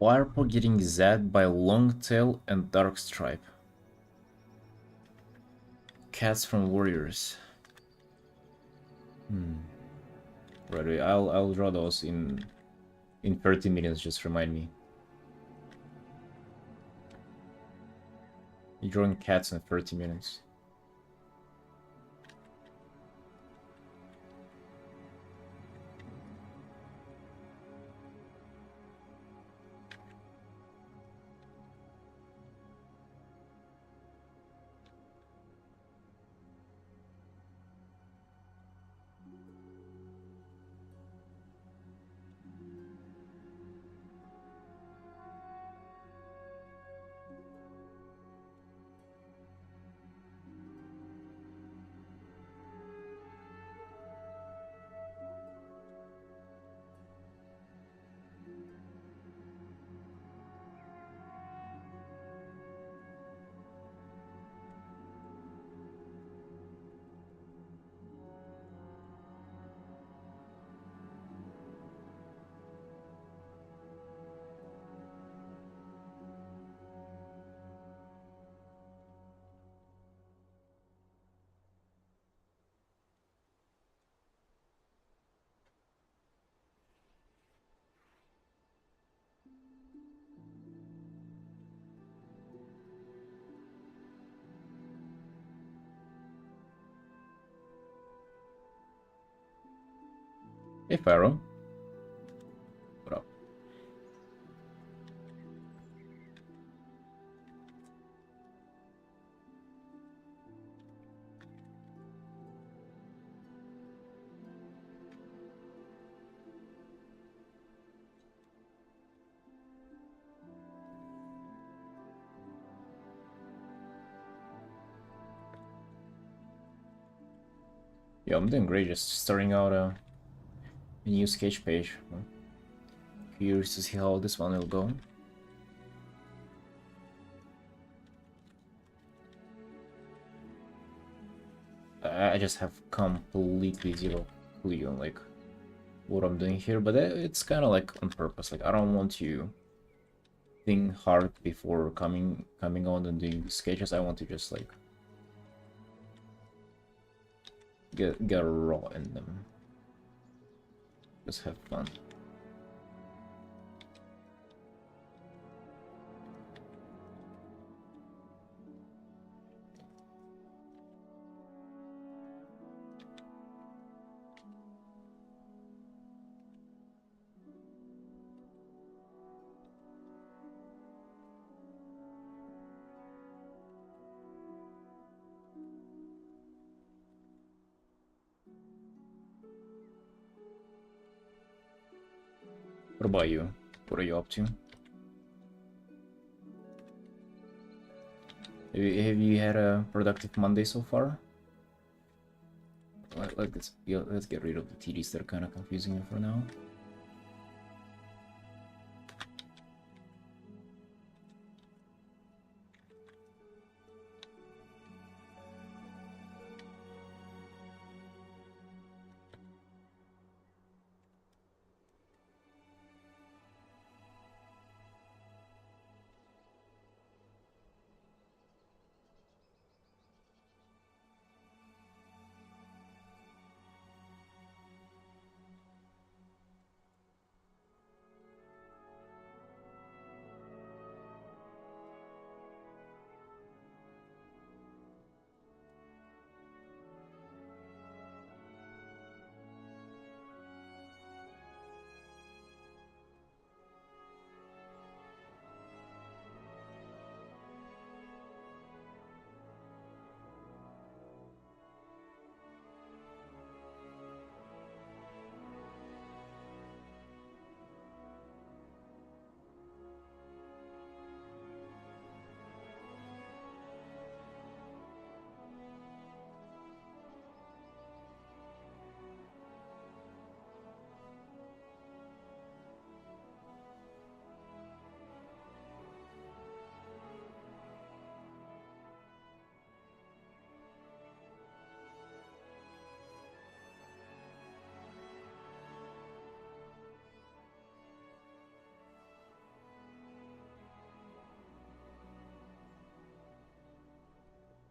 Wirepaw getting zapped by Longtail and Darkstripe. Cats from Warriors. Right, I'll draw those in 30 minutes, just remind me. You're drawing cats in 30 minutes. Hey, Pharaoh. What up? Yeah, I'm doing great, just starting out a new sketch page. Curious to see how this one will go. I just have completely zero clue on like what I'm doing here, but it's kind of like on purpose. Like I don't want to think hard before coming on and doing sketches. I want to just like get raw in them. Just have fun. What about you? What are you up to? Have you had a productive Monday so far? Let's get rid of the TDs that are kind of confusing you for now.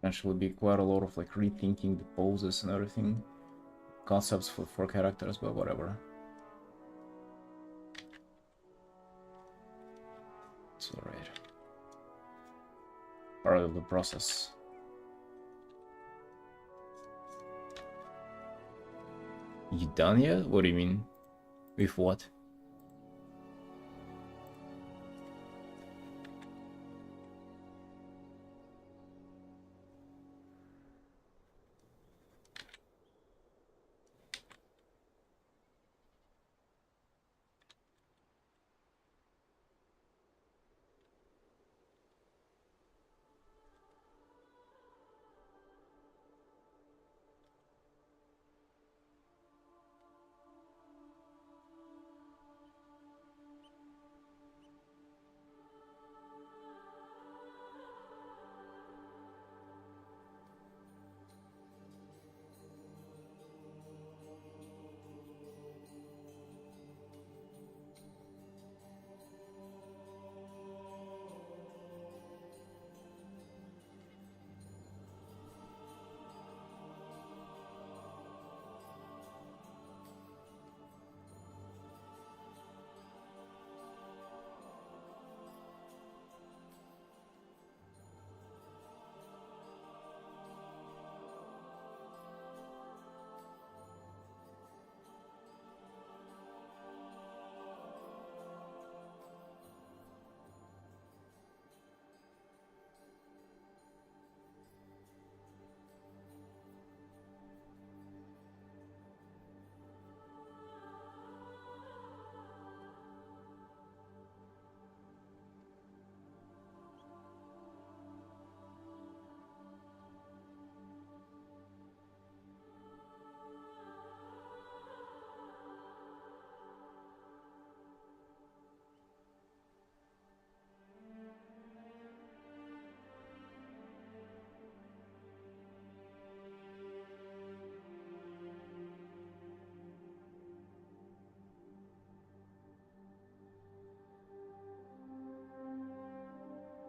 potentially be quite a lot of like rethinking the poses and everything, concepts for characters, but whatever. It's alright. Part of the process. You done yet? What do you mean? With what?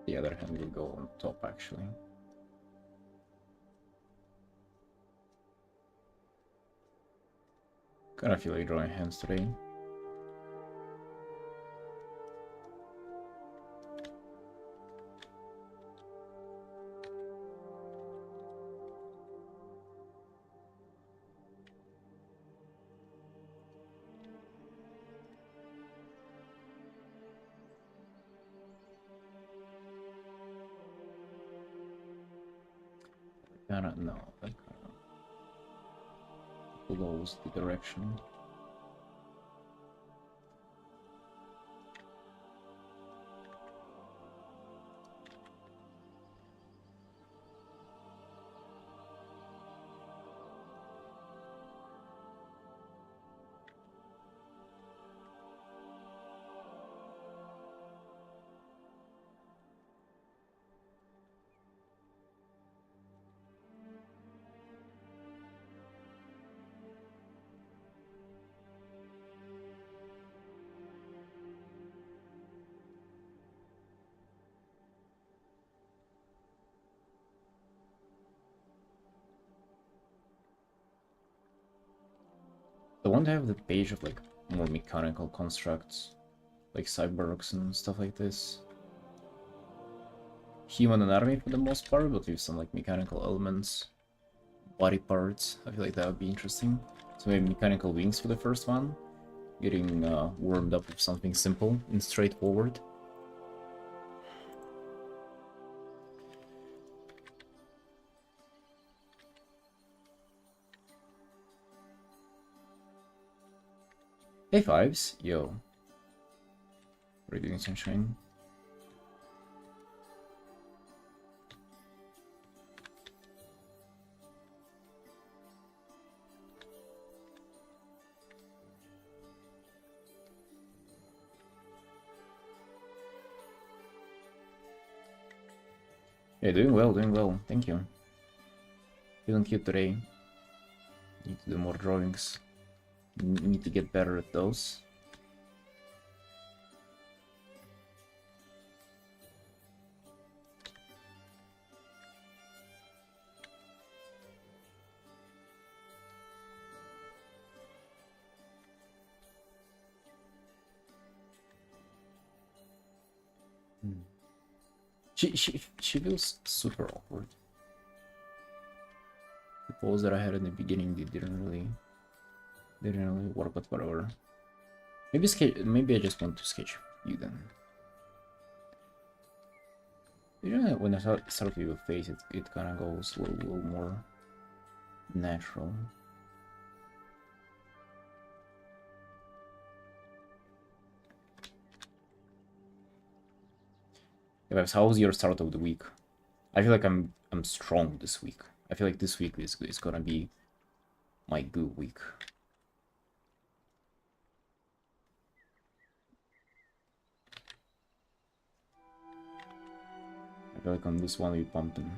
The other hand will go on top actually. Kinda feel like drawing hands today. Kinda no, that kinda blows the direction. I want to have the page of like more mechanical constructs, like cyborgs and stuff like this. Human anatomy for the most part, but with some like mechanical elements, body parts. I feel like that would be interesting. So maybe mechanical wings for the first one, getting warmed up with something simple and straightforward. Hey Fives, yo. What are you doing, Sunshine? Yeah, doing well, thank you. Feeling cute today. Need to do more drawings. Need to get better at those. She feels super awkward. The pose that I had in the beginning, they didn't really work, but whatever. Maybe I just want to sketch you then. You know, when I start with your face, it kind of goes a little more natural. Yeah, how was your start of the week? I feel like I'm strong this week. I feel like this week is gonna be my good week. I feel like on this one we pumping.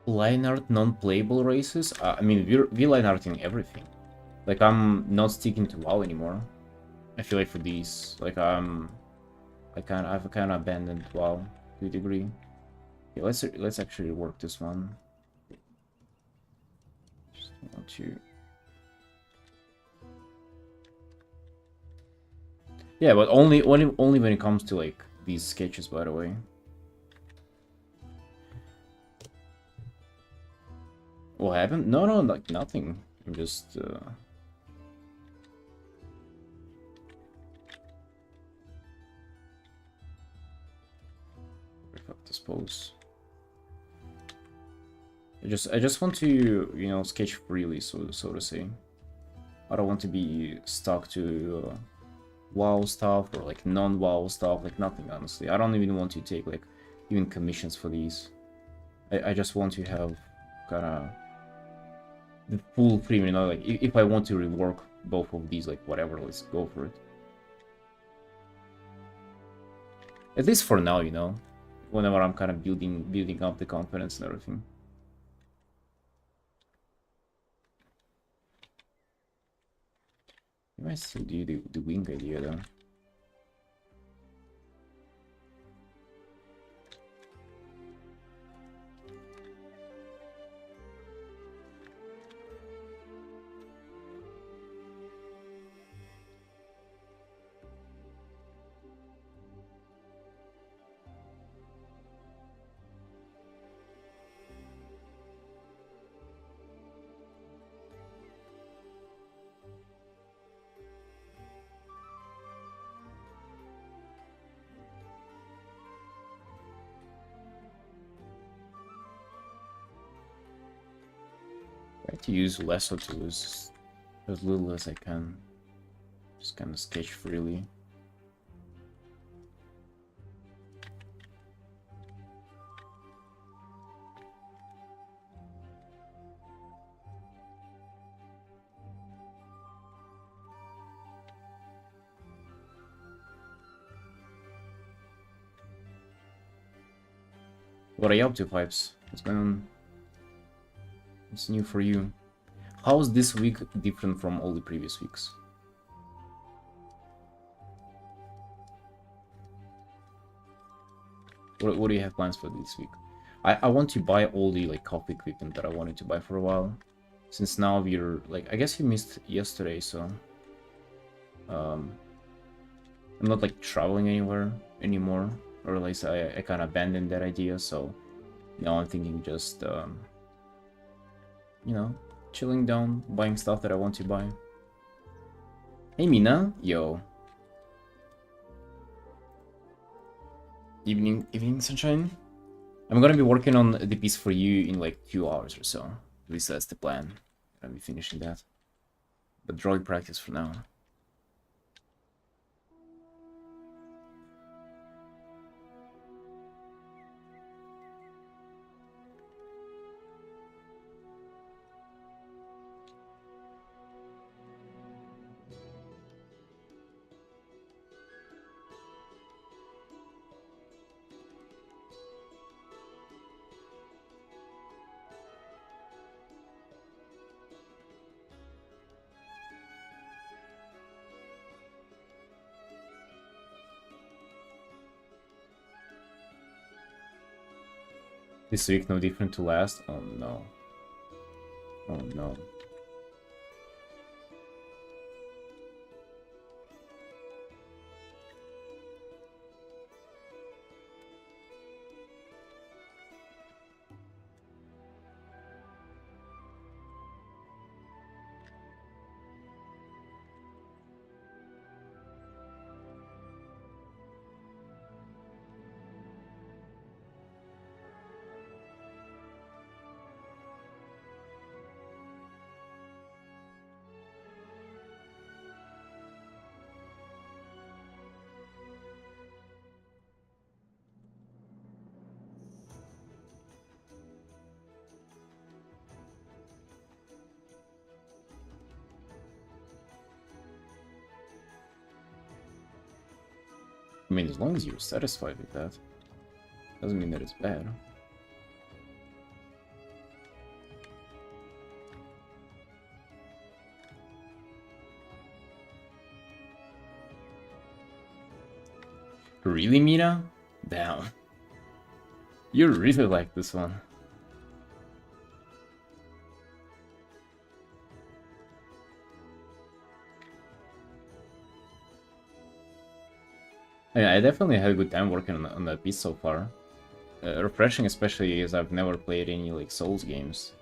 Line art non-playable races? I mean, we line arting everything. Like, I'm not sticking to WoW anymore. I feel like for these, like, I've kind of abandoned WoW to a degree. Okay, let's actually work this one. Just want to. Yeah, but only when it comes to like these sketches, by the way. What happened? No, like nothing. I'm just fuck this pose. I just want to, you know, sketch freely, so to say. I don't want to be stuck to WoW stuff or like non-WoW stuff, like nothing, honestly. I don't even want to take like even commissions for these. I just want to have kind of the full freedom, you know, like if I want to rework both of these, like whatever, let's go for it. At least for now, you know, whenever I'm kind of building up the confidence and everything. You might still do the wing idea though. Try to use lasso tools as little as I can. Just kind of sketch freely. What are you up to, Pipes? What's going on? What's new for you? How's this week different from all the previous weeks? What do you have plans for this week? I want to buy all the like coffee equipment that I wanted to buy for a while. Since now we're like, I guess you missed yesterday, so I'm not like traveling anywhere anymore, or at least I kind of abandoned that idea. So now I'm thinking just you know, chilling down, buying stuff that I want to buy. Hey Mina, yo. Evening sunshine. I'm gonna be working on the piece for you in like 2 hours or so. At least that's the plan. I'll be finishing that. But drawing practice for now. This week no different to last? Oh no. Oh no. I mean, as long as you're satisfied with that, doesn't mean that it's bad. Really, Mina? Damn. You really like this one. Yeah, I definitely had a good time working on that piece so far. Refreshing, especially as I've never played any like Souls games.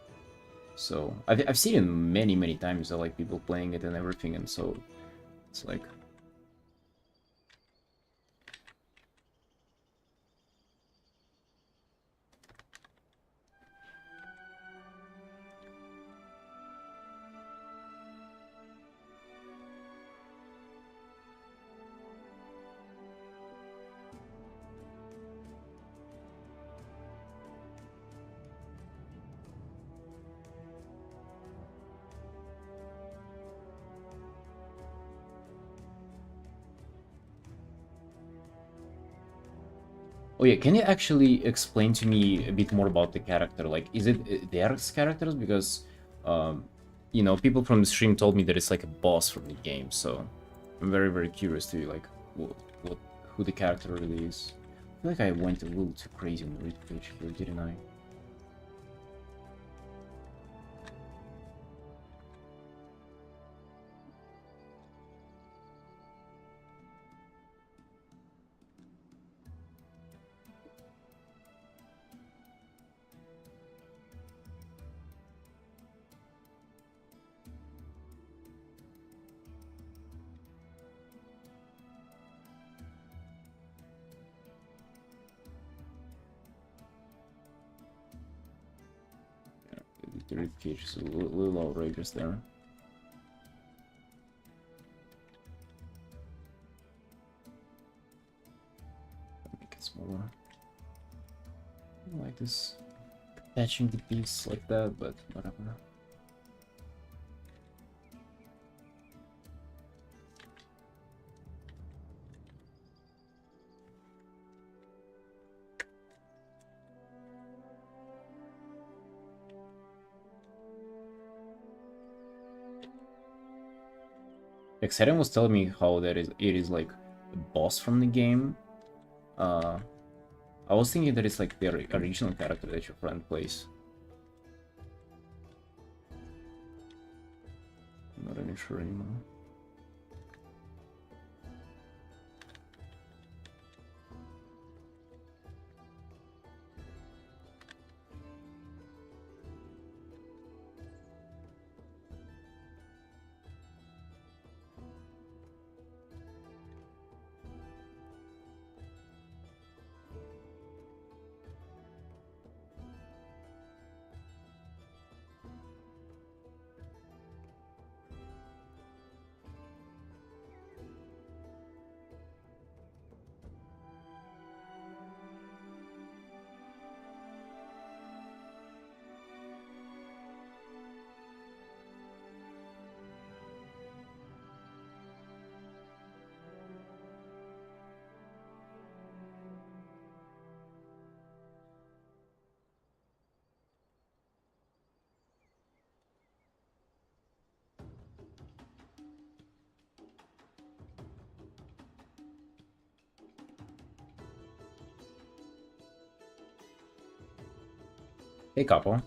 So I've seen it many times. I like people playing it and everything, and so it's like. Oh yeah, can you actually explain to me a bit more about the character? Like, is it their characters? Because, um, you know, people from the stream told me that it's like a boss from the game, so I'm very curious to like what who the character really is. I feel like I went a little too crazy on the read page here, didn't I? The read page is a little outrageous there. Make it smaller. I don't like this attaching the piece like that, but whatever. Exciting was telling me how it is like a boss from the game. I was thinking that it's like the original character that your friend plays. I'm not really sure anymore. Hey, Capo.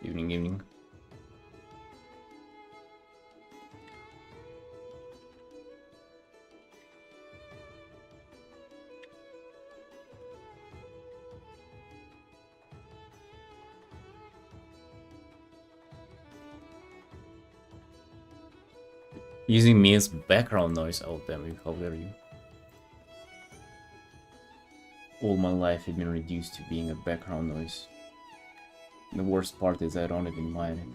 Evening, evening. Using me as background noise. Oh, damn you, how dare you. All my life I've been reduced to being a background noise. The worst part is I don't even mind it.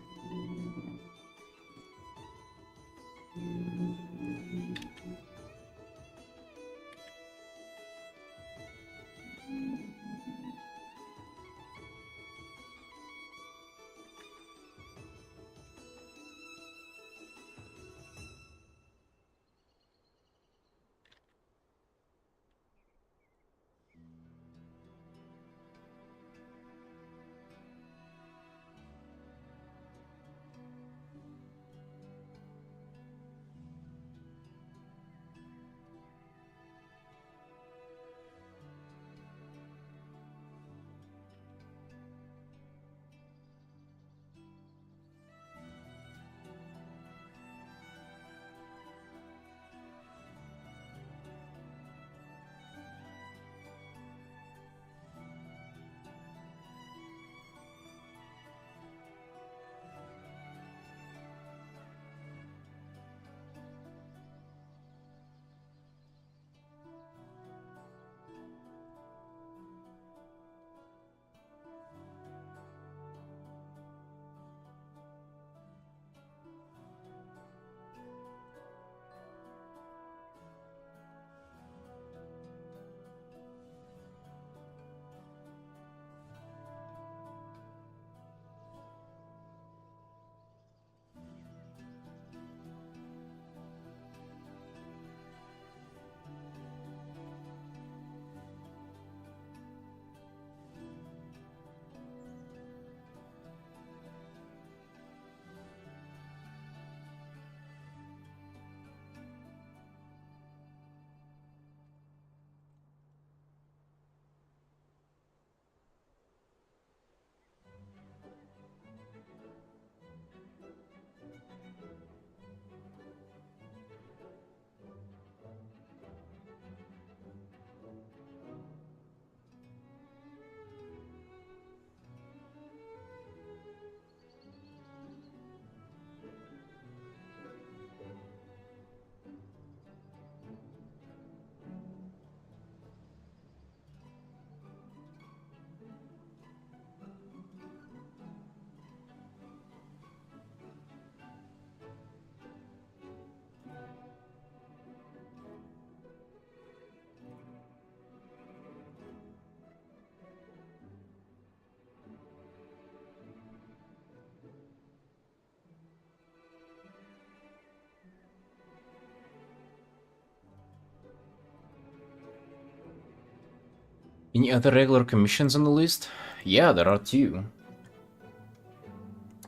Any other regular commissions on the list? Yeah, there are two.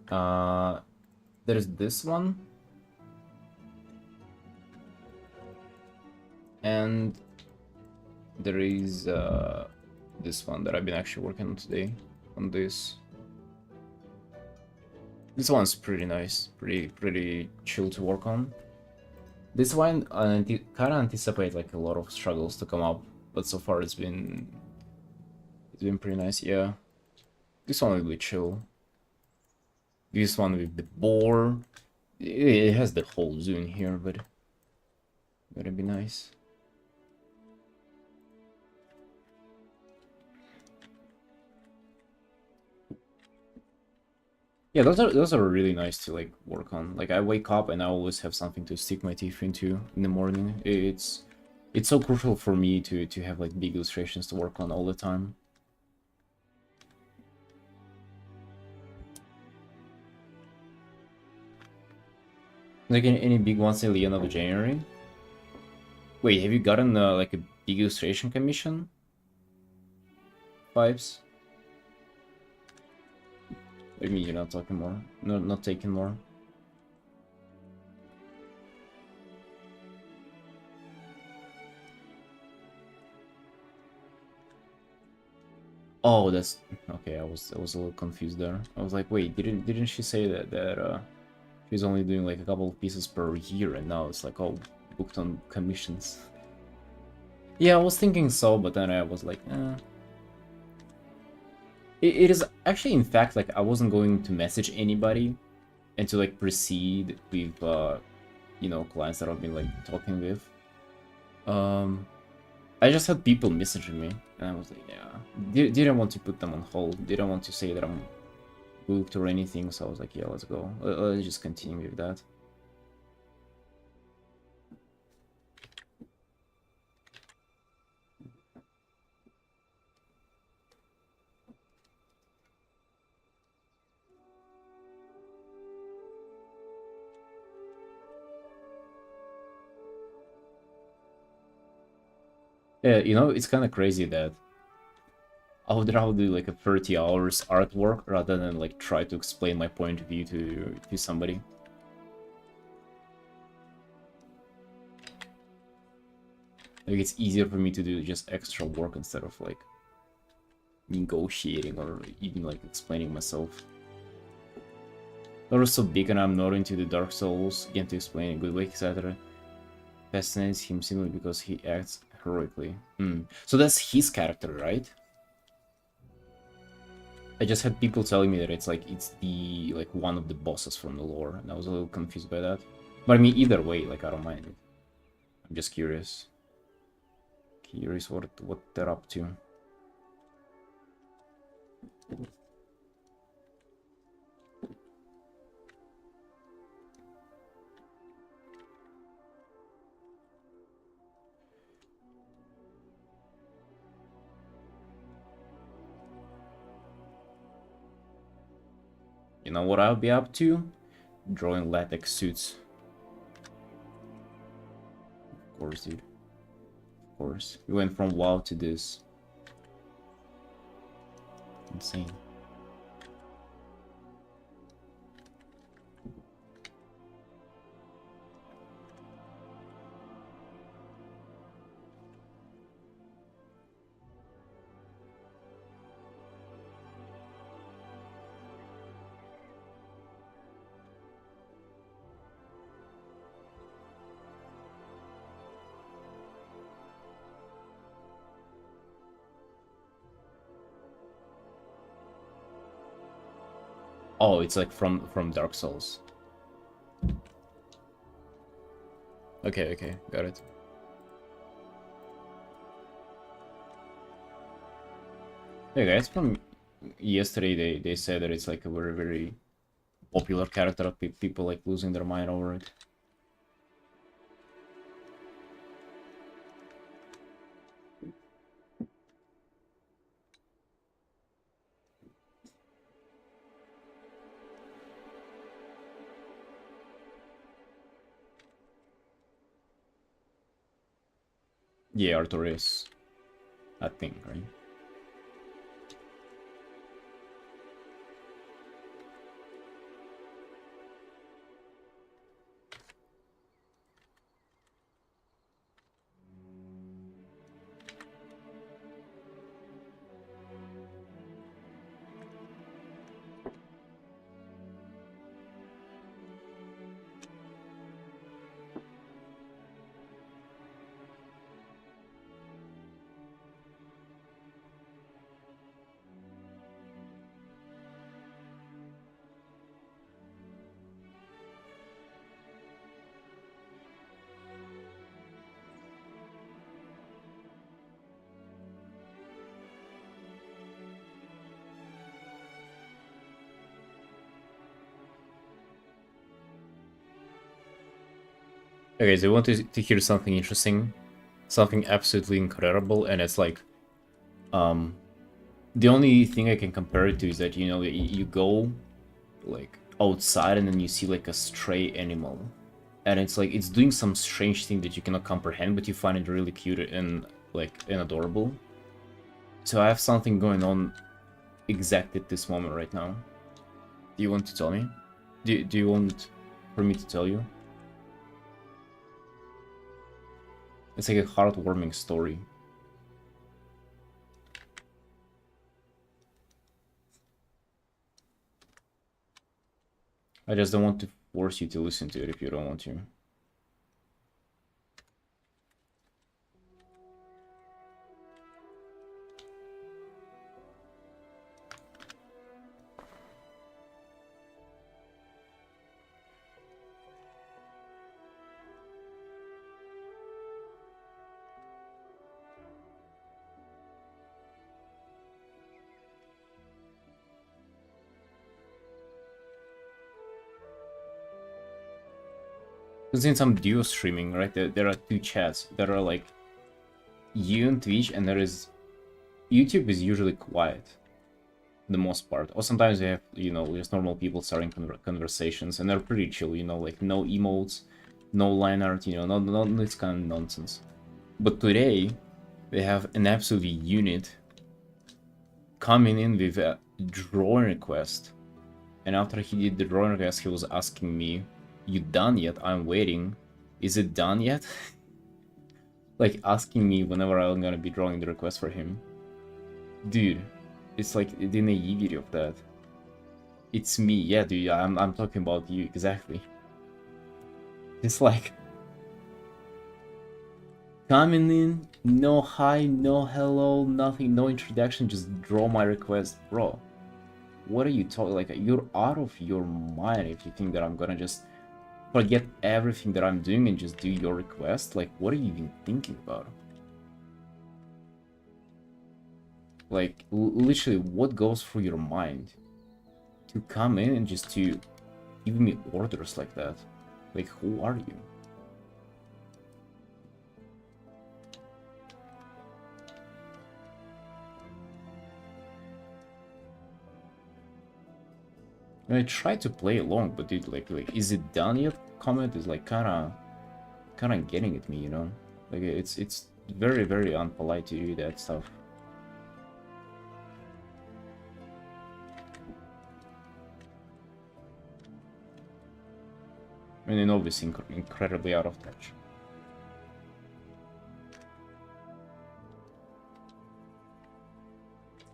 There's this one. And there is this one that I've been actually working on today. On this. This one's pretty nice. Pretty chill to work on. This one I kind of anticipate like a lot of struggles to come up, but so far it's been pretty nice. Yeah, this one will be chill. This one with the boar, it has the whole zoo in here, but it'd be nice. Yeah, those are really nice to like work on. Like I wake up and I always have something to stick my teeth into in the morning. It's so crucial for me to have like big illustrations to work on all the time. Like any big ones till the end of January. Wait, have you gotten like a big illustration commission? Vibes? What do you mean you're not talking more? No, not taking more. Oh, that's okay. I was a little confused there. I was like, wait, didn't she say that she's only doing like a couple of pieces per year, and now it's like, oh, booked on commissions. Yeah, I was thinking so, but then I was like, it is actually, in fact, like I wasn't going to message anybody and to like proceed with you know, clients that I've been like talking with. Um, I just had people messaging me, and I was like, yeah, didn't want to put them on hold. Didn't want to say that I'm booked or anything. So I was like, yeah, let's go. Let's just continue with that. Yeah, you know, it's kind of crazy that I would rather do like a 30 hours artwork rather than like try to explain my point of view to somebody. Like it's easier for me to do just extra work instead of like negotiating or even like explaining myself. Lore is so big and I'm not into the Dark Souls, again to explain in a good way, etc. Fascinates him simply because he acts heroically. So that's his character, right? I just had people telling me that it's like it's the like one of the bosses from the lore, and I was a little confused by that. But I mean, either way, like I don't mind it. I'm just curious. Curious what they're up to. You know what I'll be up to? Drawing latex suits. Of course, dude. Of course. We went from WoW to this. Insane. Oh, it's like from Dark Souls. Okay, okay, got it. Yeah, guys, from yesterday they said that it's like a very popular character. People like losing their mind over it. Yeah, Arthur is, I think, right? Okay, so I want to hear something interesting, something absolutely incredible, and it's like, the only thing I can compare it to is that, you know, you go like outside and then you see like a stray animal, and it's like it's doing some strange thing that you cannot comprehend, but you find it really cute and like and adorable. So I have something going on exactly at this moment right now. Do you want to tell me? Do you want for me to tell you? It's like a heartwarming story. I just don't want to force you to listen to it if you don't want to. Because since I'm duo streaming, right, there are two chats. There are like you and Twitch, and there is YouTube is usually quiet, the most part. Or sometimes you have, you know, just normal people starting conversations, and they're pretty chill, you know, like no emotes, no line art, you know, not this kind of nonsense. But today, they have an absolute unit coming in with a drawing request. And after he did the drawing request, he was asking me, "You done yet? I'm waiting. Is it done yet?" Like asking me whenever I'm gonna be drawing the request for him. Dude, it's like the naivety of that. It's me, yeah, dude. I'm talking about you exactly. It's like coming in, no hi, no hello, nothing, no introduction, just draw my request, bro. What are you talking? Like, you're out of your mind if you think that I'm gonna just forget everything that I'm doing and just do your request. Like, what are you even thinking about? Like, literally, what goes through your mind to come in and just to give me orders like that? Like, who are you? And I try to play along, but dude, like, is it done yet? Comment is like kind of getting at me, you know? Like, it's very, very unpolite to do that stuff. And then obviously incredibly out of touch.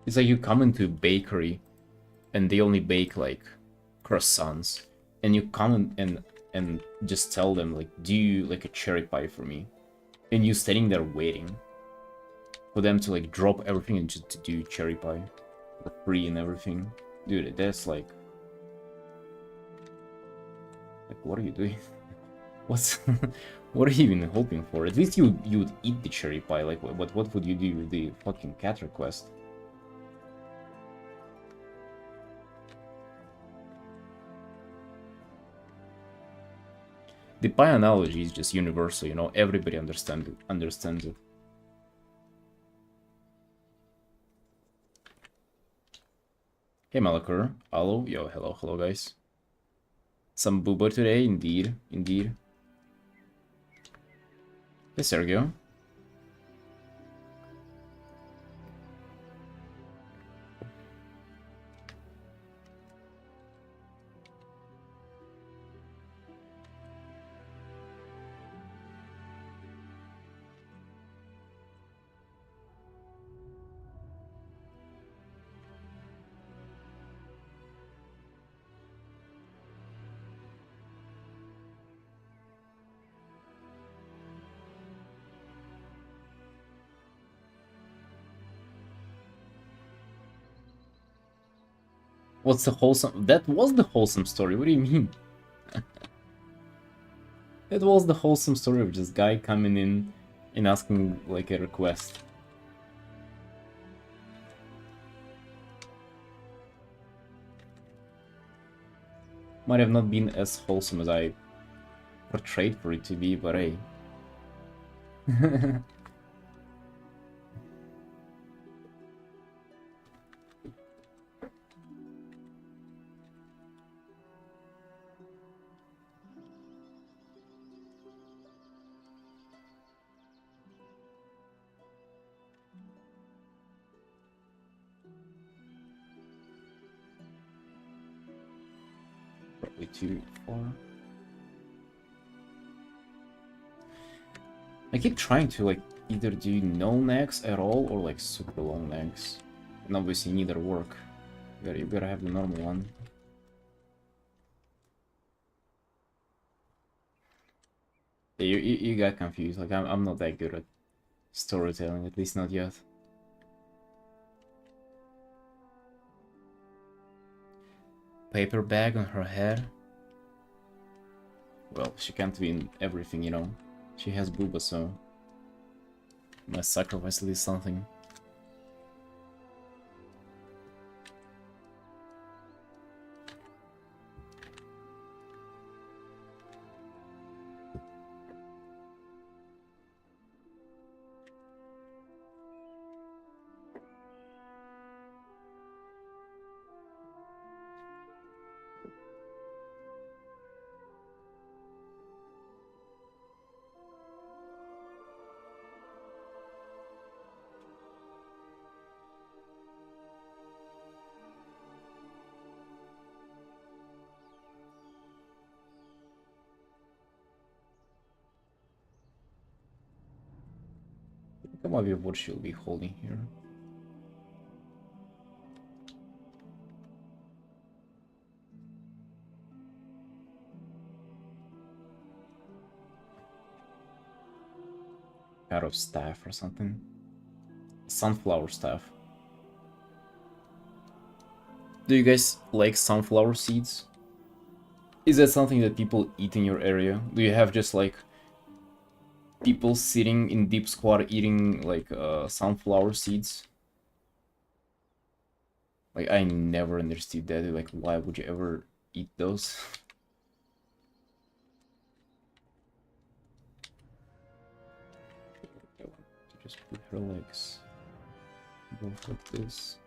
It's like you come into a bakery and they only bake like croissants, and you come and just tell them like, do you like a cherry pie for me? And you standing there waiting for them to like drop everything and just to do cherry pie for free and everything. Dude, that's like what are you doing? What's what are you even hoping for? At least you would eat the cherry pie. Like what would you do with the fucking cat request? The pie analogy is just universal, you know, everybody understands it. Hey Malakur, hello, yo, hello guys. Some booba today, indeed. Hey Sergio. What's the wholesome? That was the wholesome story. What do you mean? That was the wholesome story of this guy coming in and asking like a request. Might have not been as wholesome as I portrayed for it to be, but hey. Probably too far. I keep trying to like either do no necks at all or like super long necks. And obviously neither work. You gotta have the normal one. You got confused. Like I'm not that good at storytelling, at least not yet. Paper bag on her head. Well, she can't be in everything, you know. She has booba, so must sacrifice at least something. That might be what she'll be holding here. Out of staff or something. Sunflower staff. Do you guys like sunflower seeds? Is that something that people eat in your area? Do you have just like people sitting in deep squat eating like sunflower seeds? Like I never understood that. Like why would you ever eat those? I want to just put her legs both like this.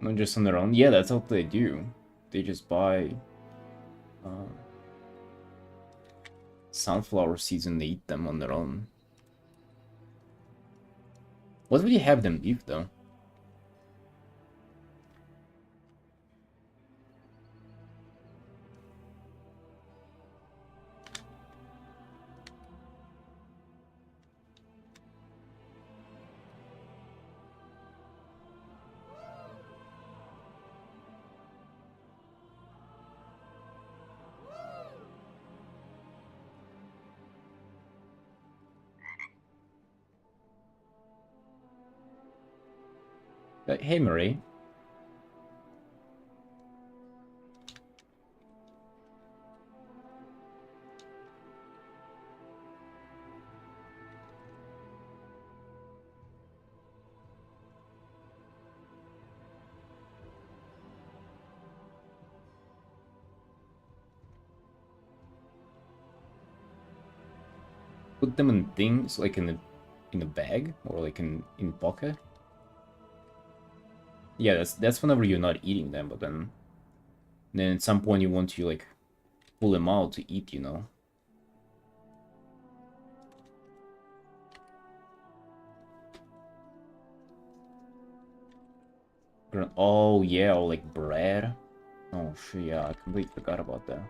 Not just on their own. Yeah, that's what they do. They just buy uh, sunflower seeds and they eat them on their own. What would you have them eat though? Hey Marie. Put them in things like in a bag or like in pocket. Yeah, that's whenever you're not eating them, but then at some point you want to like pull them out to eat, you know. Oh yeah, or like bread. Oh shit, yeah, I completely forgot about that.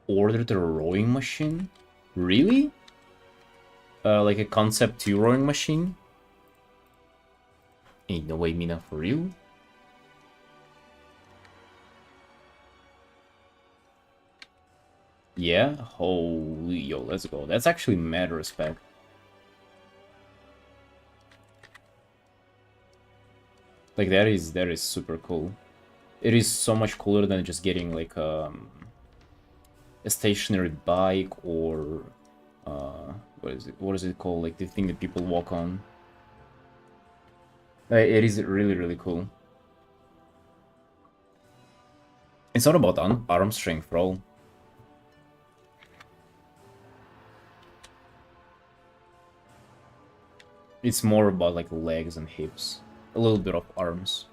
Ordered a rowing machine? Really? Like a concept 2 rowing machine? Ain't no way, Mina, for real? Yeah? Holy, yo, let's go. That's actually mad respect. Like, that is super cool. It is so much cooler than just getting, like, a stationary bike or, what is it called? Like, the thing that people walk on. It is really, really cool. It's not about arm strength, bro. It's more about like legs and hips. A little bit of arms.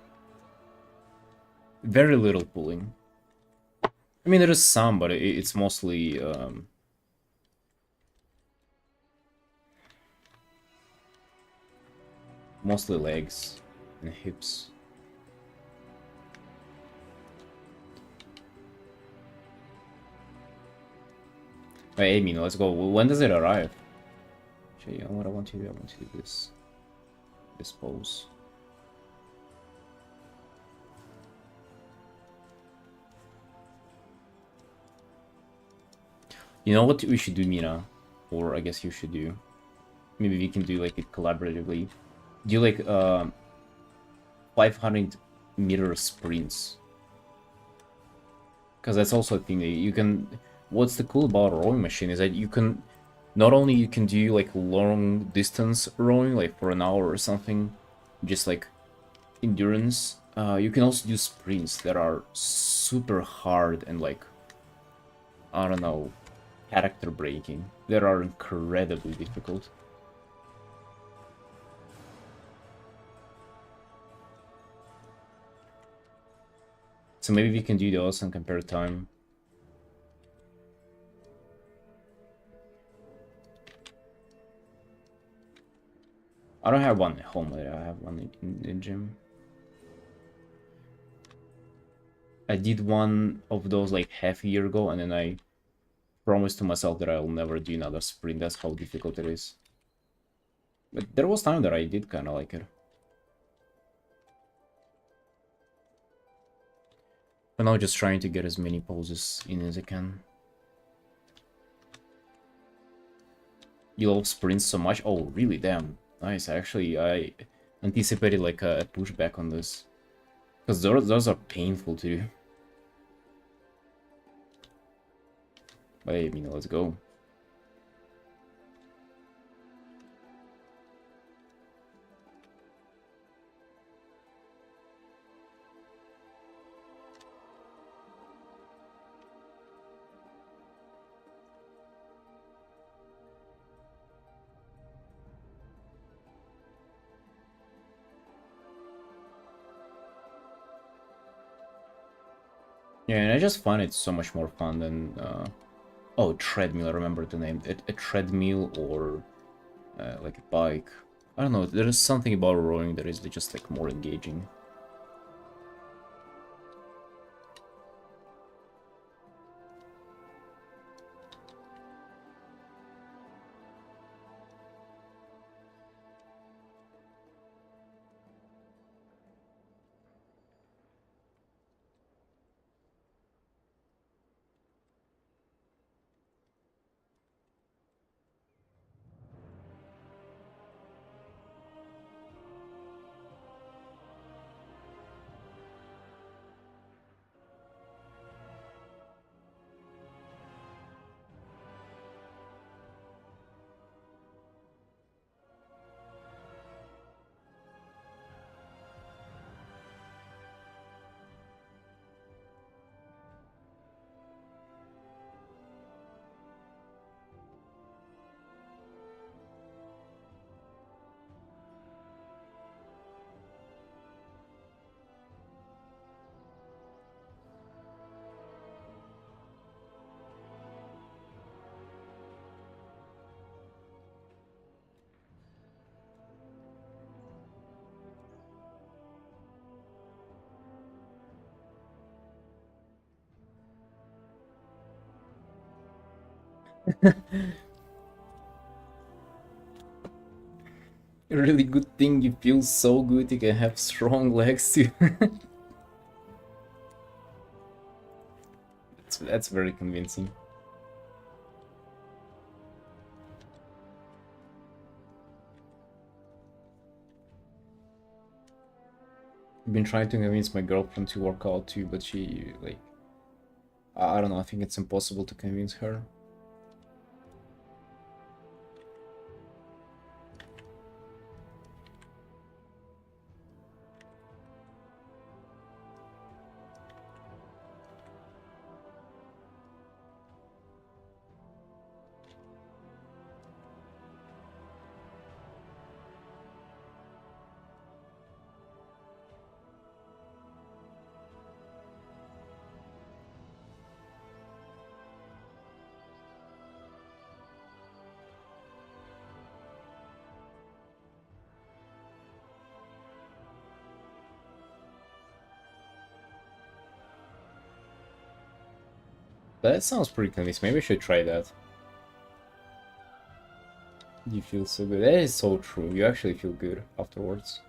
Very little pulling. I mean, there is some, but it's mostly mostly legs and hips. Hey, Amy, let's go. When does it arrive? Actually, what I want to do, I want to do this pose. You know what we should do, Mina? Or I guess you should do. Maybe we can do like it collaboratively. Do like 500-meter sprints. Because that's also a thing that you can... What's the cool about a rowing machine is that you can... Not only you can do like long distance rowing, like for an hour or something, just like endurance, you can also do sprints that are super hard and like, I don't know, character breaking. That are incredibly difficult. So maybe we can do those and compare time. I don't have one at home, I have one in the gym. I did one of those like half a year ago, and then I promised to myself that I'll never do another sprint. That's how difficult it is. But there was time that I did kind of like it. But now just trying to get as many poses in as I can. You love sprints so much? Oh, really? Damn. Nice. Actually, I anticipated like a pushback on this. Because those are painful to do. But hey, Mina, let's go. Yeah, and I just find it so much more fun than... Oh, treadmill, I remember the name. A treadmill or like a bike. I don't know, there is something about rowing that is just like more engaging. A really good thing, you feel so good, you can have strong legs too. That's very convincing. I've been trying to convince my girlfriend to work out too, but she, like... I don't know, I think it's impossible to convince her. That sounds pretty convincing. Maybe I should try that. You feel so good. That is so true. You actually feel good afterwards.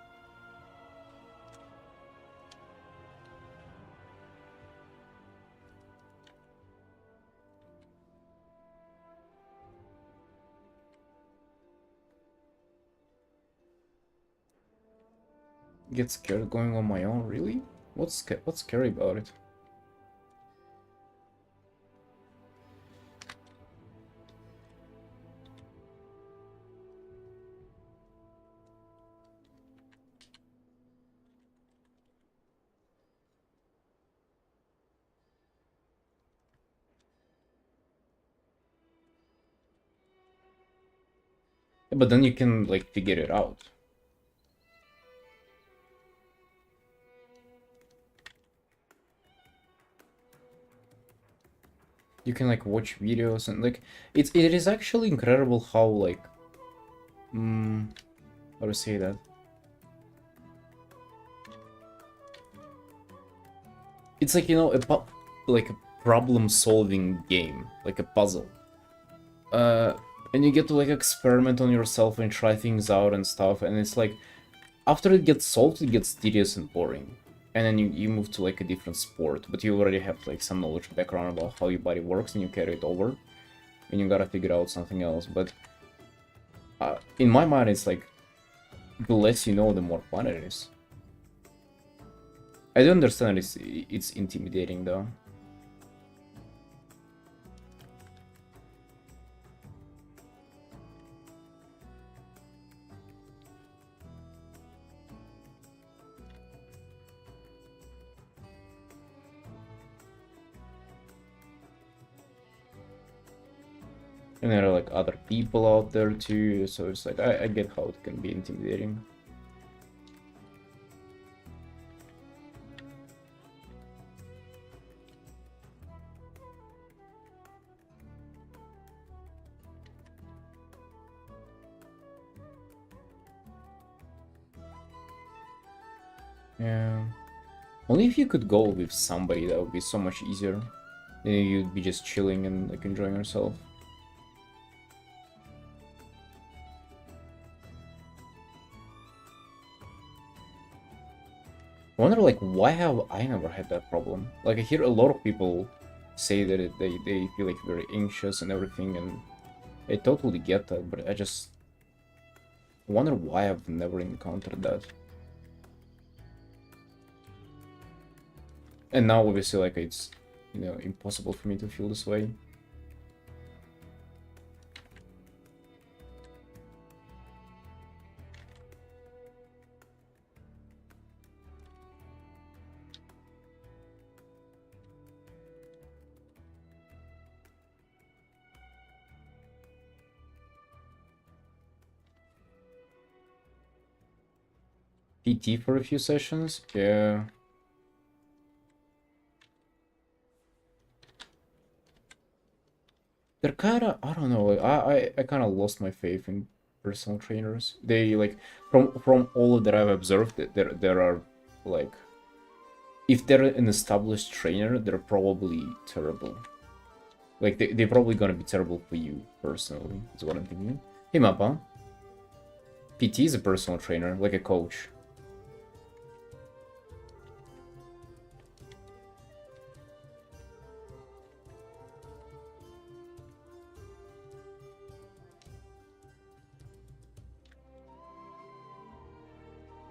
Get scared going on my own, really? What's scary about it? Yeah, but then you can like figure it out. You can like watch videos and like it is actually incredible how like how to say that? It's like, you know, like a problem solving game, like a puzzle. And you get to like experiment on yourself and try things out and stuff, and it's like after it gets solved it gets tedious and boring. And then you move to like a different sport, but you already have like some knowledge background about how your body works and you carry it over. And you gotta figure out something else. But in my mind it's like the less you know, the more fun it is. I do understand it's intimidating though. And there are like other people out there too, so it's like I get how it can be intimidating. Yeah. Only if you could go with somebody, that would be so much easier. Then you'd be just chilling and like enjoying yourself. I wonder like why have I never had that problem? Like I hear a lot of people say that they feel like very anxious and everything, and I totally get that, but I just wonder why I've never encountered that. And now obviously like it's, you know, impossible for me to feel this way. PT for a few sessions? Yeah. They're kinda, I don't know, like, I kinda lost my faith in personal trainers. They like from all that I've observed, that there are like, if they're an established trainer, they're probably terrible. Like they're probably gonna be terrible for you personally, is what I'm thinking. Hey Mappa. PT is a personal trainer, like a coach.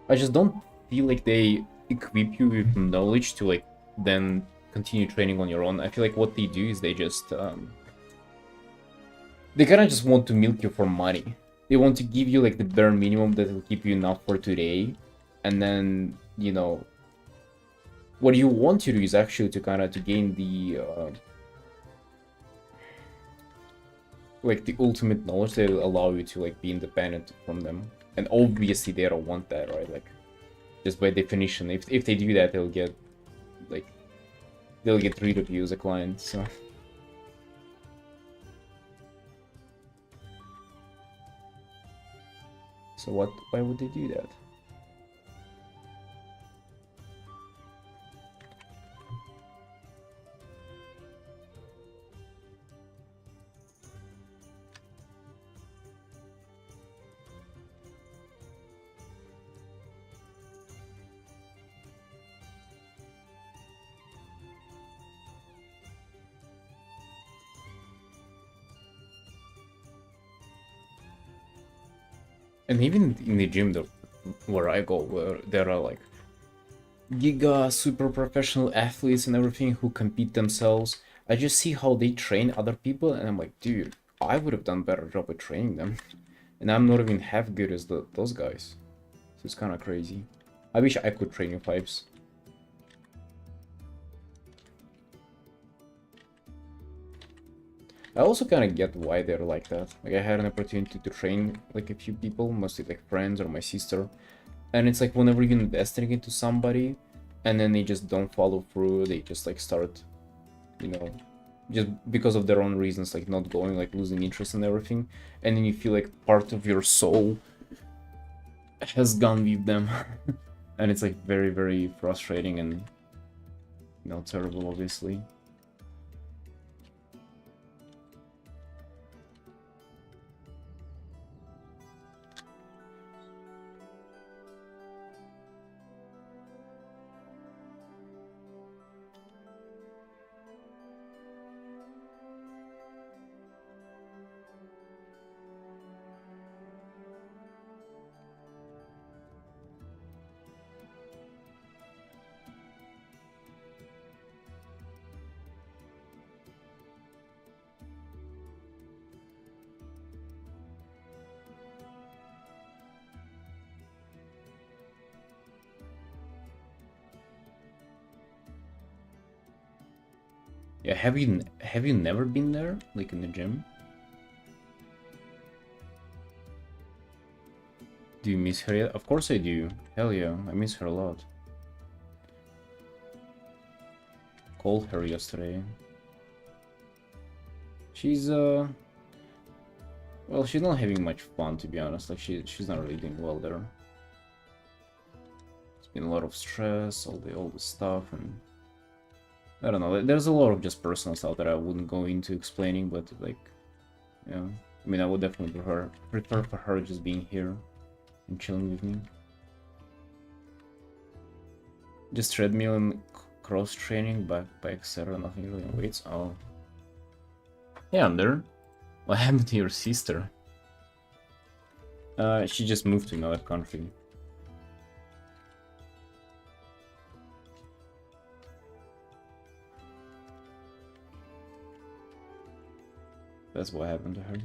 I just don't feel like they equip you with knowledge to like then continue training on your own. I feel like what they do is they just they kind of just want to milk you for money. They want to give you like the bare minimum that will keep you enough for today, and then, you know, what you want to do is actually to kind of to gain the like the ultimate knowledge that will allow you to like be independent from them. And obviously they don't want that, right? Like just by definition, if they do that, they'll get like they'll get rid of you as a client. So what? Why would they do that? And even in the gym where I go, where there are like giga super professional athletes and everything who compete themselves, I just see how they train other people, and I'm like, dude, I would have done better job at training them, and I'm not even half good as those guys. So it's kind of crazy. I wish I could train you pipes. I also kind of get why they're like that. Like, I had an opportunity to train like a few people, mostly like friends or my sister, and it's like whenever you're investing into somebody, and then they just don't follow through, they just like start, you know, just because of their own reasons, like not going, like losing interest in everything, and then you feel like part of your soul has gone with them, and it's like very, very frustrating and, you know, terrible, obviously. Yeah, have you never been there, like in the gym? Do you miss her yet? Of course I do. Hell yeah, I miss her a lot. Called her yesterday. She's well, she's not having much fun, to be honest. Like she's not really doing well there. It's been a lot of stress, all the stuff, and I don't know. There's a lot of just personal stuff that I wouldn't go into explaining, but like, yeah. I mean, I would definitely prefer for her just being here and chilling with me. Just treadmill and cross training, backpack, etc. Nothing really on weights. Oh, yeah, I'm there. What happened to your sister? She just moved to another country. That's what happened to her.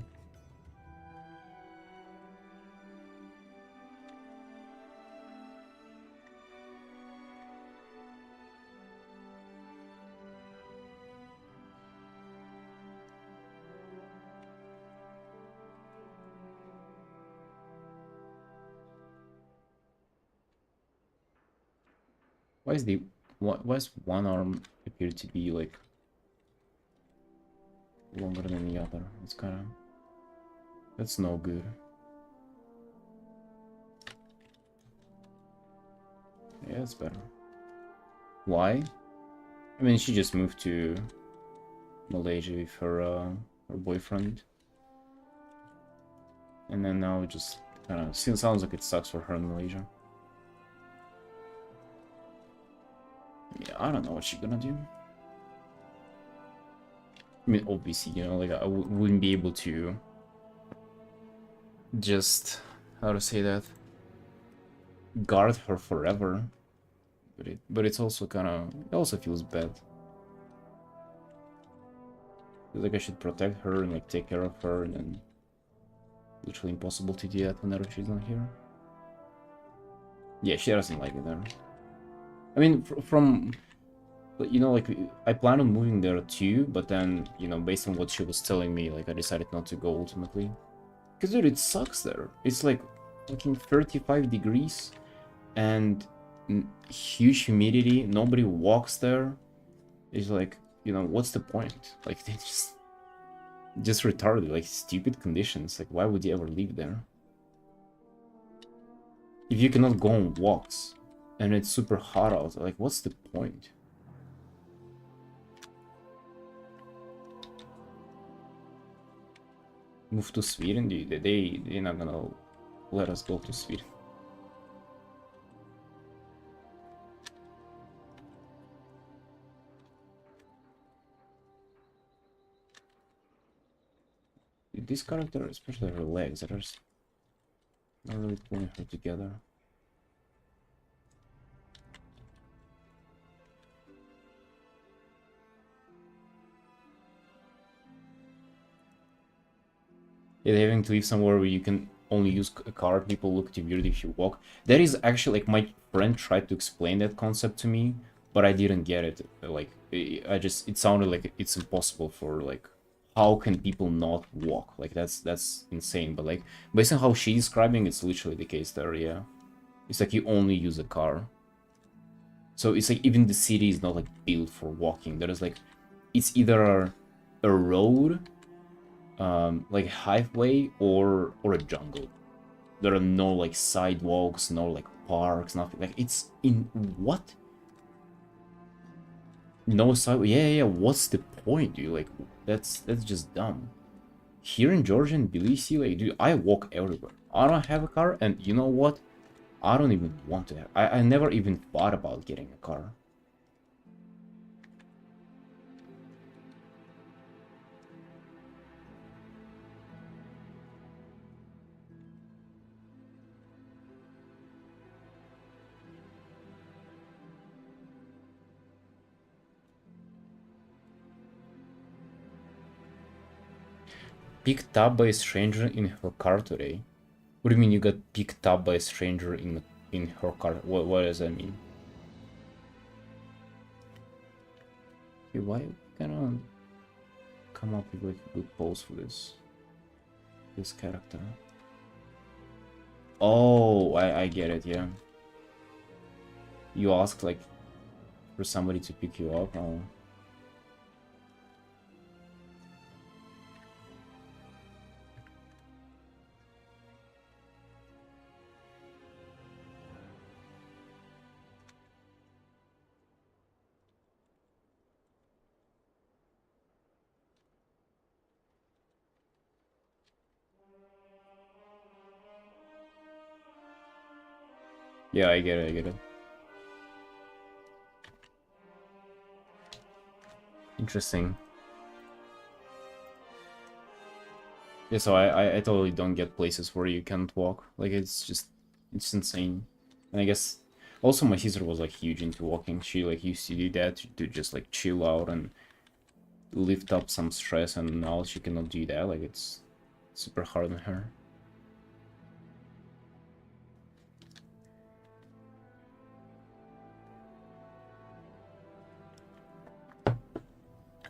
Why is why is one arm appear to be like longer than the other? It's kind of, that's no good. Yeah, it's better. Why? I mean, she just moved to Malaysia with her boyfriend, and then now it just kind of sounds like it sucks for her in Malaysia. Yeah, I don't know what she's gonna do. I mean, obviously, you know, like I wouldn't be able to just, how to say that, guard her forever. But it's also kind of, it also feels bad. Feels like I should protect her and like take care of her, and then literally impossible to do that whenever she's not here. Yeah, she doesn't like it there. I mean, from, you know, like I plan on moving there too, but then, you know, based on what she was telling me, like I decided not to go ultimately. Because dude, it sucks there. It's like fucking 35 degrees and huge humidity. Nobody walks there. It's like, you know, what's the point? Like they just retarded, like stupid conditions. Like why would you ever live there? If you cannot go on walks and it's super hot out, like what's the point? Move to Sweden? They're not gonna let us go to Sweden. This character, especially her legs, are just Not really pulling her together. Yeah, having to live somewhere where you can only use a car, people look at you weird if you walk. That is actually, like, my friend tried to explain that concept to me, but I didn't get it. Like, it sounded like it's impossible for, like, how can people not walk? Like, that's insane. But, like, based on how she's describing, it's literally the case there, yeah. It's like you only use a car. So it's like even the city is not, like, built for walking. There's, like, it's either a road, like highway, or a jungle. There are no, like, sidewalks, no, like, parks, nothing. Like, it's in what? No sidewalk. Yeah, yeah, yeah. What's the point, dude? Like, that's just dumb. Here in Georgia and Tbilisi, like, dude, I walk everywhere. I don't have a car, and you know what? I don't even want to have. I never even thought about getting a car. Picked up by a stranger in her car today. What do you mean you got picked up by a stranger in her car? What does that mean? Okay, why cannot come up with, like, a good pose for this character? Oh, I get it. Yeah, you ask, like, for somebody to pick you up. Oh. Yeah, I get it. I get it. Interesting. Yeah, so I totally don't get places where you can't walk. Like, it's insane. And I guess also my sister was, like, huge into walking. She, like, used to do that to just, like, chill out and lift up some stress, and now she cannot do that. Like, it's super hard on her.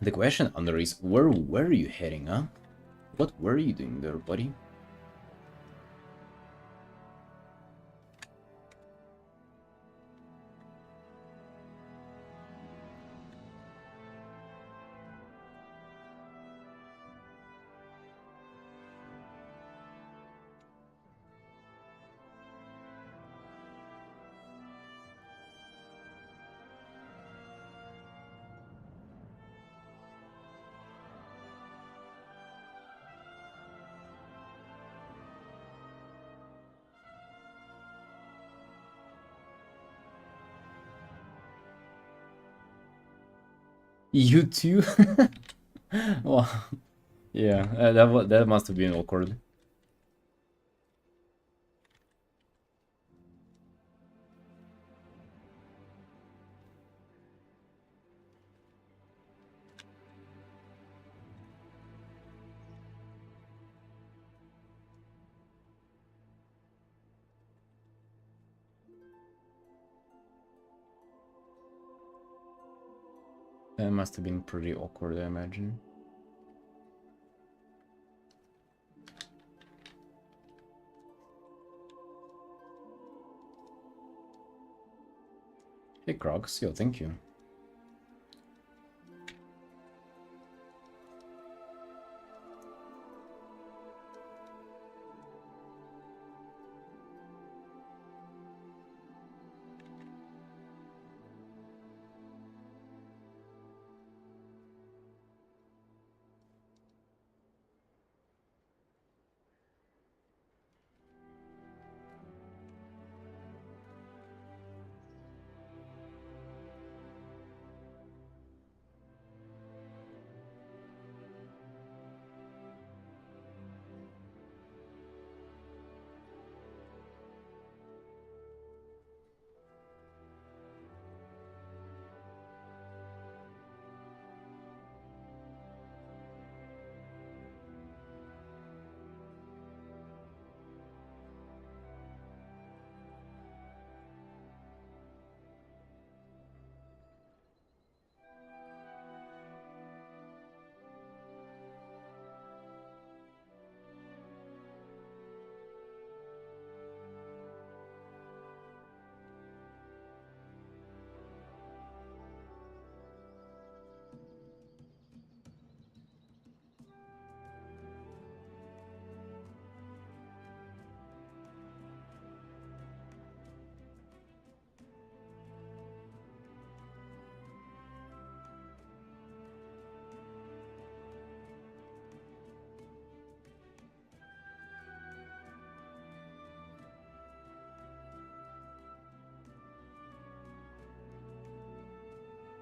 The question under is, where were you heading, huh? What were you doing there, buddy? You too? Well, yeah, that must have been awkward. That must have been pretty awkward, I imagine. Hey, Crocs, yo, thank you.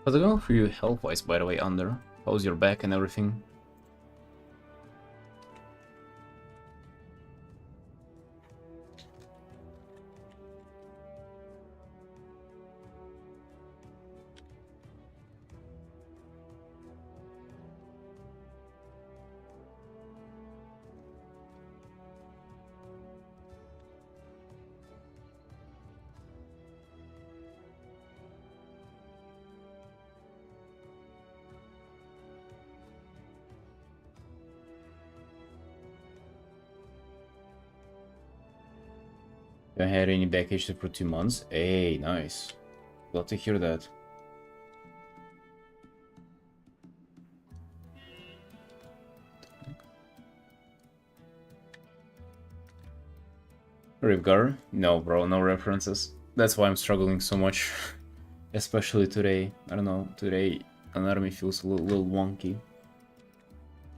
How's it going for you health-wise, by the way, Under? How's your back and everything? You had any vacation for 2 months? Hey, nice. Glad to hear that. Rivgar? No, bro, no references. That's why I'm struggling so much. Especially today. I don't know, today anatomy feels a little wonky.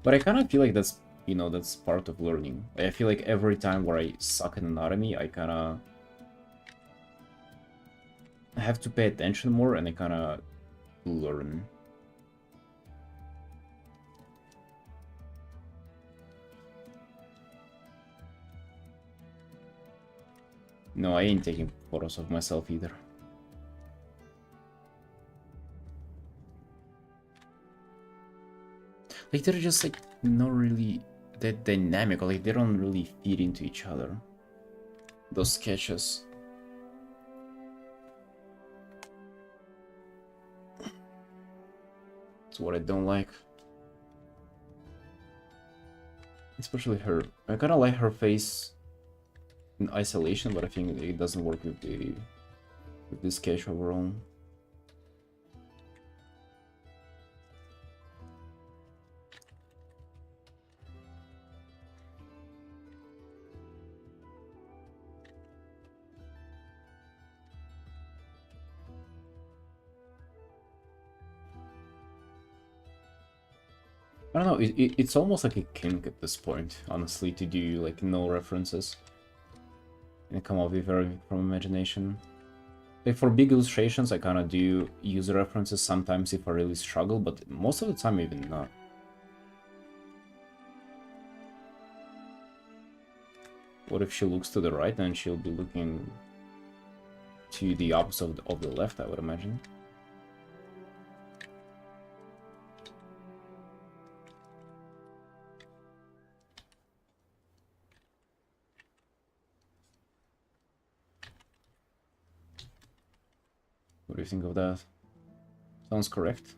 But I kind of feel like that's, you know, that's part of learning. I feel like every time where I suck in anatomy, I kind of have to pay attention more and I kind of learn. No, I ain't taking photos of myself either. Like, they're just, like, not really that dynamic, or, like, they don't really feed into each other. Those sketches. That's what I don't like. Especially her. I kinda like her face in isolation, but I think it doesn't work with the sketch overall. I don't know, it's almost like a kink at this point, honestly, to do like no references and come up with very from imagination. Like for big illustrations, I kind of do use references sometimes if I really struggle, but most of the time even not. What if she looks to the right and she'll be looking to the opposite of the left, I would imagine. What do you think of that? Sounds correct.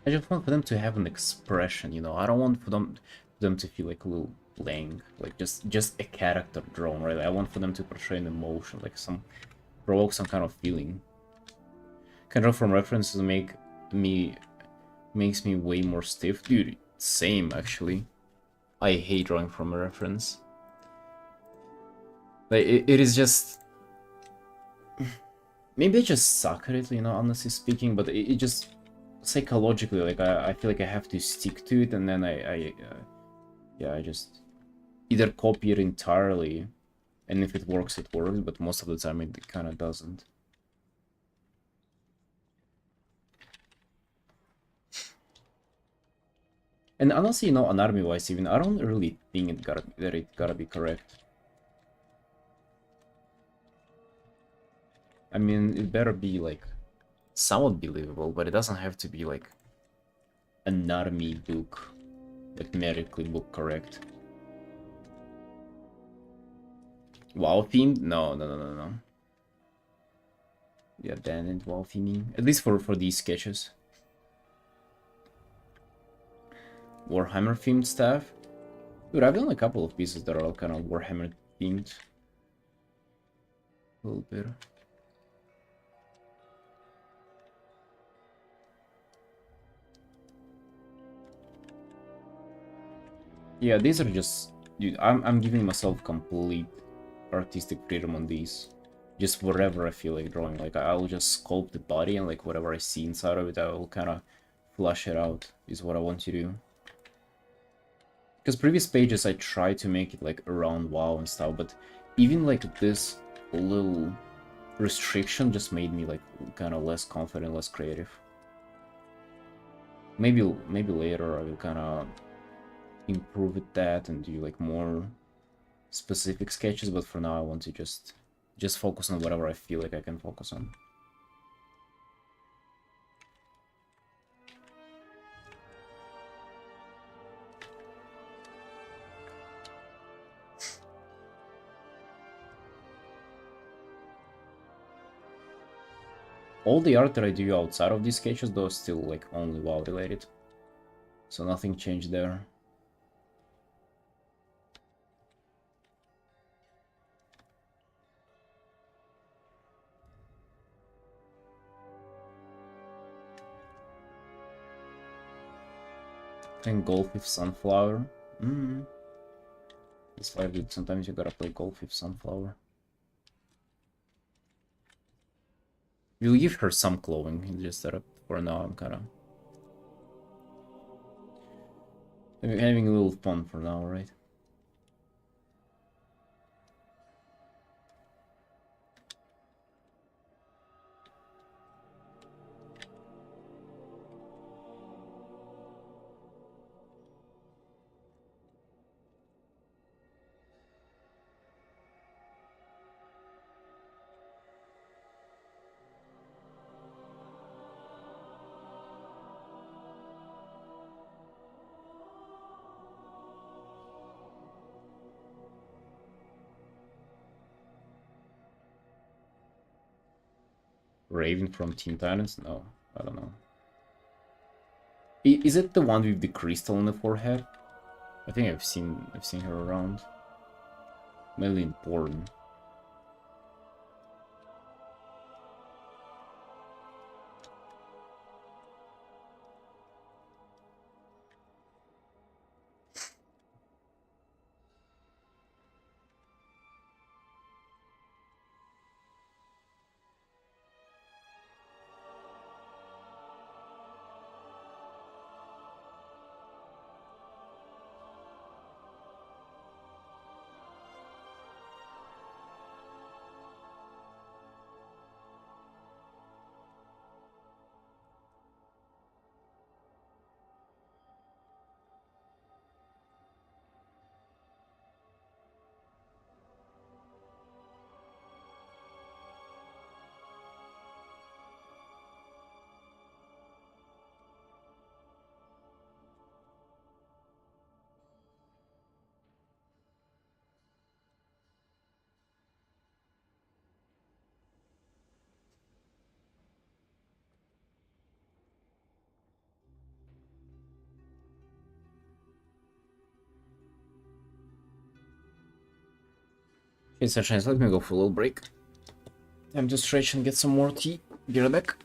I just want for them to have an expression, you know. I don't want for them to feel like a little blank, like just a character drawn, right? I want for them to portray an emotion, like provoke some kind of feeling. Can draw from references makes me way more stiff, dude. Same actually. I hate drawing from a reference. Like it is just maybe I just suck at it, you know. Honestly speaking, but it just psychologically, like I feel like I have to stick to it, and then yeah, I just either copy it entirely, and if it works, it works, but most of the time it kind of doesn't. And honestly, anatomy-wise, even I don't really think it gotta be correct. I mean, it better be like somewhat believable, but it doesn't have to be like anatomy book, like medically book correct. WoW themed? No, no, no, no, no. The abandoned WoW theming, at least for these sketches. Warhammer themed stuff. Dude, I've done a couple of pieces that are all kind of Warhammer themed. A little bit. Yeah, these are just, dude, I'm giving myself complete artistic freedom on these. Just whatever I feel like drawing. Like I'll just sculpt the body and like whatever I see inside of it, I will kind of flush it out is what I want to do. Because previous pages I tried to make it like around WoW and stuff, but even like this little restriction just made me like kind of less confident, less creative. Maybe later I will kind of improve with that and do like more specific sketches, but for now I want to just focus on whatever I feel like I can focus on. All the art that I do outside of these sketches though is still like only WoW related, so nothing changed there. Playing golf with Sunflower. It's like, dude, sometimes you gotta play golf with Sunflower. We'll give her some clothing, it's just that for now I'm kinda having a little fun for now, right? Raven from Teen Titans? No, I don't know. Is it the one with the crystal on the forehead? I think I've seen her around. Mainly in porn. Okay, Sunshine, let me go for a little break. I'm just stretch and get some more tea. Be right back.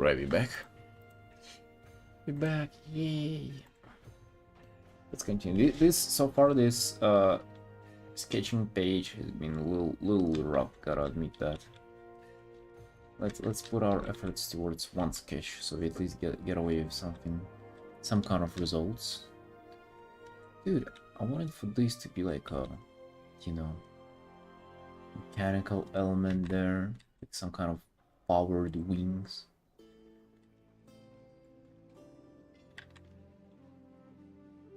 Alright, we back. We're back, yay! Let's continue. This so far, this sketching page has been a little rough. Gotta admit that. Let's put our efforts towards one sketch, so we at least get away with something, some kind of results. Dude, I wanted for this to be like a, you know, mechanical element there, like some kind of powered wings.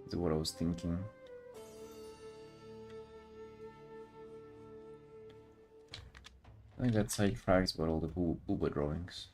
That's what I was thinking. I think that sidetracks about all the booba drawings.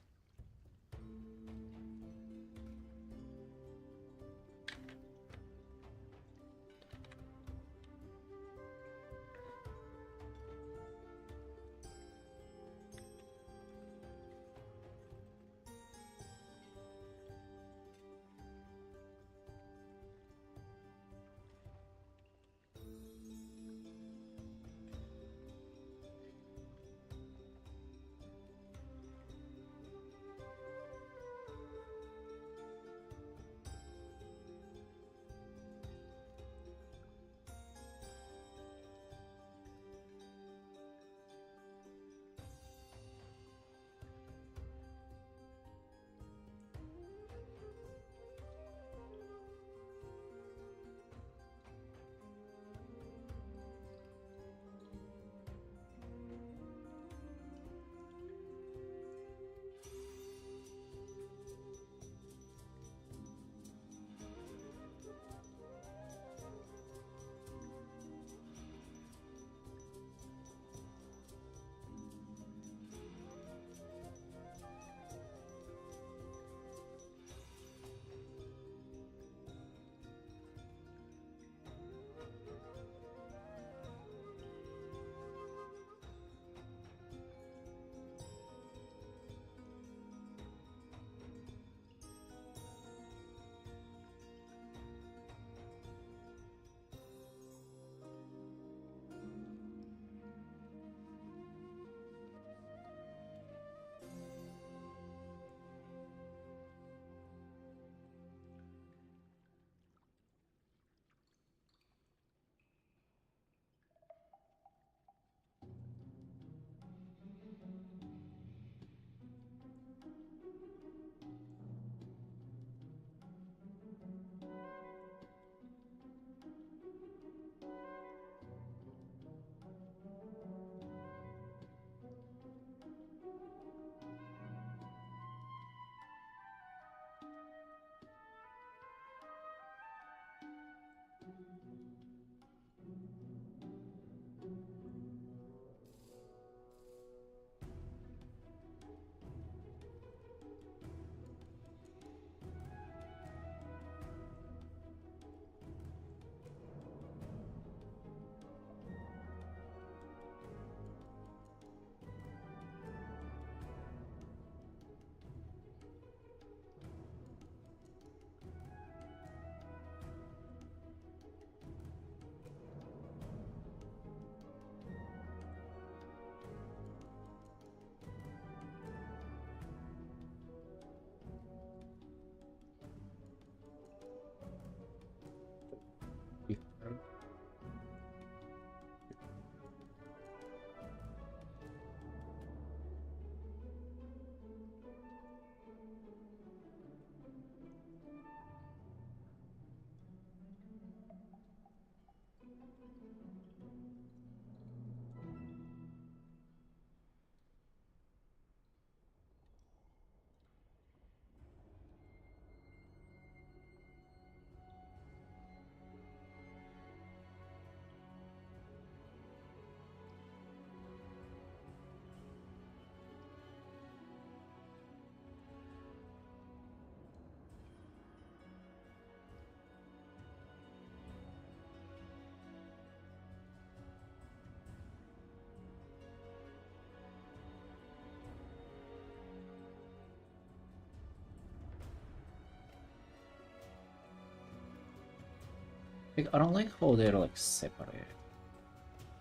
Like, I don't like how they're like separated.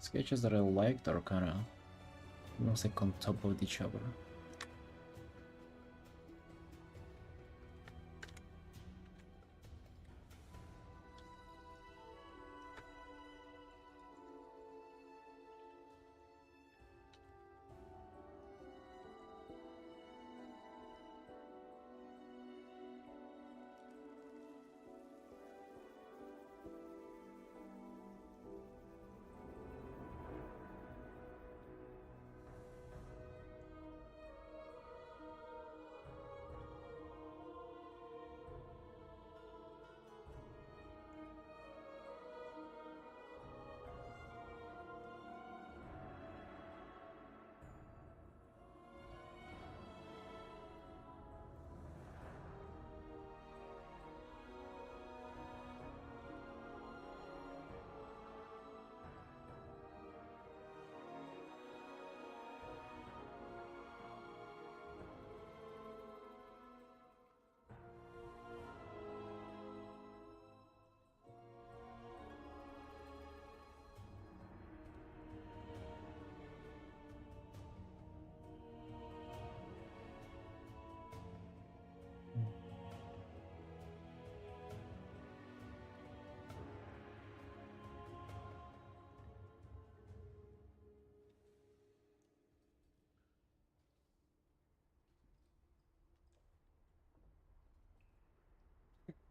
Sketches that I liked are kind of almost like on top of each other.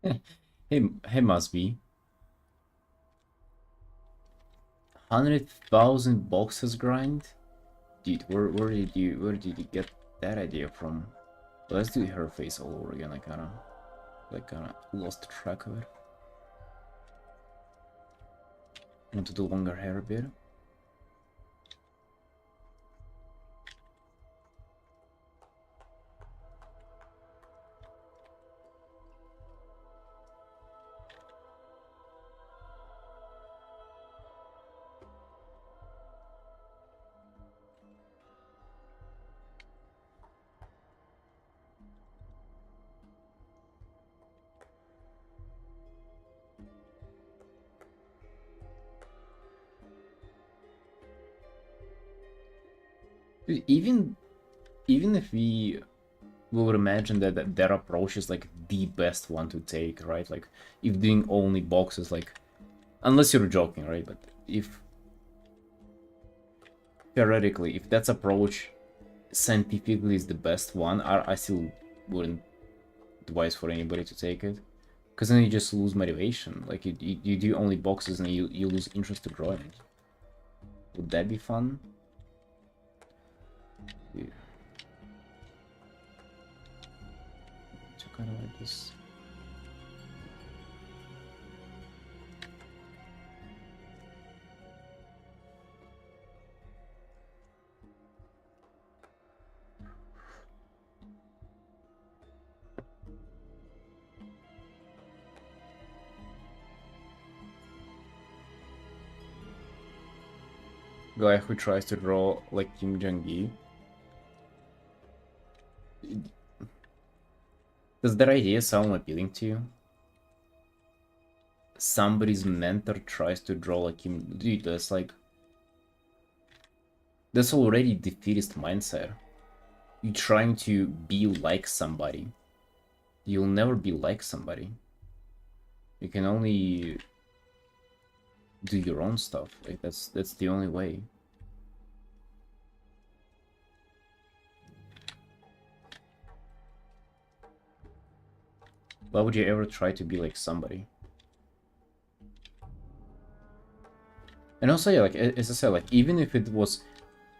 Hey, must be 100,000 boxes grind, dude. Where did you get that idea from? Let's do her face all over again. I kind of lost track of it. Want to do longer hair a bit? Dude, even if we would imagine that their approach is like the best one to take, right? Like if doing only boxes, like unless you're joking, right? But if theoretically, if that's approach scientifically is the best one, I still wouldn't advise for anybody to take it, because then you just lose motivation. Like you do only boxes and you lose interest to drawing. Would that be fun? Yeah. So kind of like this. Guy who tries to draw like Kim Jong-gi. Does that idea sound appealing to you? Somebody's mentor tries to draw like him. Dude, that's like... That's already defeatist mindset. You're trying to be like somebody. You'll never be like somebody. You can only do your own stuff. Like that's the only way. Why would you ever try to be like somebody? And also, yeah, like as I said, like even if it was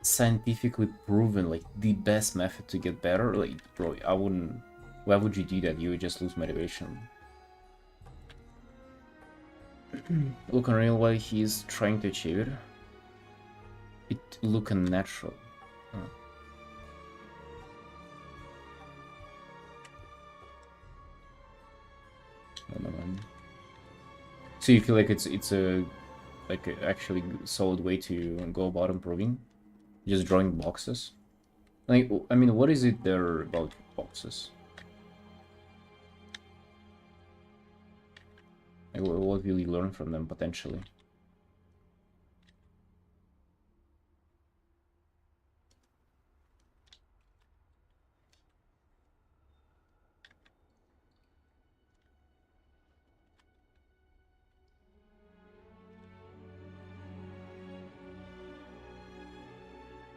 scientifically proven, like the best method to get better, like bro, I wouldn't. Why would you do that? You would just lose motivation. Look unreal while he's trying to achieve it. It look unnatural. Huh. I don't know. So you feel like it's a like a actually solid way to go about improving? Just drawing boxes? Like, I mean, what is it there about boxes? Like, what will you learn from them potentially?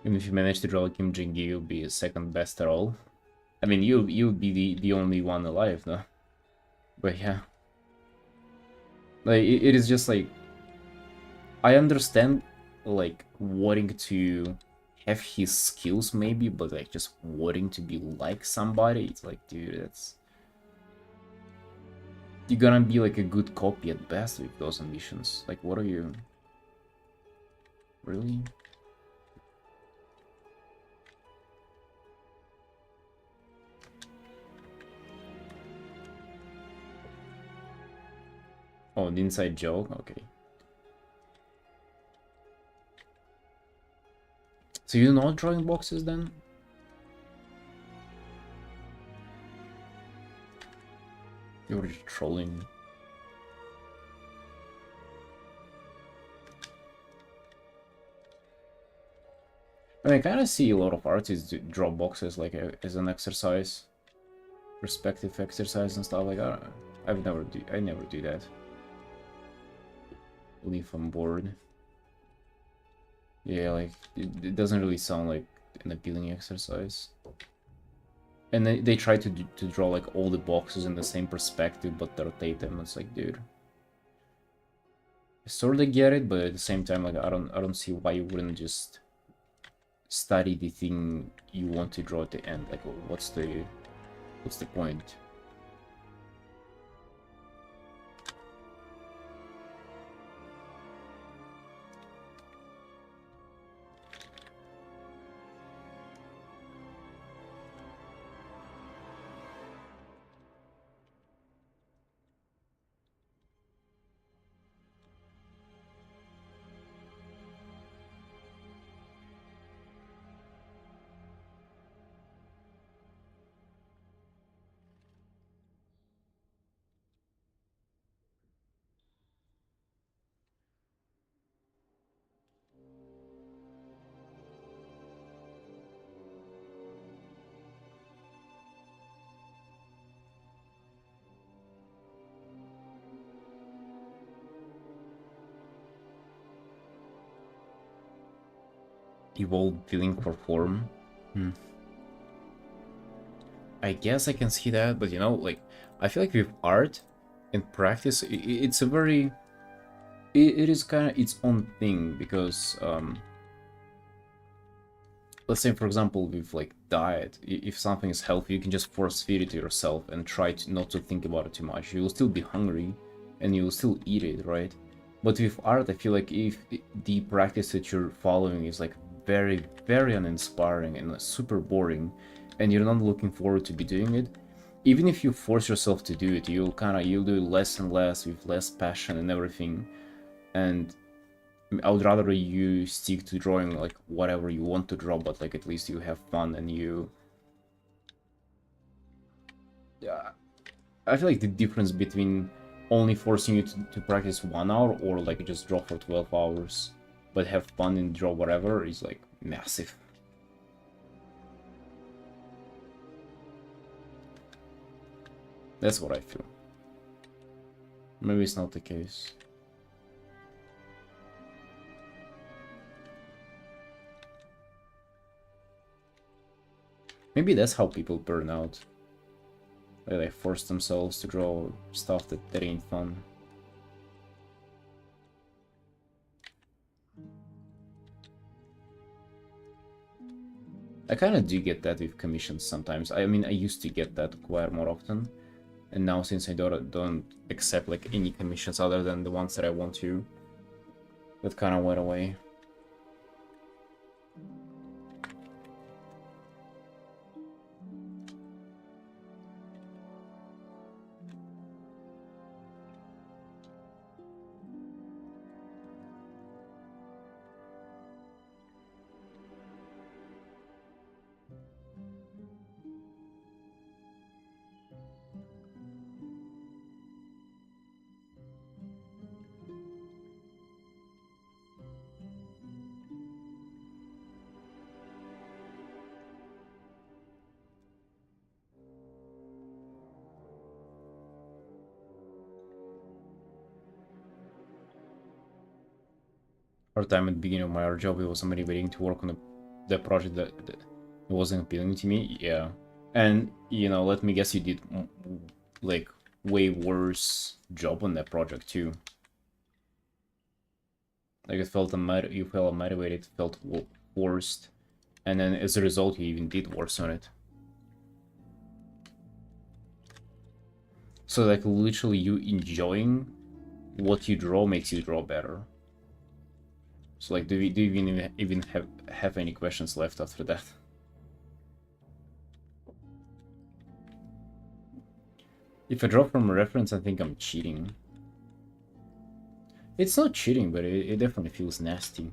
Even if you manage to draw Kim Jong-gi, you'll be second best at all. I mean, you'll be the only one alive, though. But yeah, like it is just like I understand, like wanting to have his skills maybe, but like just wanting to be like somebody, it's like, dude, that's you're gonna be like a good copy at best with those ambitions. Like, what are you really? Oh, an inside joke? Okay. So you're not drawing boxes then? You're just trolling. I mean, I kind of see a lot of artists draw boxes like as an exercise, perspective exercise and stuff like that. I never do that. Only if I'm bored. Yeah, like it doesn't really sound like an appealing exercise. And they try to draw like all the boxes in the same perspective, but rotate them. It's like, dude, I sort of get it, but at the same time, like I don't see why you wouldn't just study the thing you want to draw at the end. Like, what's the point? Evolved feeling for form. I guess I can see that, but you know, like, I feel like with art, in practice, it's a very... It is kind of its own thing, because, let's say, for example, with, like, diet, if something is healthy, you can just force feed it to yourself and try to not to think about it too much. You will still be hungry, and you will still eat it, right? But with art, I feel like if the practice that you're following is, like, very, very uninspiring and super boring, and you're not looking forward to be doing it, even if you force yourself to do it, you'll do it less and less with less passion and everything. And I would rather you stick to drawing like whatever you want to draw, but like at least you have fun and you... Yeah, I feel like the difference between only forcing you to practice 1 hour or like just draw for 12 hours but have fun and draw whatever is like massive. That's what I feel. Maybe it's not the case. Maybe that's how people burn out. They force themselves to draw stuff that ain't fun. I kind of do get that with commissions sometimes. I mean, I used to get that quite more often. And now, since I don't accept like any commissions other than the ones that I want to, that kind of went away. Hard time at the beginning of my art job, it was somebody waiting to work on the project that wasn't appealing to me. Yeah, and you know, let me guess, you did like way worse job on that project too. Like it felt you felt unmotivated, felt forced, and then as a result, you even did worse on it. So like literally, you enjoying what you draw makes you draw better. So like, do you even have any questions left after that? If I draw from a reference, I think I'm cheating. It's not cheating, but it definitely feels nasty.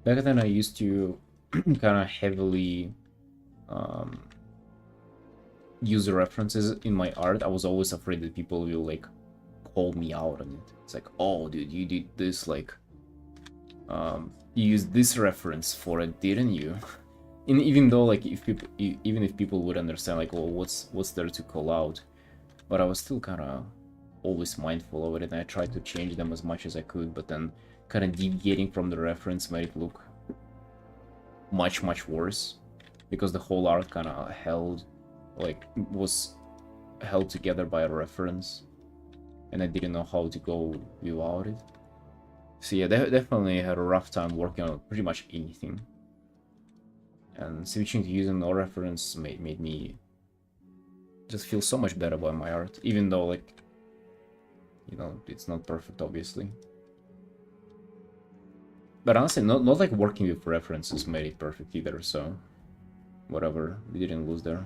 Back then, I used to kind of heavily use the references in my art. I was always afraid that people will like call me out on it. It's like, oh, dude, you did this like, you used this reference for it, didn't you? And even though like even if people would understand like, well, what's there to call out, but I was still kind of always mindful of it, and I tried to change them as much as I could, but then kind of deviating from the reference made it look much worse, because the whole art kind of was held together by a reference, and I didn't know how to go without it. So yeah, definitely had a rough time working on pretty much anything. And switching to using no reference made me just feel so much better about my art, even though, like, you know, it's not perfect, obviously. But honestly, not like working with references made it perfect either, so whatever, we didn't lose there.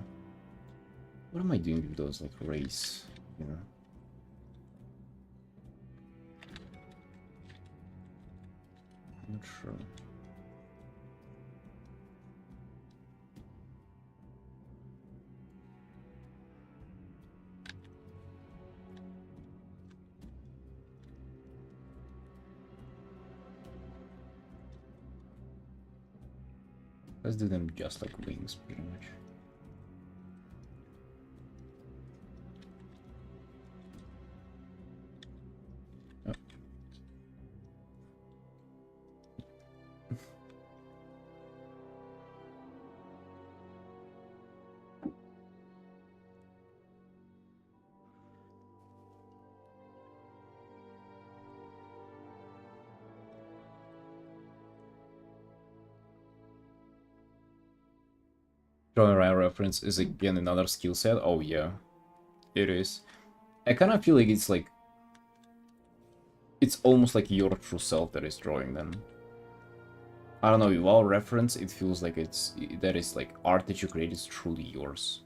What am I doing with those, like, rays, you know? I'm not sure. Let's do them just like wings, pretty much. Oh. Drawing right reference is again another skill set. Oh yeah, it is. I kind of feel like it's almost like your true self that is drawing them. I don't know, without reference, it feels like that is like art that you create is truly yours.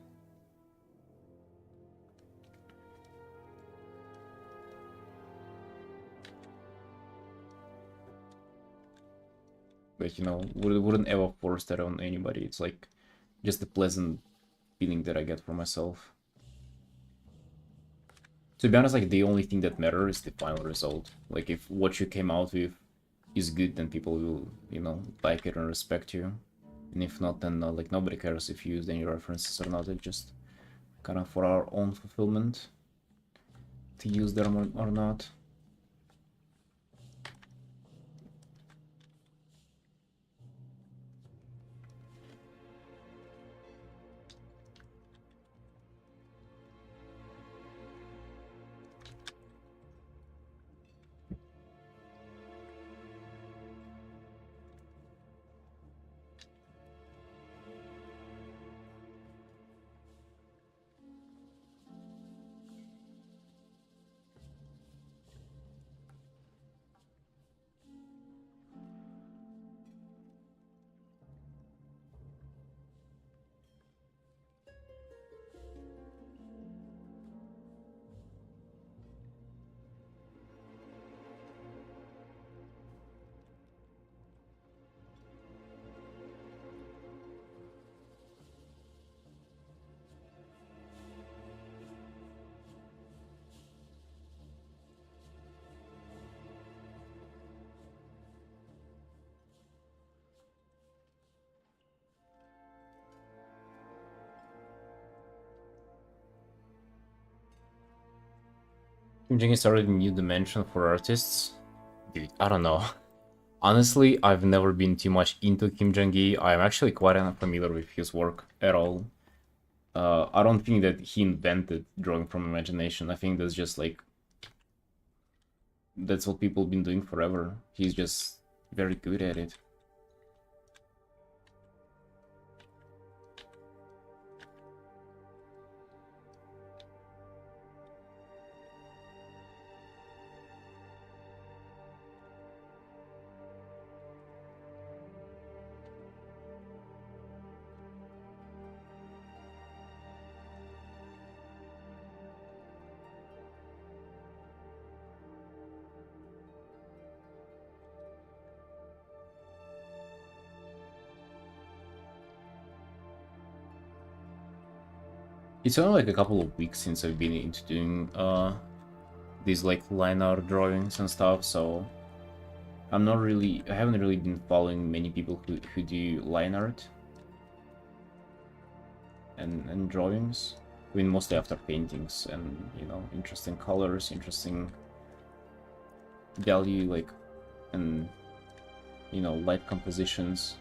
Like, you know, wouldn't ever force that on anybody. It's like just a pleasant feeling that I get for myself. To be honest, like, the only thing that matters is the final result. Like, if what you came out with is good, then people will, you know, like it and respect you. And if not, then like, nobody cares if you used any references or not. It's just kind of for our own fulfillment to use them or not. Kimjing started a new dimension for artists. Dude, I don't know. Honestly, I've never been too much into Kim Jong-gi. I'm actually quite unfamiliar with his work at all. I don't think that he invented drawing from imagination. I think that's just like, that's what people have been doing forever. He's just very good at it. It's only like a couple of weeks since I've been into doing these like line art drawings and stuff, so I haven't really been following many people who do line art and drawings. I mean, mostly after paintings and, you know, interesting colors, interesting value, like, and, you know, light compositions.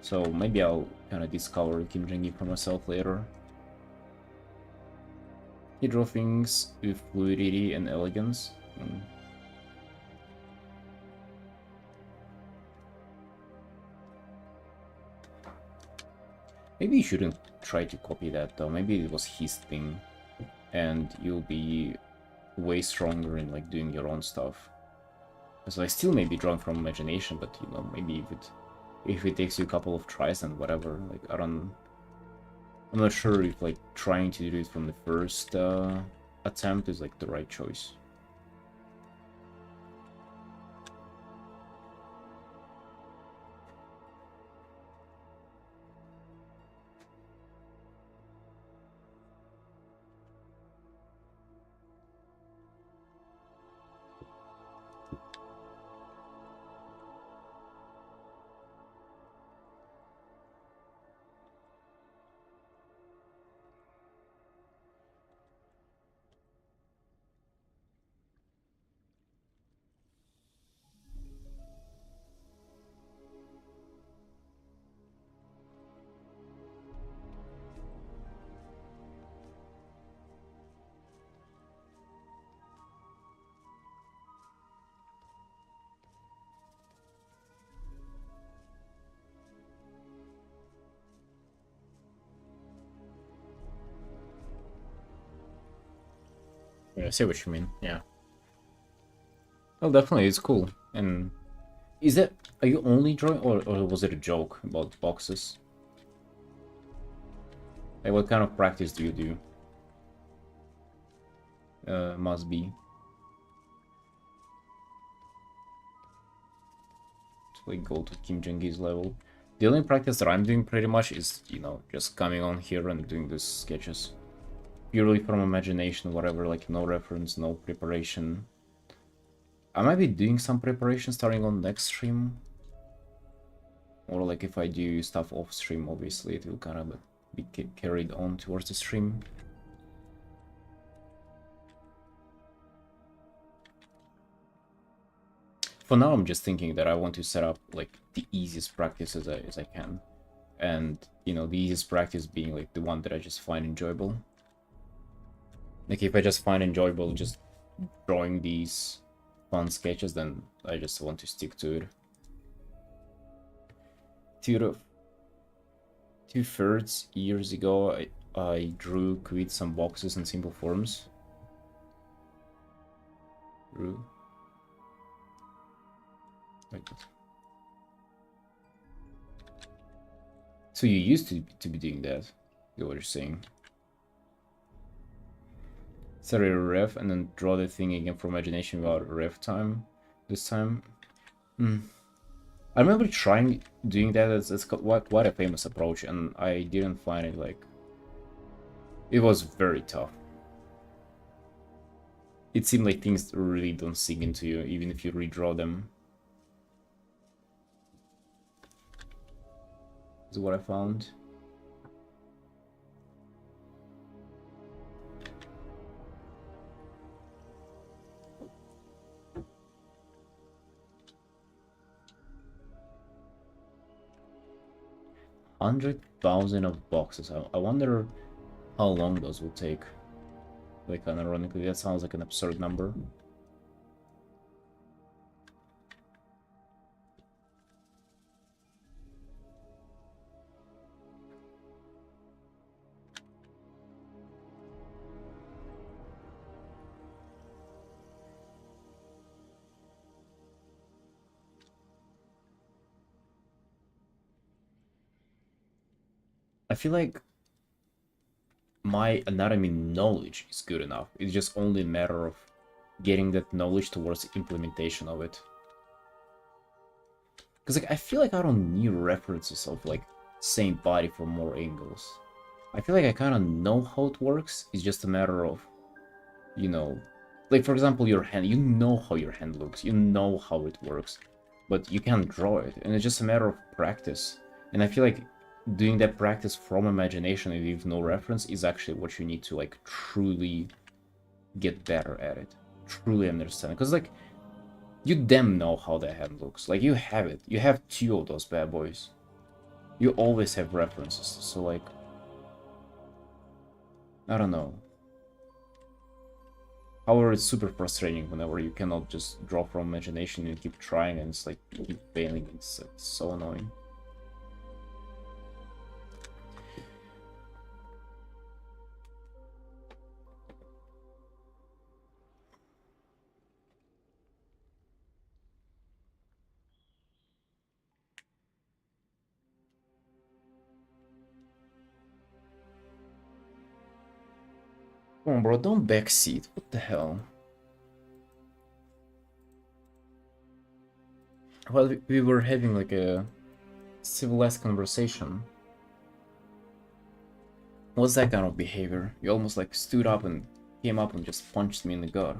So maybe I'll kind of discover Kim Jong-gi for myself later. He draw things with fluidity and elegance. Maybe you shouldn't try to copy that though. Maybe it was his thing, and you'll be way stronger in like doing your own stuff. Because I still may be drawn from imagination, but you know, maybe if it takes you a couple of tries and whatever, like I'm not sure if like trying to do it from the first attempt is like the right choice. Yeah, I see what you mean, yeah. Well, definitely, it's cool. And is that, are you only drawing, or was it a joke about boxes? Like, what kind of practice do you do? Must be. To like go to Kim Jong-gi's level. The only practice that I'm doing pretty much is, you know, just coming on here and doing these sketches. Purely from imagination, whatever, like no reference, no preparation. I might be doing some preparation starting on next stream. Or like if I do stuff off stream, obviously it will kind of be carried on towards the stream. For now, I'm just thinking that I want to set up like the easiest practice as I can. And, you know, the easiest practice being like the one that I just find enjoyable. Like if I just find enjoyable just drawing these fun sketches, then I just want to stick to it. Two-thirds years ago, I drew with some boxes and simple forms. Drew. Like that. So you used to be doing that, is what you're saying. Set a ref and then draw the thing again for imagination without ref time this time. I remember trying doing that. It's quite a famous approach, and I didn't find it like... It was very tough. It seemed like things really don't sink into you, even if you redraw them. Is what I found. $100,000 of boxes. I wonder how long those will take. Like, unironically, that sounds like an absurd number. I feel like my anatomy knowledge is good enough. It's just only a matter of getting that knowledge towards the implementation of it. Because like I feel like I don't need references of like same body from more angles. I feel like I kind of know how it works. It's just a matter of, you know, like for example your hand. You know how your hand looks. You know how it works, but you can't draw it, and it's just a matter of practice. And I feel like doing that practice from imagination and with no reference is actually what you need to like truly get better at it, truly understand. Because like you damn know how that hand looks. Like you have it. You have two of those bad boys. You always have references. So like, I don't know. However, it's super frustrating whenever you cannot just draw from imagination and keep trying and it's like keep failing. It's so annoying. Come on, bro, don't backseat. What the hell? Well, we were having like a civilized conversation. What's that kind of behavior? You almost like stood up and came up and just punched me in the gut.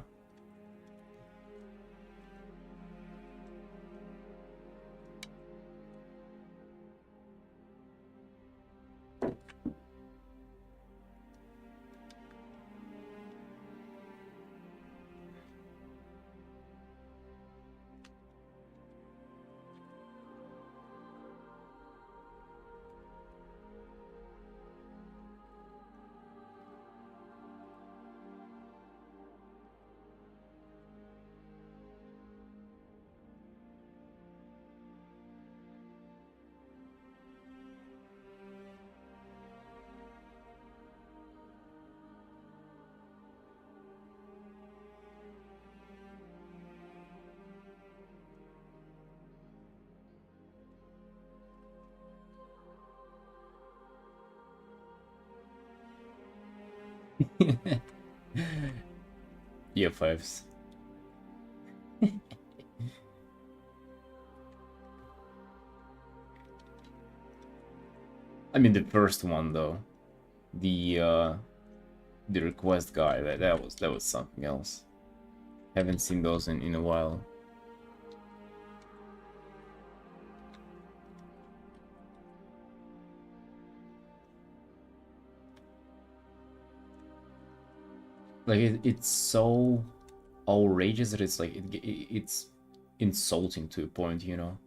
Yeah, fives. I mean the first one though. The request guy, that was something else. Haven't seen those in a while. Like it's so outrageous that it's like it's insulting to a point, you know.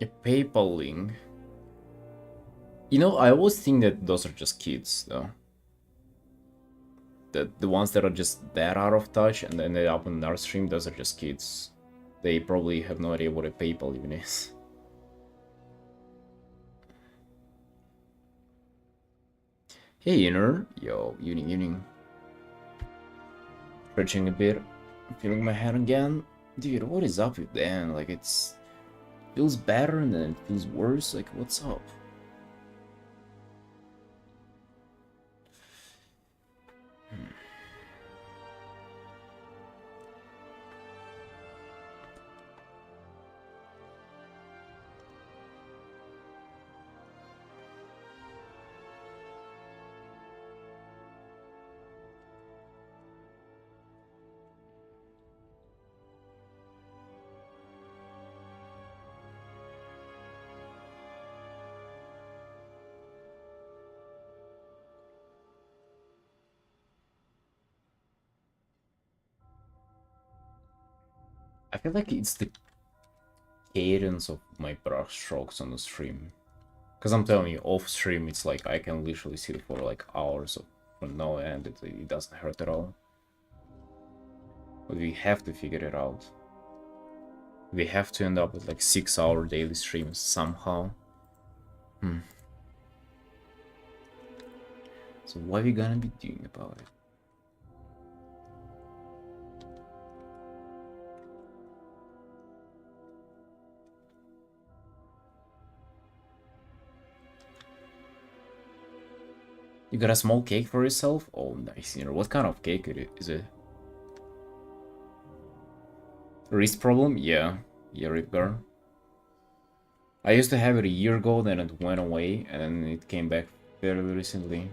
A PayPal link. You know, I always think that those are just kids, though. The ones that are just that out of touch and then they up on our stream, those are just kids. They probably have no idea what a PayPal even is. Hey, Inner. Yo, Uni. Stretching a bit, feeling my head again. Dude, what is up with that? Like, it's feels better and then it feels worse. Like, what's up? I feel like it's the cadence of my brush strokes on the stream. Because I'm telling you, off stream, it's like I can literally sit for like hours for no end. It doesn't hurt at all. But we have to figure it out. We have to end up with like 6-hour daily streams somehow. So what are we gonna be doing about it? You got a small cake for yourself? Oh, nice. You know, what kind of cake is it? Wrist problem? Yeah. Yeah, Ripgar. I used to have it a year ago, then it went away, and then it came back fairly recently.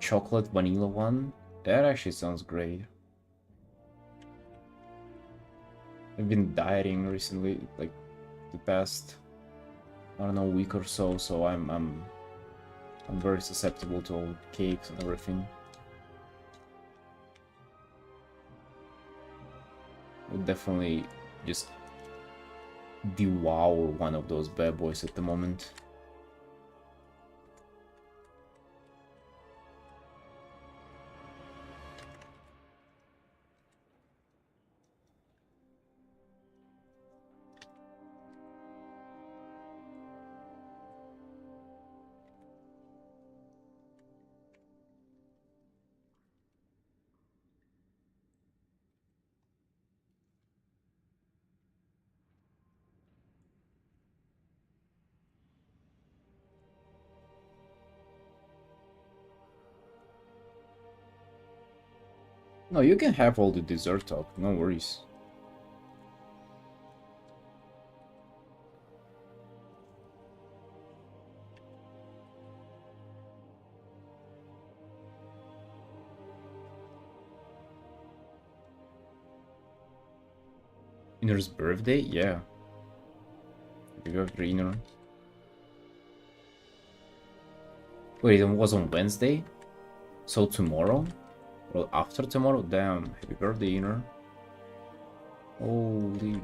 Chocolate vanilla one? That actually sounds great. I've been dieting recently, like the past, I don't know, week or so, so I'm very susceptible to all cakes and everything. I definitely just devour one of those bad boys at the moment. No, you can have all the dessert talk, no worries. Inner's birthday? Yeah. Happy birthday, Inner. Wait, it was on Wednesday? So tomorrow? Or after tomorrow? Damn, happy birthday, Inner. Holy...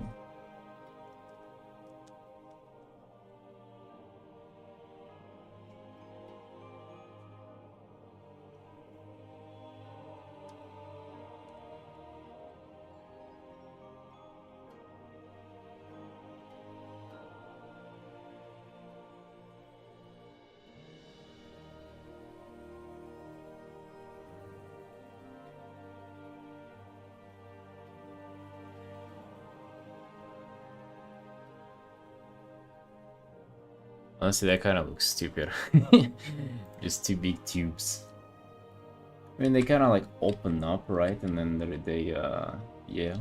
Honestly, that kind of looks stupid. Just two big tubes. I mean, they kind of like open up, right? And then yeah.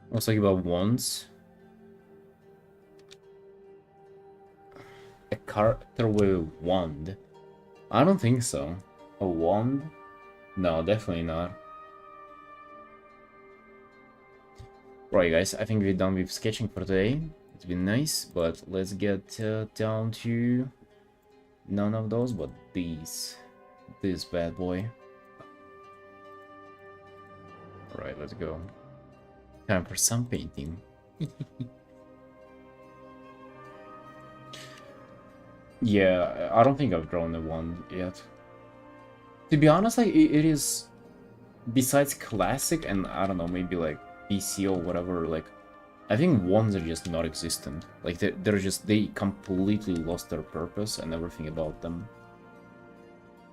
I was talking about wands. A character with a wand? I don't think so. A wand? No, definitely not. Right, guys, I think we're done with sketching for today. It's been nice, but let's get down to none of those, but these. This bad boy. Alright, let's go. Time for some painting. Yeah, I don't think I've drawn the one yet. To be honest, like, it is... Besides classic and, I don't know, maybe like PC or whatever, like... I think ones are just not existent. Like, they're just... They completely lost their purpose and everything about them.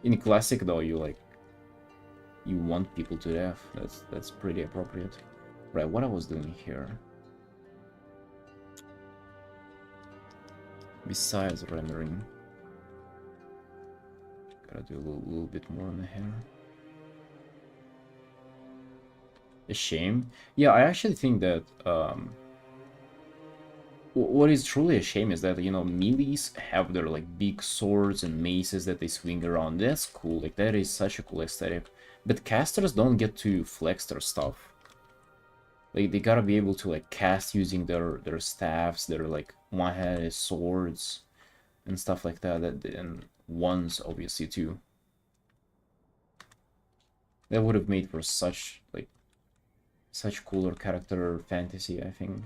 In classic, though, you, like... You want people to death. That's pretty appropriate. Right, what I was doing here... Besides rendering... Gotta do a little bit more on the hair. A shame? Yeah, I actually think that... what is truly a shame is that, you know, melees have their, like, big swords and maces that they swing around. That's cool, like, that is such a cool aesthetic. But casters don't get to flex their stuff. Like they gotta be able to like cast using their staffs, their like one-handed swords and stuff like that. And wands obviously too. That would have made for such like such cooler character fantasy, I think.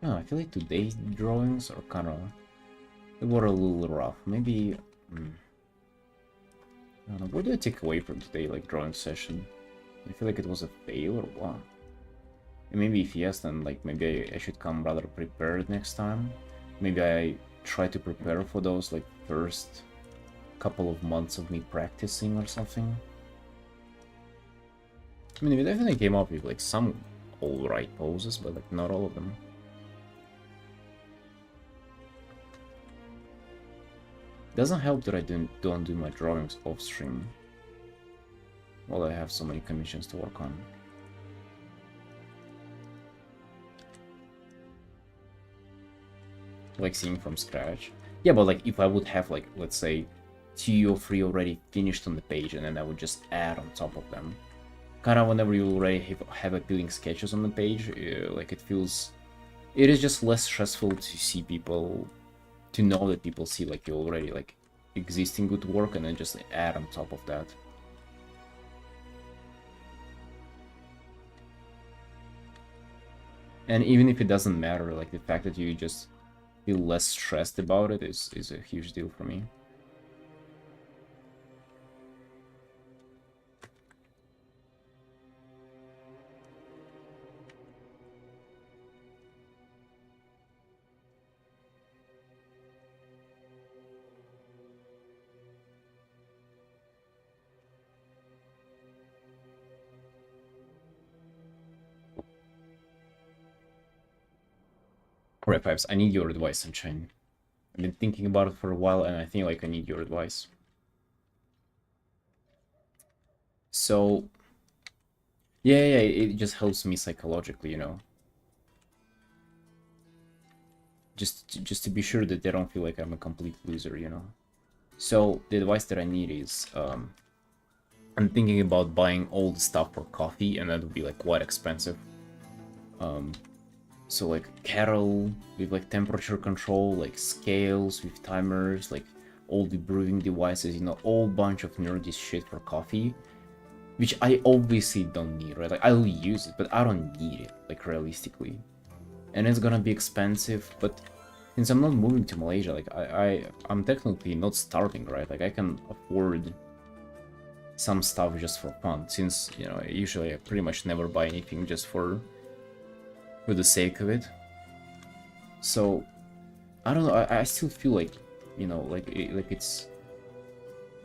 Yeah, I feel like today's drawings are kind of, they were a little rough. Maybe, I don't know, what do I take away from today, like, drawing session? I feel like it was a fail or what? And maybe if yes, then, like, maybe I should come rather prepared next time. Maybe I try to prepare for those, like, first couple of months of me practicing or something. I mean, we definitely came up with, like, some alright poses, but, like, not all of them. Doesn't help that I don't do my drawings off stream. Well, I have so many commissions to work on. Like seeing from scratch. Yeah, but like if I would have like, let's say, 2 or 3 already finished on the page and then I would just add on top of them. Kind of whenever you already have appealing sketches on the page, like it is just less stressful to see people, to know that people see like you already like existing good work and then just add on top of that. And even if it doesn't matter, like the fact that you just feel less stressed about it is a huge deal for me. Alright, Pipes, I need your advice, Sunshine. I've been thinking about it for a while, and I think like I need your advice. So, yeah, it just helps me psychologically, you know. Just to be sure that they don't feel like I'm a complete loser, you know. So the advice that I need is, I'm thinking about buying all the stuff for coffee, and that would be like quite expensive. So like kettle with like temperature control, like scales with timers, like all the brewing devices, you know, all bunch of nerdy shit for coffee, which I obviously don't need, right? Like I'll use it, but I don't need it, like realistically. And it's gonna be expensive, but since I'm not moving to Malaysia, like I'm technically not starving, right? Like I can afford some stuff just for fun, since, you know, usually I pretty much never buy anything just for the sake of it. So I don't know, I still feel like, you know, like it's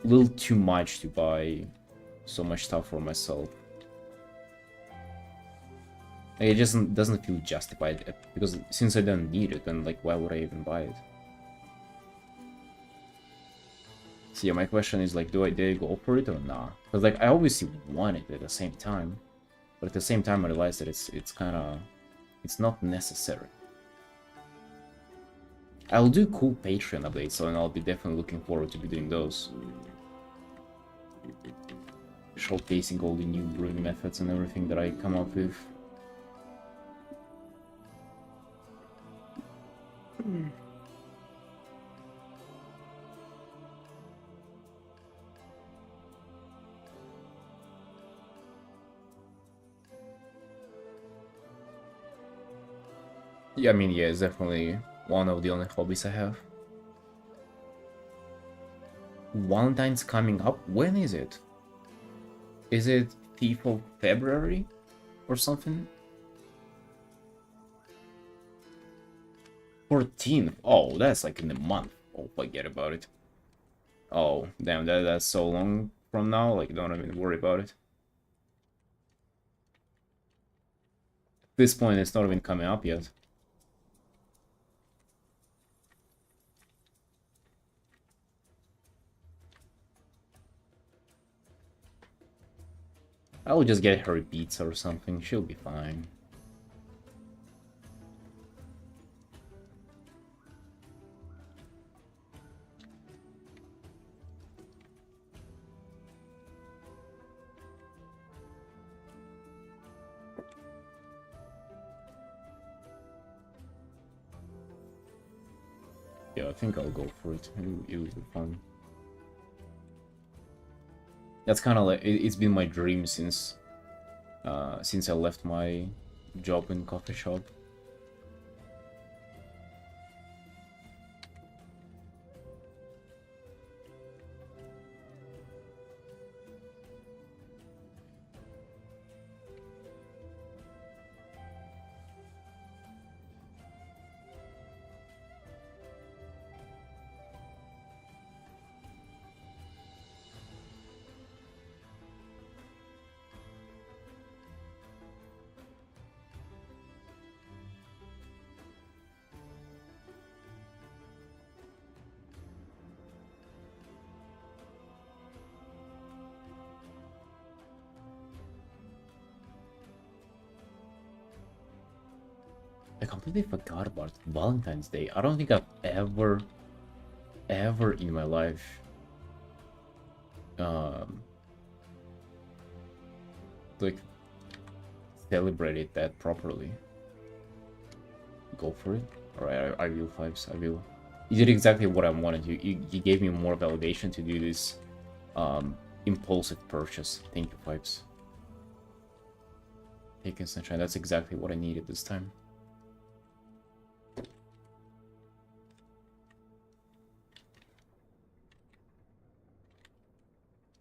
a little too much to buy so much stuff for myself. Like, it just doesn't feel justified, because since I don't need it, then like why would I even buy it? So yeah, my question is like, did I go for it or not? Because like I obviously want it at the same time, but at the same time I realize that it's kind of, it's not necessary. I'll do cool Patreon updates, so and I'll be definitely looking forward to be doing those. Showcasing all the new brewing methods and everything that I come up with. Yeah, I mean, yeah, it's definitely one of the only hobbies I have. Valentine's coming up? When is it? Is it 5th of February or something? 14th? Oh, that's like in a month. Oh, forget about it. Oh, damn, that's so long from now, like, don't even worry about it. At this point, it's not even coming up yet. I'll just get her pizza or something. She'll be fine. Yeah, I think I'll go for it. It'll be fun. That's kind of like it's been my dream since I left my job in coffee shop. I completely forgot about Valentine's Day. I don't think I've ever in my life like celebrated that properly. Go for it. Alright, I will, Fives. I will. You did exactly what I wanted. You gave me more validation to do this impulsive purchase. Thank you, Fives. Taking sunshine. That's exactly what I needed this time.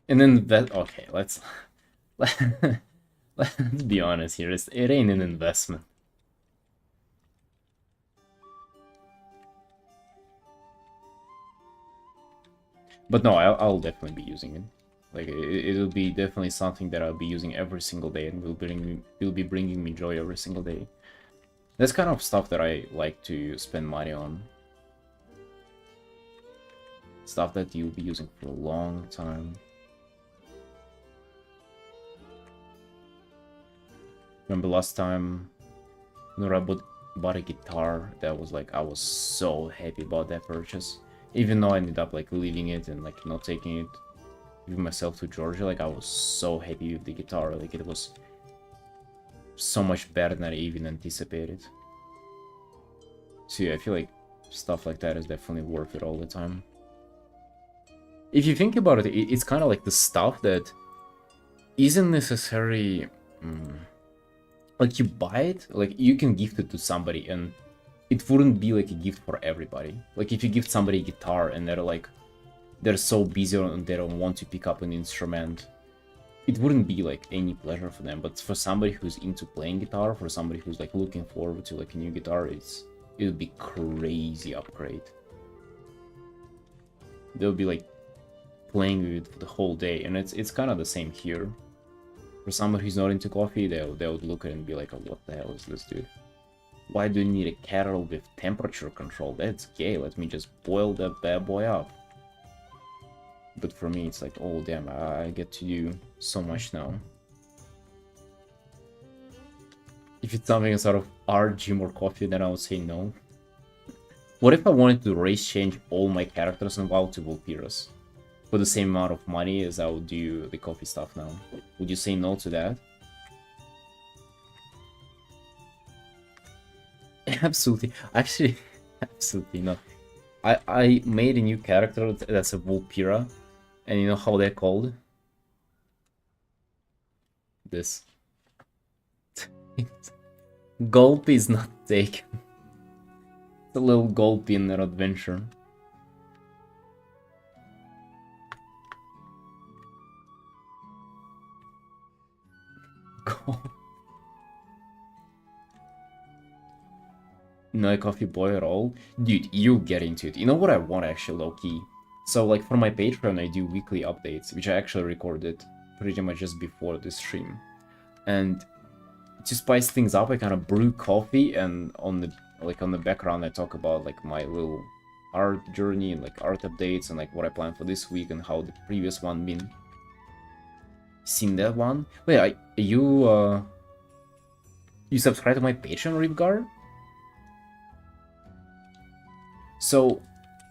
And then that, okay, let's be honest here. It ain't an investment. But no, I'll definitely be using it. Like it'll be definitely something that I'll be using every single day, and will be bringing me joy every single day. That's kind of stuff that I like to spend money on. Stuff that you'll be using for a long time. Remember last time when I bought a guitar, that was like, I was so happy about that purchase. Even though I ended up like leaving it and like not taking it, giving myself to Georgia, like I was so happy with the guitar. Like it was so much better than I even anticipated. So yeah, I feel like stuff like that is definitely worth it all the time. If you think about it, it's kind of like the stuff that isn't necessarily... like you buy it, like you can gift it to somebody and it wouldn't be like a gift for everybody. Like if you give somebody a guitar and they're so busy and they don't want to pick up an instrument, it wouldn't be like any pleasure for them. But for somebody who's into playing guitar, for somebody who's like looking forward to like a new guitar, it would be crazy upgrade. They'll be like playing with it for the whole day, and it's kind of the same here. For someone who's not into coffee, they would look at it and be like, oh, what the hell is this, dude? Why do you need a kettle with temperature control? That's gay. Let me just boil that bad boy up. But for me, it's like, oh, damn, I get to do so much now. If it's something sort of art, gym, or coffee, then I would say no. What if I wanted to race change all my characters in WoW to Vulpiras? For the same amount of money as I would do the coffee stuff now. Would you say no to that? Absolutely. Actually, absolutely not. I made a new character that's a Vulpira. And you know how they're called? This. Gulp is not taken. It's a little gulp in their adventure. No coffee boy at all? Dude, you get into it. You know what I want actually, low-key? So like for my Patreon I do weekly updates, which I actually recorded pretty much just before this stream. And to spice things up, I kind of brew coffee, and on the background I talk about like my little art journey and like art updates and like what I plan for this week and how the previous one been. seen that one. Wait, you subscribe to my Patreon, Ripgar? So,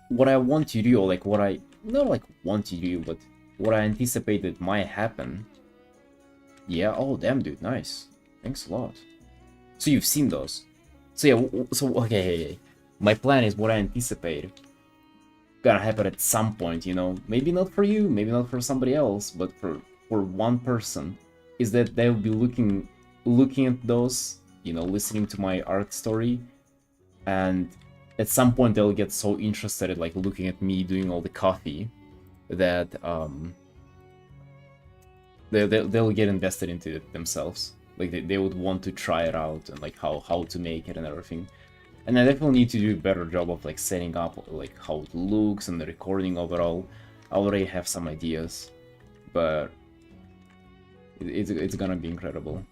what I want to do, or like what I not like want to do, but what I anticipated might happen. Yeah. Oh, damn, dude, nice. Thanks a lot. So you've seen those. So yeah. So okay. My plan is what I anticipate gonna happen at some point. You know, maybe not for you, maybe not for somebody else, but for one person, is that they'll be looking at those. You know, listening to my art story, and at some point they'll get so interested in like looking at me doing all the coffee that they'll get invested into it themselves. Like they would want to try it out and like how to make it and everything. And I definitely need to do a better job of like setting up like how it looks and the recording overall. I already have some ideas, but it's gonna be incredible.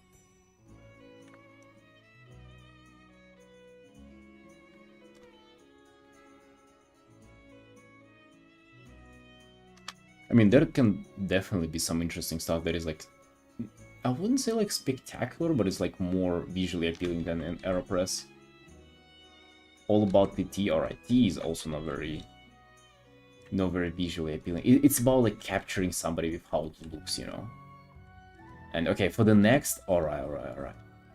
I mean, there can definitely be some interesting stuff that is like, I wouldn't say like spectacular, but it's like more visually appealing than an AeroPress. All about the T, alright, T is also not very visually appealing. It's about like capturing somebody with how it looks, you know. And okay, for the next, alright.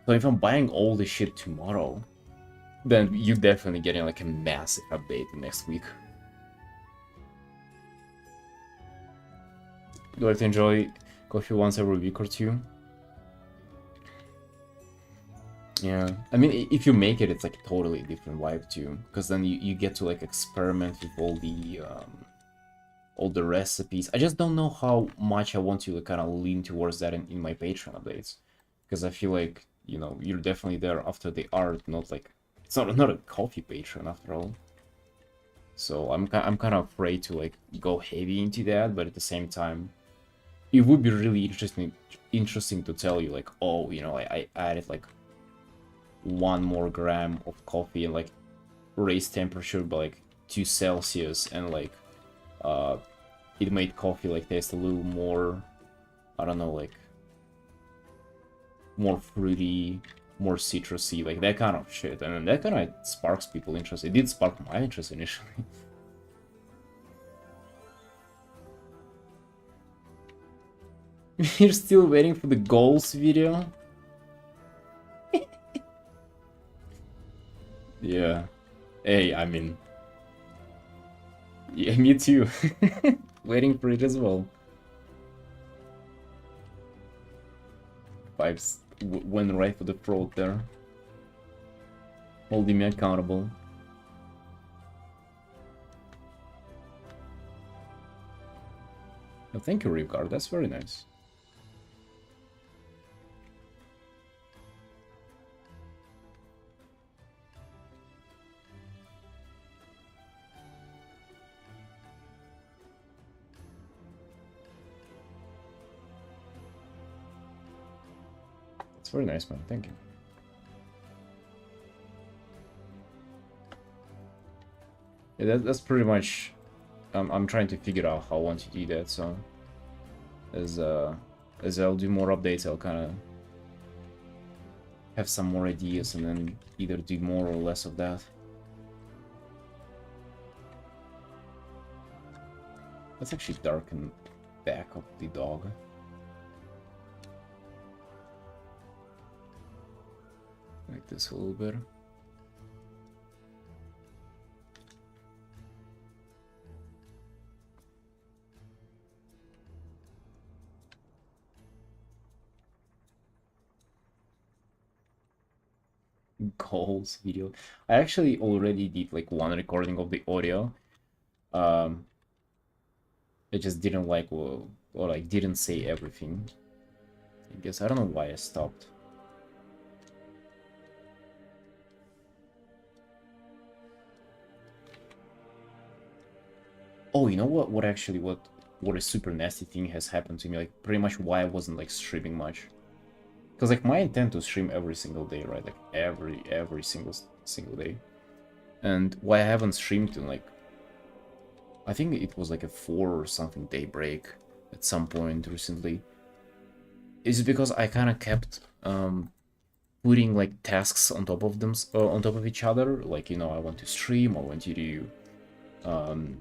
So if I'm buying all the shit tomorrow, then you're definitely getting like a massive update next week. Do I have to enjoy coffee once every week or two? Yeah, I mean, if you make it, it's like a totally different vibe too, because then you get to like experiment with all the recipes. I just don't know how much I want to like, kind of lean towards that in my Patreon updates, because I feel like, you know, you're definitely there after the art, not like it's not a coffee Patreon after all. So I'm kind of afraid to like go heavy into that, but at the same time, it would be really interesting to tell you like, oh, you know, I added like 1 more gram of coffee and like raised temperature by like 2 Celsius, and like it made coffee like taste a little more, I don't know, like more fruity, more citrusy, like that kind of shit. And that kind of sparks people interest. It did spark my interest initially. You're still waiting for the goals video? Yeah. Hey, I mean... Yeah, me too. Waiting for it as well. Vibes went right for the throat there. Holding me accountable. Oh, thank you, Ripguard. That's very nice. It's very nice, man. Thank you. Yeah, that's pretty much... I'm trying to figure out how I want to do that, so... As I'll do more updates, I'll kind of... have some more ideas and then either do more or less of that. Let's actually darken back of the dog. Like this a little bit. Goals video. I actually already did like one recording of the audio. I just didn't like or like didn't say everything. I guess I don't know why I stopped. Oh, you know what? What a super nasty thing has happened to me? Like pretty much why I wasn't like streaming much. Because like my intent to stream every single day, right? Like every single day. And why I haven't streamed in like, I think it was like a 4 or something day break at some point recently. is because I kind of kept putting like tasks on top of them, on top of each other. Like, you know, I want to stream, I want to do um,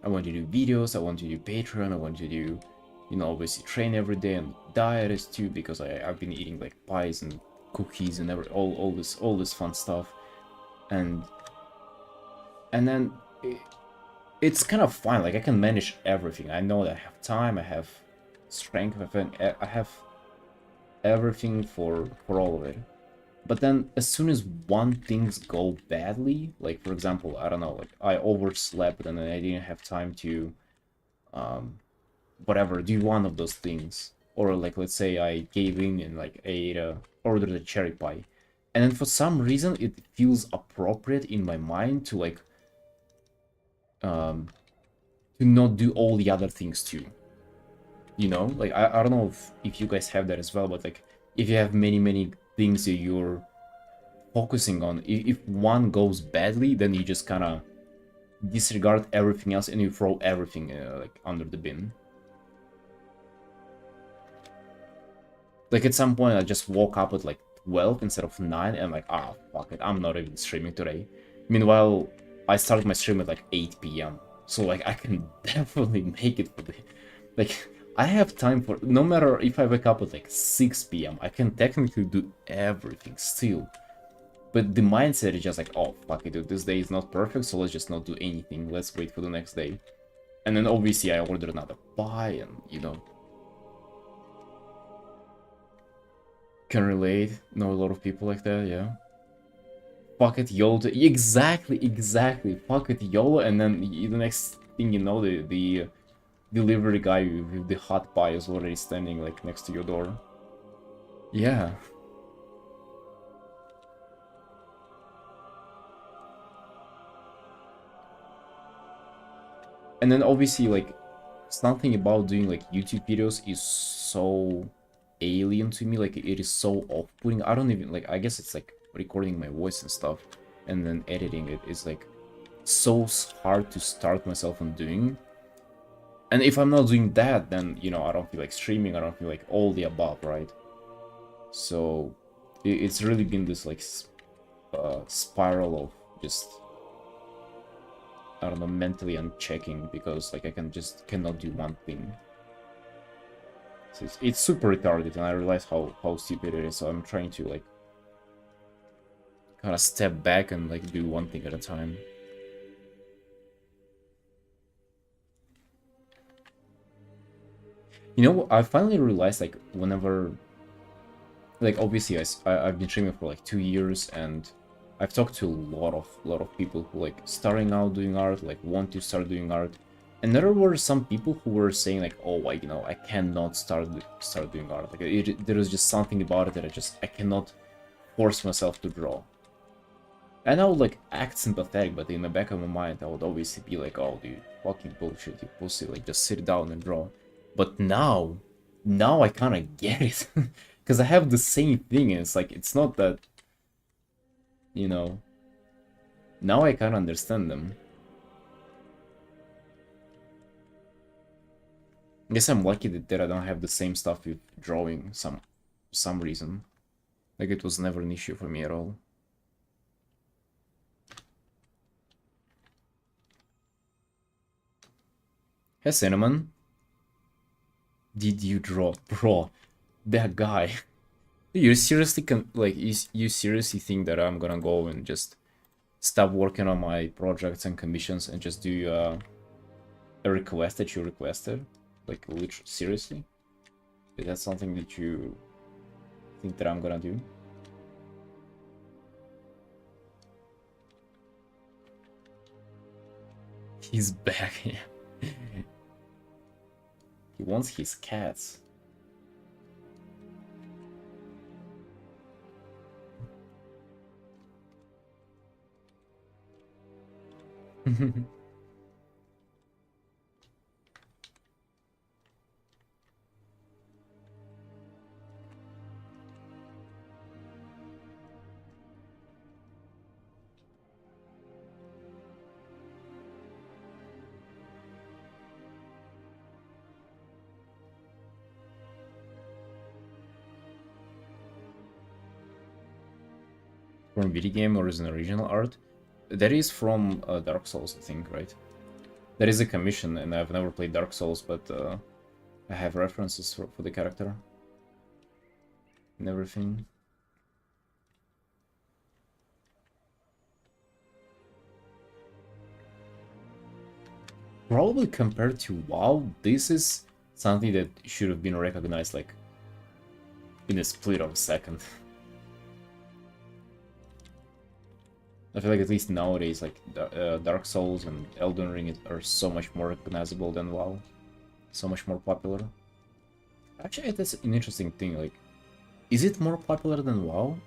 I want to do videos, I want to do Patreon, I want to do, you know, obviously train every day, and diet is too, because I've been eating like pies and cookies and all this fun stuff, and then it's kind of fine. Like, I can manage everything. I know that I have time, I have strength, I have everything for all of it. But then as soon as one things go badly, like for example, I don't know, like I overslept and then I didn't have time to whatever, do one of those things. Or like let's say I gave in and like ate ordered a cherry pie. And then for some reason it feels appropriate in my mind to like to not do all the other things too. You know? Like I don't know if you guys have that as well, but like if you have many things that you're focusing on, if one goes badly, then you just kind of disregard everything else and you throw everything like under the bin. Like at some point I just woke up at like 12 instead of 9 and I'm like, ah, fuck it, I'm not even streaming today. Meanwhile, I started my stream at like 8 p.m. So like I can definitely make it for the... Like, I have time for... No matter if I wake up at like 6 p.m., I can technically do everything still. But the mindset is just like, oh, fuck it, dude, this day is not perfect, so let's just not do anything. Let's wait for the next day. And then obviously I ordered another pie and, you know... Can relate. Know a lot of people like that, yeah. Fuck it, YOLO. Exactly. Fuck it, YOLO, and then the next thing you know, the delivery guy with the hot pie is already standing like next to your door. Yeah. And then obviously like something about doing like YouTube videos is so alien to me. Like it is so off-putting. I don't even like, I guess it's like recording my voice and stuff and then editing it is like so hard to start myself on doing. And if I'm not doing that, then, you know, I don't feel like streaming, I don't feel like all the above, right? So it's really been this like spiral of just, I don't know, mentally unchecking, because like I cannot do one thing. So it's super retarded, and I realize how stupid it is, so I'm trying to like kind of step back and like do one thing at a time. You know, I finally realized, like, whenever, like, obviously I've been streaming for like 2 years, and I've talked to a lot of people who like starting out doing art, like want to start doing art, and there were some people who were saying like, oh, you know, I cannot start doing art. Like there is just something about it that I cannot force myself to draw. And I would like act sympathetic, but in the back of my mind I would obviously be like, oh, dude, fucking bullshit, you pussy, like just sit down and draw. But now I kind of get it, because I have the same thing, and it's like, it's not that, you know, now I kind of understand them. I guess I'm lucky that I don't have the same stuff with drawing some reason. Like, it was never an issue for me at all. Hey, Cinnamon. Did you draw? Bro, that guy. You seriously you seriously think that I'm gonna go and just stop working on my projects and commissions and just do a request that you requested? Like, literally, seriously? Is that something that you think that I'm gonna do? He's back. He wants his cats. from video game or is an original art. That is from Dark Souls, I think, right? That is a commission, and I've never played Dark Souls, but I have references for the character and everything. Probably compared to WoW, this is something that should have been recognized like in a split of a second. I feel like at least nowadays, like Dark Souls and Elden Ring are so much more recognizable than WoW, so much more popular. Actually, that's an interesting thing. Like, is it more popular than WoW?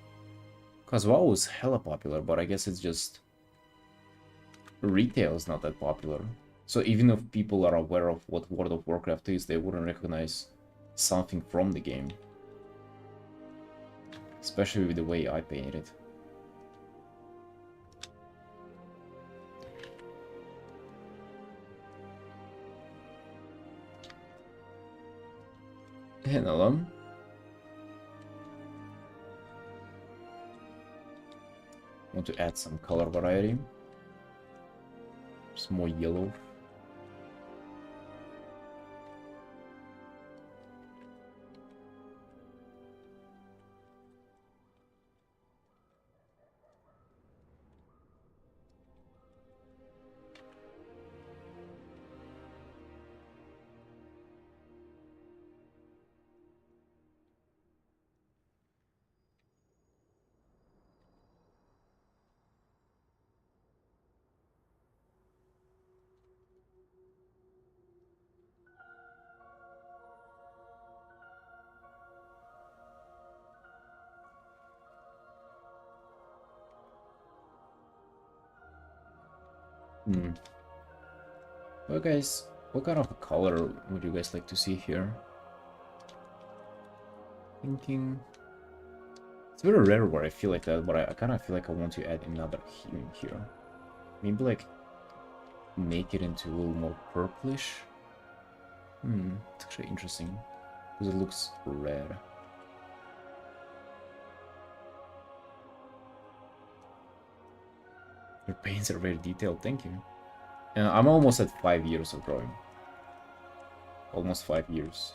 Because WoW is hella popular, but I guess it's just retail is not that popular. So even if people are aware of what World of Warcraft is, they wouldn't recognize something from the game. Especially with the way I painted it. And alone. Want to add some color variety. Just more yellow. Well, guys, what kind of color would you guys like to see here? Thinking. It's very rare where I feel like that, but I kind of feel like I want to add another hue in here. Maybe like make it into a little more purplish. It's actually interesting because it looks red. Your paints are very detailed, thank you. I'm almost at 5 years of drawing. Almost 5 years.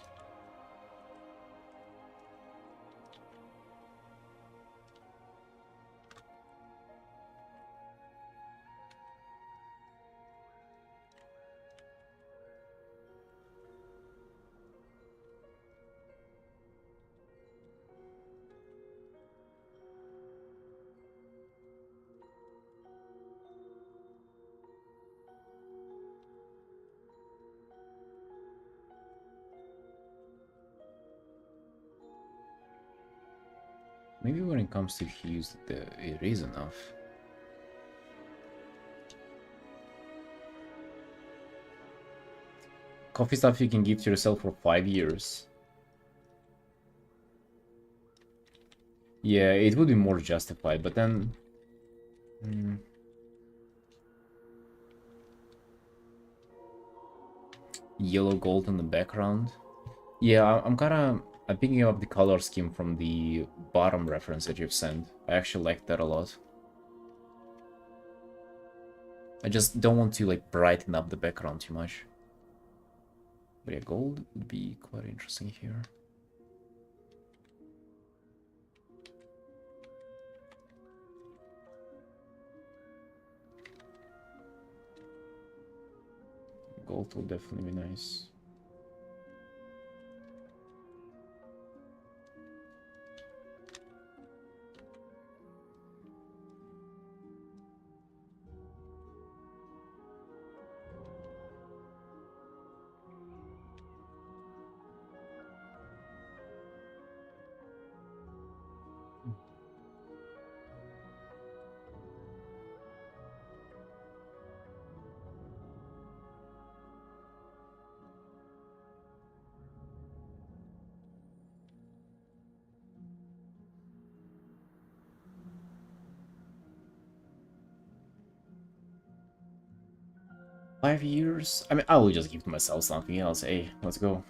Maybe when it comes to hues, it is enough. Coffee stuff you can give to yourself for 5 years. Yeah, it would be more justified, but then... Yellow gold in the background. Yeah, I'm picking up the color scheme from the bottom reference that you've sent. I actually like that a lot. I just don't want to like brighten up the background too much. But yeah, gold would be quite interesting here. Gold will definitely be nice. Five years? I mean, I will just give myself something else. Hey, let's go.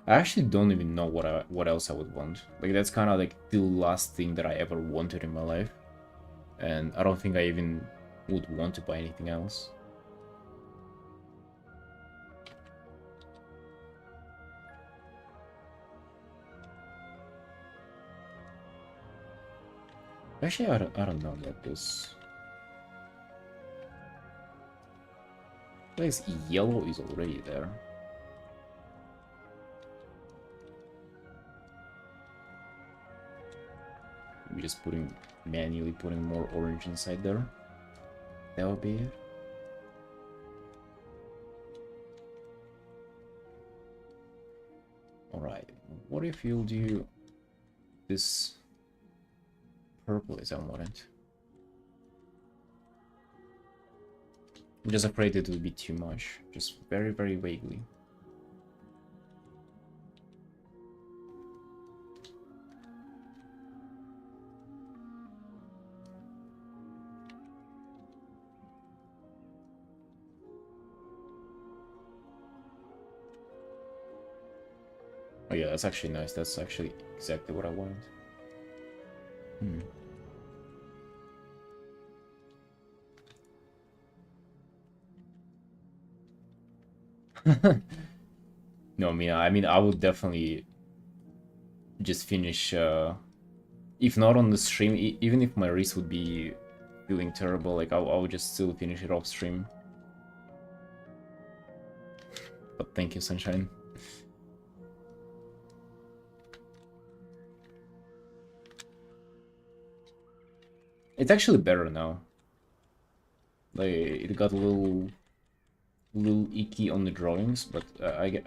I actually don't even know what else I would want. Like, that's kind of like the last thing that I ever wanted in my life. And I don't think I even would want to buy anything else. Actually, I don't know about this. Like, yellow is already there. Maybe just manually putting more orange inside there. That would be it. Alright, what if you'll do this purple as I wanted? I'm just afraid it will be too much. Just very, very vaguely. Oh yeah, that's actually nice. That's actually exactly what I wanted. No, I mean, I would definitely just finish, if not on the stream, even if my wrist would be feeling terrible, like, I would just still finish it off stream. But thank you, Sunshine. It's actually better now. Like, it got a little icky on the drawings, but I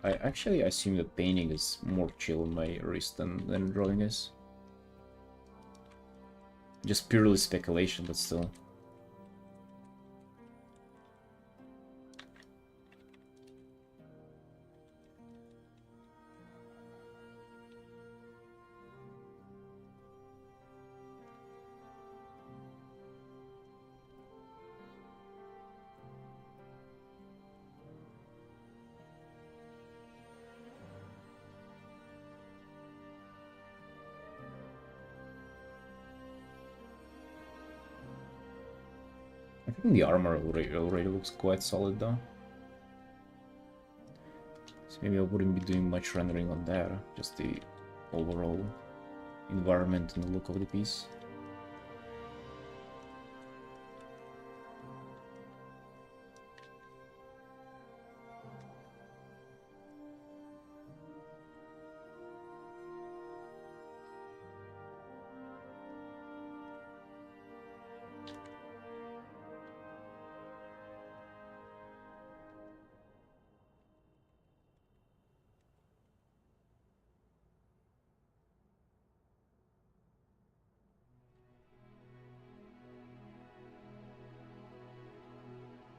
actually assume that painting is more chill on my wrist than drawing is. Just purely speculation, but still. I think the armor already looks quite solid though. So maybe I wouldn't be doing much rendering on there, just the overall environment and the look of the piece.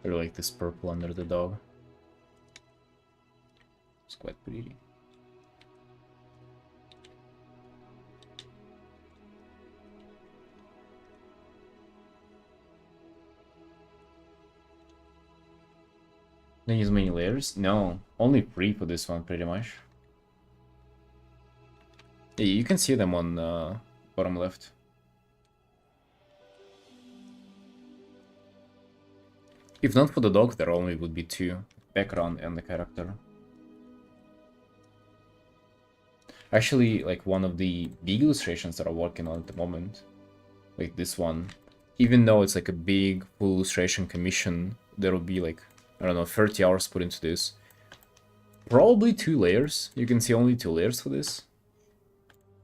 I really like this purple under the dog. It's quite pretty. Don't use many layers? No, only 3 for this one, pretty much. Yeah, you can see them on bottom left. If not for the dog, there only would be 2. Background and the character. Actually, like, one of the big illustrations that I'm working on at the moment, like this one, even though it's like a big full illustration commission, there will be like, I don't know, 30 hours put into this. Probably 2 layers. You can see only 2 layers for this.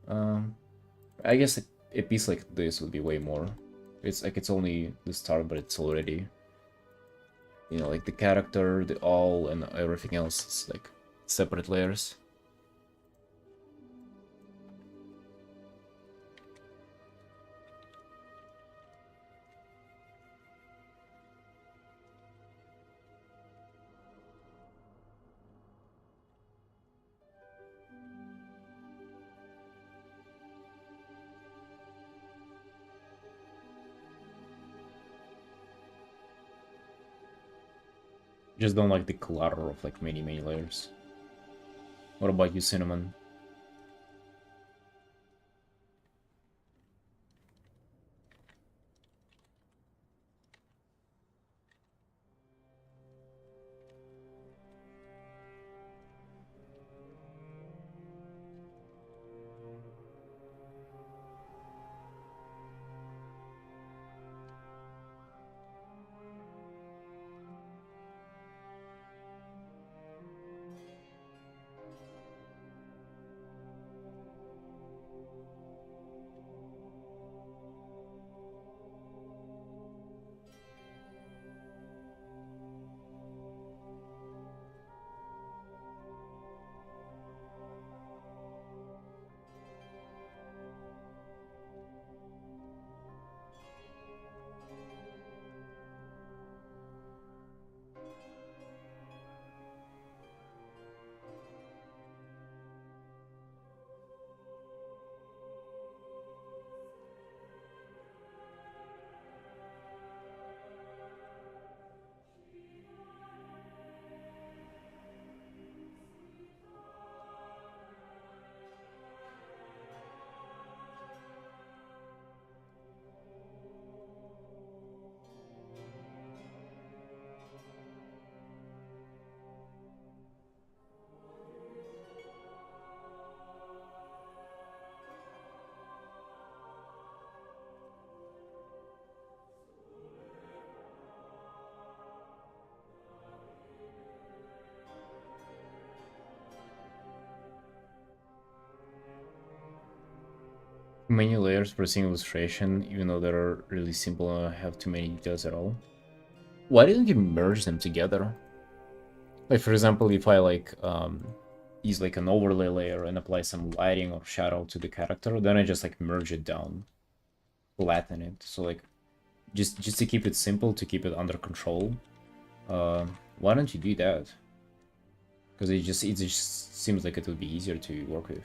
I guess a piece like this would be way more. It's like, it's only the start, but it's already, you know, like the character, the all, and everything else is like separate layers. Just don't like the clutter of like many layers. What about you, Cinnamon? Many layers for a single illustration, even though they're really simple and don't have too many details at all. Why didn't you merge them together? Like, for example, if I use like an overlay layer and apply some lighting or shadow to the character, then I just like merge it down, flatten it. So like, just to keep it simple, to keep it under control. Why don't you do that? Because it just seems like it would be easier to work with.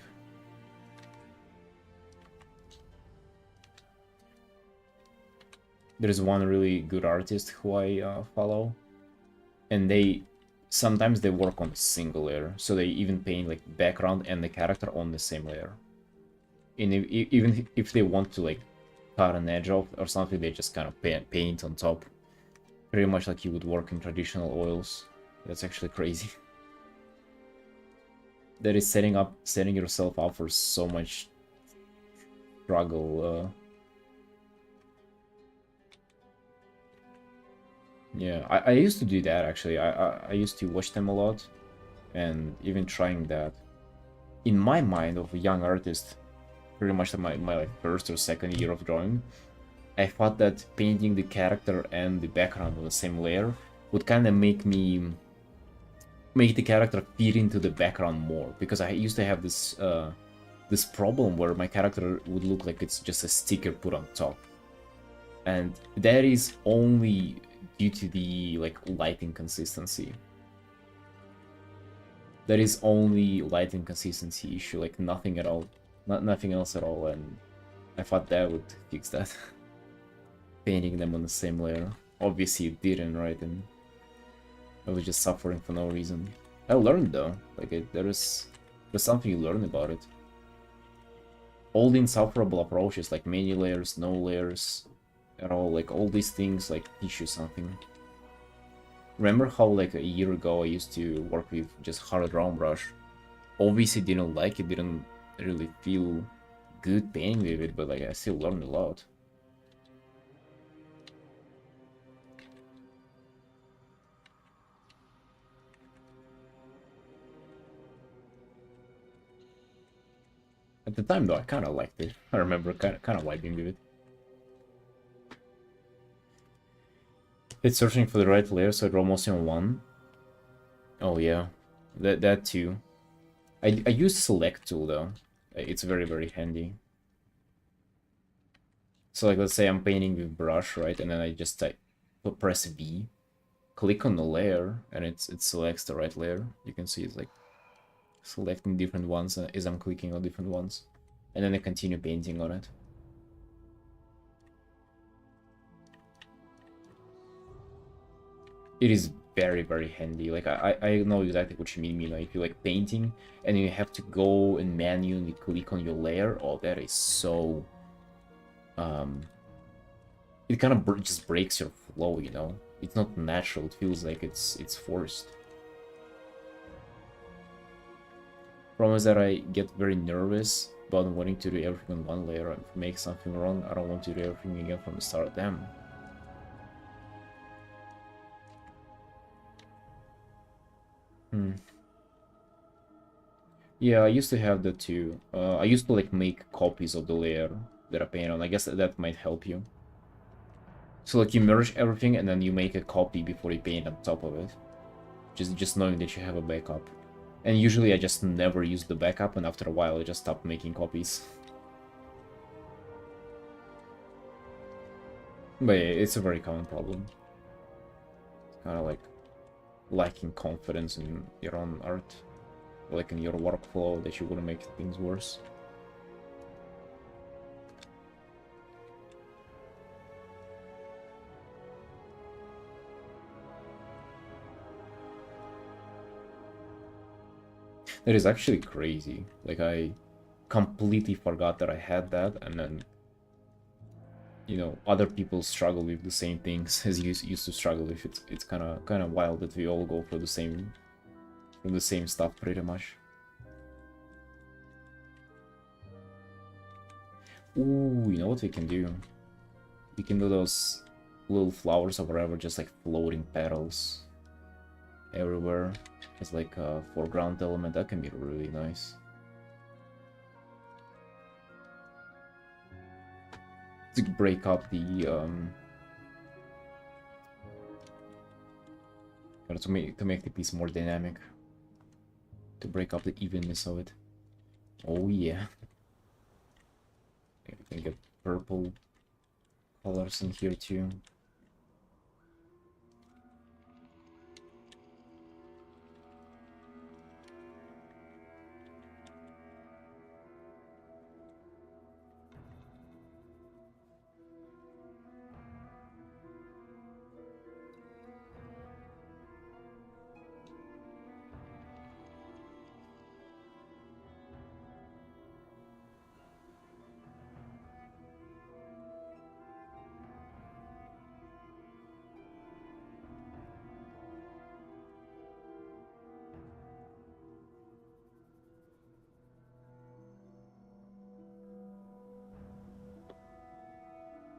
There's one really good artist who I follow, and sometimes they work on a single layer, so they even paint like background and the character on the same layer. And even if they want to like cut an edge off or something, they just kind of paint on top, pretty much like you would work in traditional oils. That's actually crazy. That is setting yourself up for so much struggle. Yeah, I used to do that actually. I used to watch them a lot, and even trying that. In my mind of a young artist, pretty much my like first or second year of drawing, I thought that painting the character and the background on the same layer would kind of make the character fit into the background more, because I used to have this this problem where my character would look like it's just a sticker put on top, and that is only due to the like lighting consistency. That is only lighting consistency issue, like nothing at all, nothing else at all, and I thought that would fix that. Painting them on the same layer. Obviously it didn't, right? And I was just suffering for no reason. I learned though, like there's something you learn about it. All the insufferable approaches, like many layers, no layers at all, like all these things like teach you something. Remember how like a year ago I used to work with just hard round brush? Obviously didn't like it, didn't really feel good painting with it, but like I still learned a lot. At the time though, I kind of liked it. I remember kind of vibing with it. It's searching for the right layer, so I draw mostly on one. Oh yeah, that too. I use select tool though. It's very handy. So like let's say I'm painting with brush, right, and then I just press V, click on the layer, and it selects the right layer. You can see it's like selecting different ones as I'm clicking on different ones, and then I continue painting on it. It is very, very handy. Like I know exactly what you mean. You know, if you like painting and you have to go and manually click on your layer, oh, that is so it kind of just breaks your flow. You know, it's not natural. It feels like it's forced. Problem is that I get very nervous about wanting to do everything on one layer. If I make something wrong, I don't want to do everything again from the start. Damn. Yeah, I used to have that too. I used to like make copies of the layer that I paint on. I guess that might help you. So like you merge everything and then you make a copy before you paint on top of it. Just knowing that you have a backup. And usually I just never use the backup, and after a while I just stop making copies. But yeah, it's a very common problem. It's kind of like lacking confidence in your own art. Like in your workflow, that you want to make things worse. That is actually crazy. Like, I completely forgot that I had that, and then, you know, other people struggle with the same things as you used to struggle with. It's kind of wild that we all go for the same stuff pretty much. Ooh, you know what we can do? We can do those little flowers or whatever, just like floating petals everywhere. It's like a foreground element. That can be really nice. To break up the to make the piece more dynamic. To break up the evenness of it. Oh yeah. We can get purple colors in here too.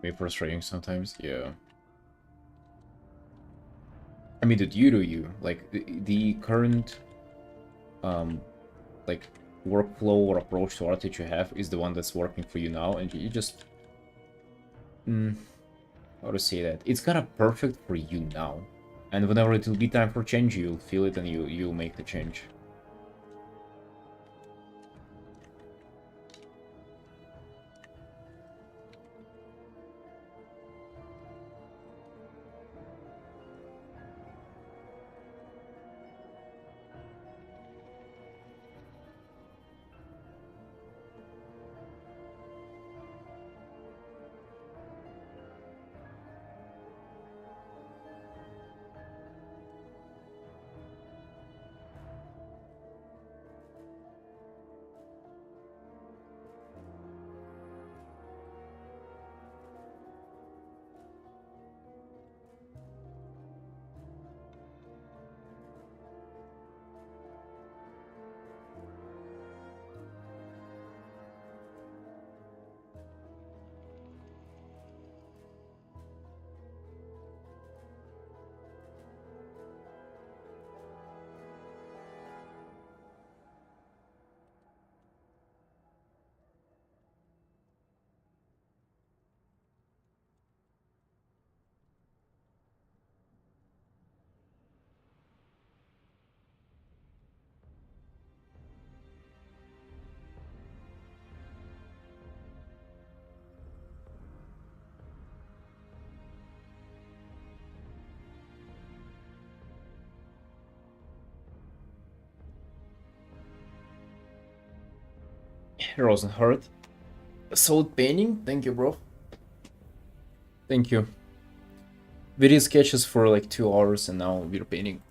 Maybe frustrating sometimes, yeah. I mean, dude, you do you. Like, the current, like, workflow or approach to art that you have is the one that's working for you now, and you just... how to say that? It's kind of perfect for you now. And whenever it will be time for change, you'll feel it and you'll make the change. Rosenheart. Solid painting? Thank you, bro. Thank you. We did sketches for like 2 hours and now we're painting.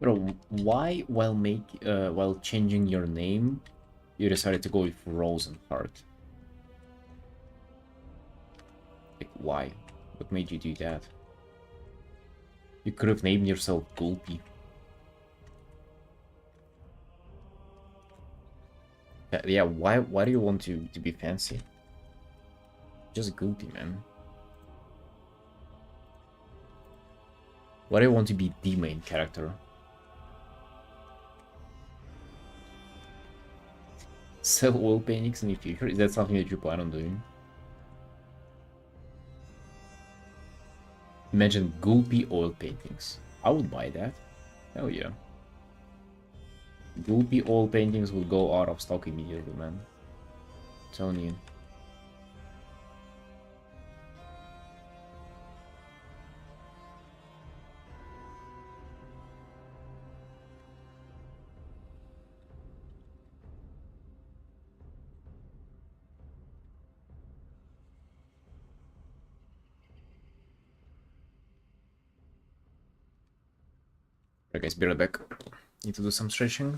Bro, why while changing your name, you decided to go with Rosenheart? Like why? What made you do that? You could have named yourself Gulpy. Yeah, why do you want to be fancy? Just Gulpy, man. Why do you want to be the main character? Sell oil paintings in the future? Is that something that you plan on doing? Imagine Gulpy oil paintings. I would buy that. Hell yeah. Gulpy oil paintings will go out of stock immediately, man. I'm telling you. Okay, guys, be right back. Need to do some stretching.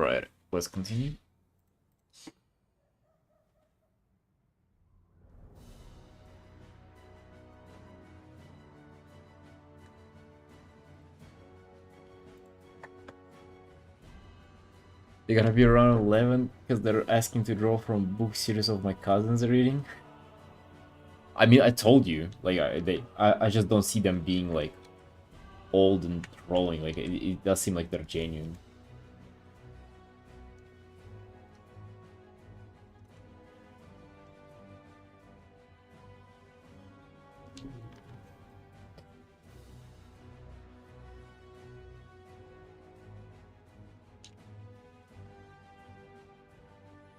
Right, let's continue. They're gonna be around 11 because they're asking to draw from book series of my cousins reading. I mean, I told you, like, I just don't see them being like old and trolling. Like, it does seem like they're genuine.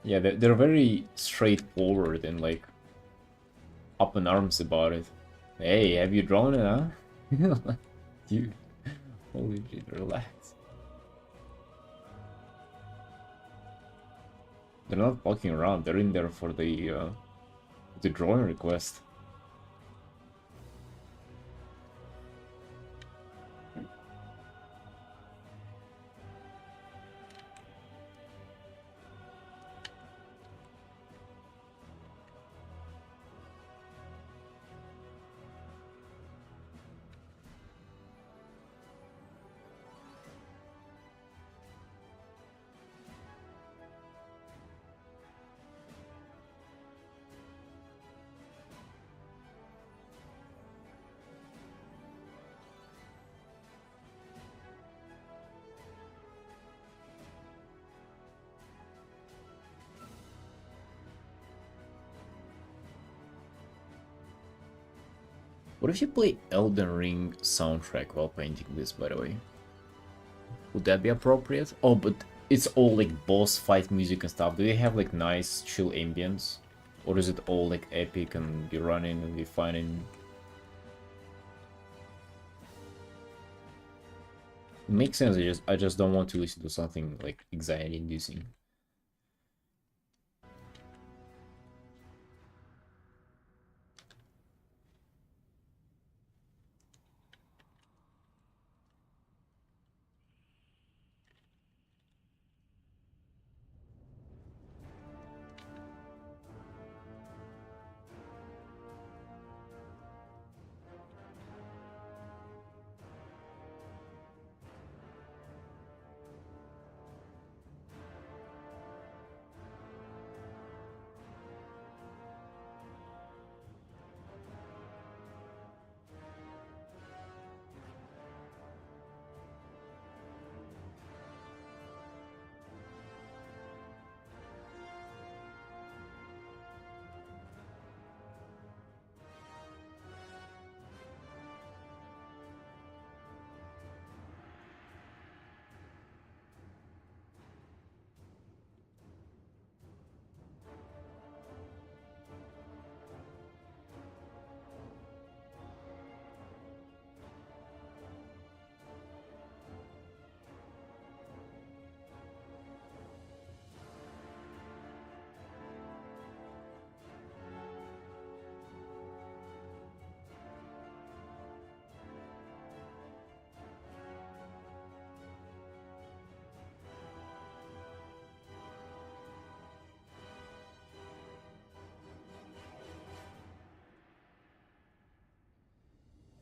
Yeah, they're very straightforward and like up in arms about it. Hey, have you drawn it, huh? Dude, holy shit, relax. They're not fucking around. They're in there for the drawing request. What if you play Elden Ring soundtrack while painting this, by the way? Would that be appropriate? Oh, but it's all like boss fight music and stuff. Do they have like nice chill ambience? Or is it all like epic and be running and be fighting? It makes sense, I just don't want to listen to something like anxiety inducing.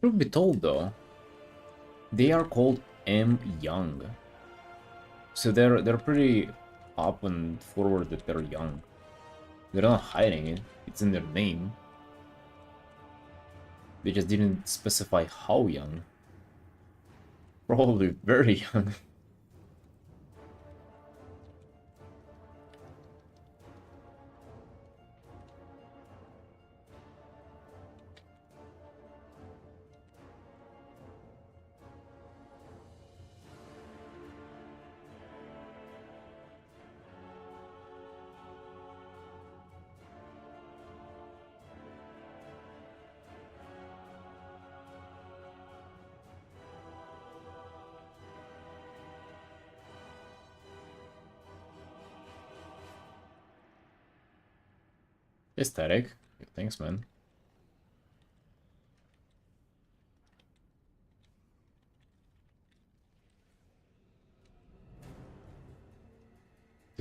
Truth be told though, they are called M Young. So they're pretty up and forward that they're young. They're not hiding it. It's in their name. They just didn't specify how young. Probably very young. Aesthetic. Thanks, man.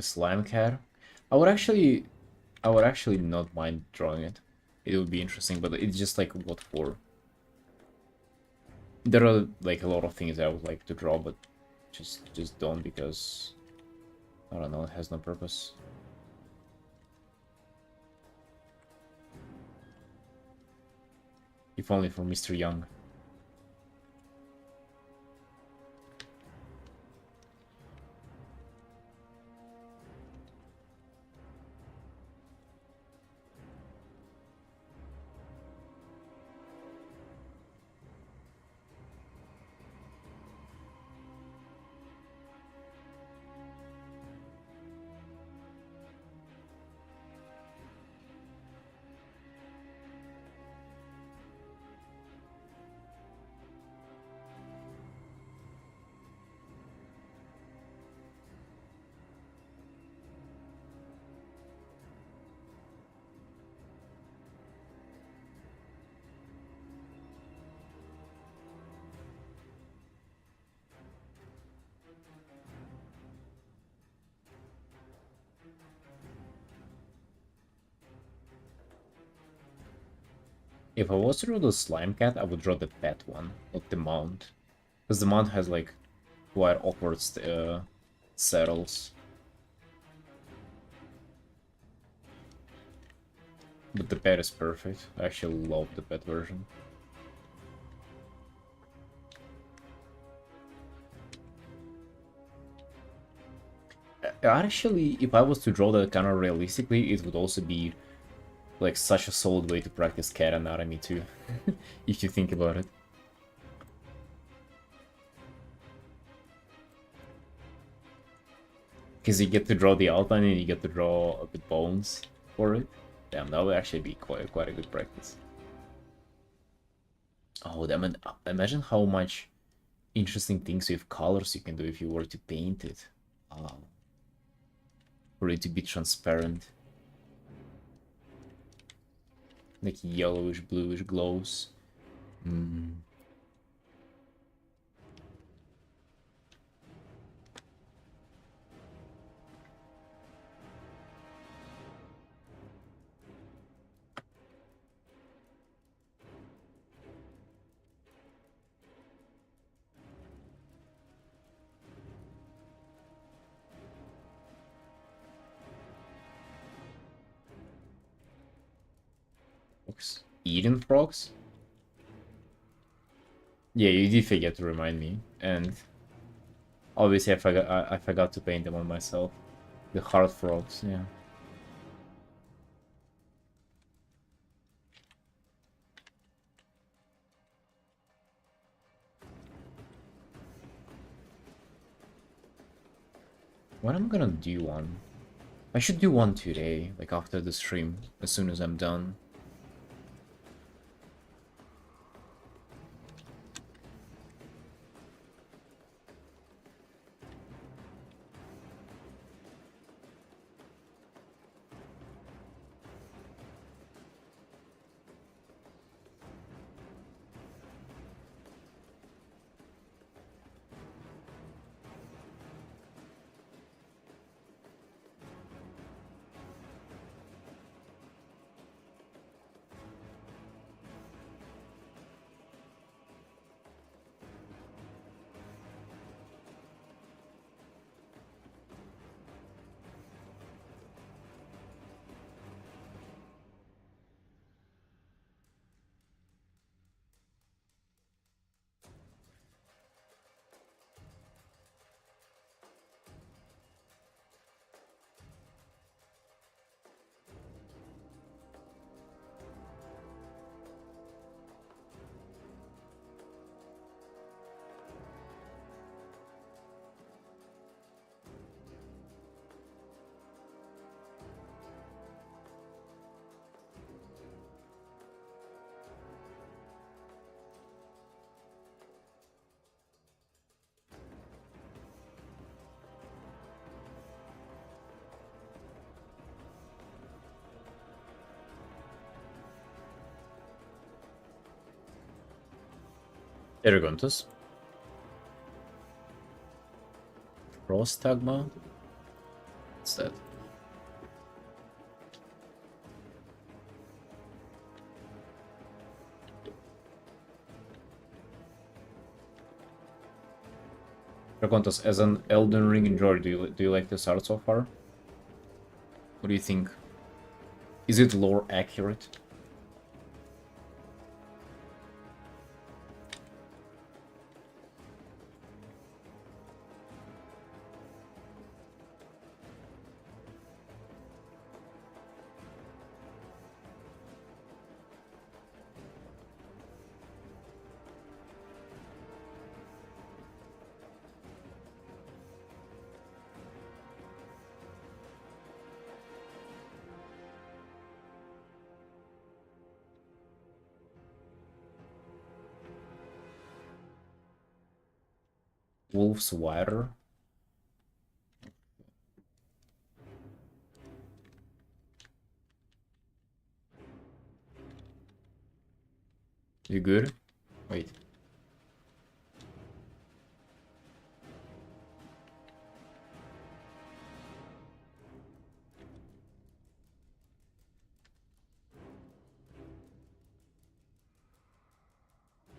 The slime cat. I would actually not mind drawing it. It would be interesting, but it's just like what for? There are like a lot of things I would like to draw, but just don't because I don't know, it has no purpose. If only for Mr. Young. If I was to draw the slime cat, I would draw the pet one, not the mount. Because the mount has like quite awkward saddles. But the pet is perfect. I actually love the pet version. Actually, if I was to draw that kind of realistically, it would also be like such a solid way to practice cat anatomy too, if you think about it. Because you get to draw the outline and you get to draw the bones for it. Damn, that would actually be quite a good practice. Oh, damn, imagine how much interesting things with colors you can do if you were to paint it. For it to be transparent. Like yellowish, bluish glows. Eating frogs? Yeah, you did forget to remind me, and obviously I forgot to paint them on myself. The hard frogs, yeah. When am I gonna do one? I should do one today, like after the stream, as soon as I'm done. Ergontus. Prostagma. What's that? Rakontas, as an Elden Ring enjoyer, do you like this art so far? What do you think? Is it lore accurate? Wolf's Water? You good? Wait.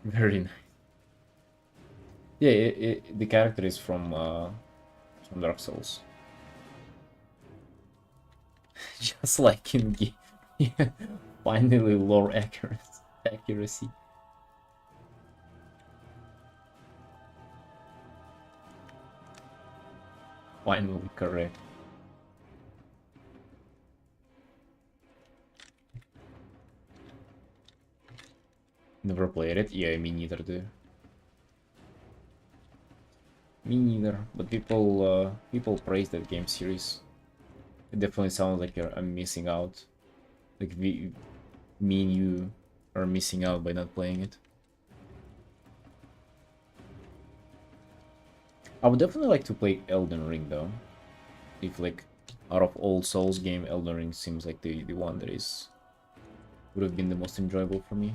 Very nice. Yeah, the character is from Dark Souls. Just like in game. Yeah, finally lore accuracy. Finally correct. Never played it? Yeah, me neither, dude. Me neither. But people praise that game series. It definitely sounds like I'm missing out. Like me and you are missing out by not playing it. I would definitely like to play Elden Ring though. If like out of all Souls game, Elden Ring seems like the one that would have been the most enjoyable for me.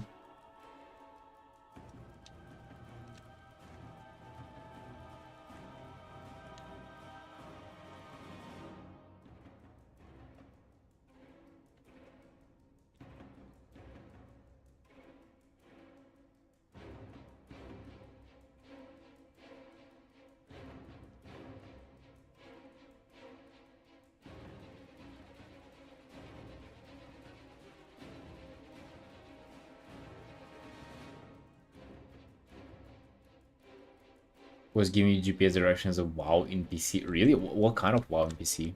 Was giving you GPS directions of WoW in PC. Really? What kind of WoW in PC?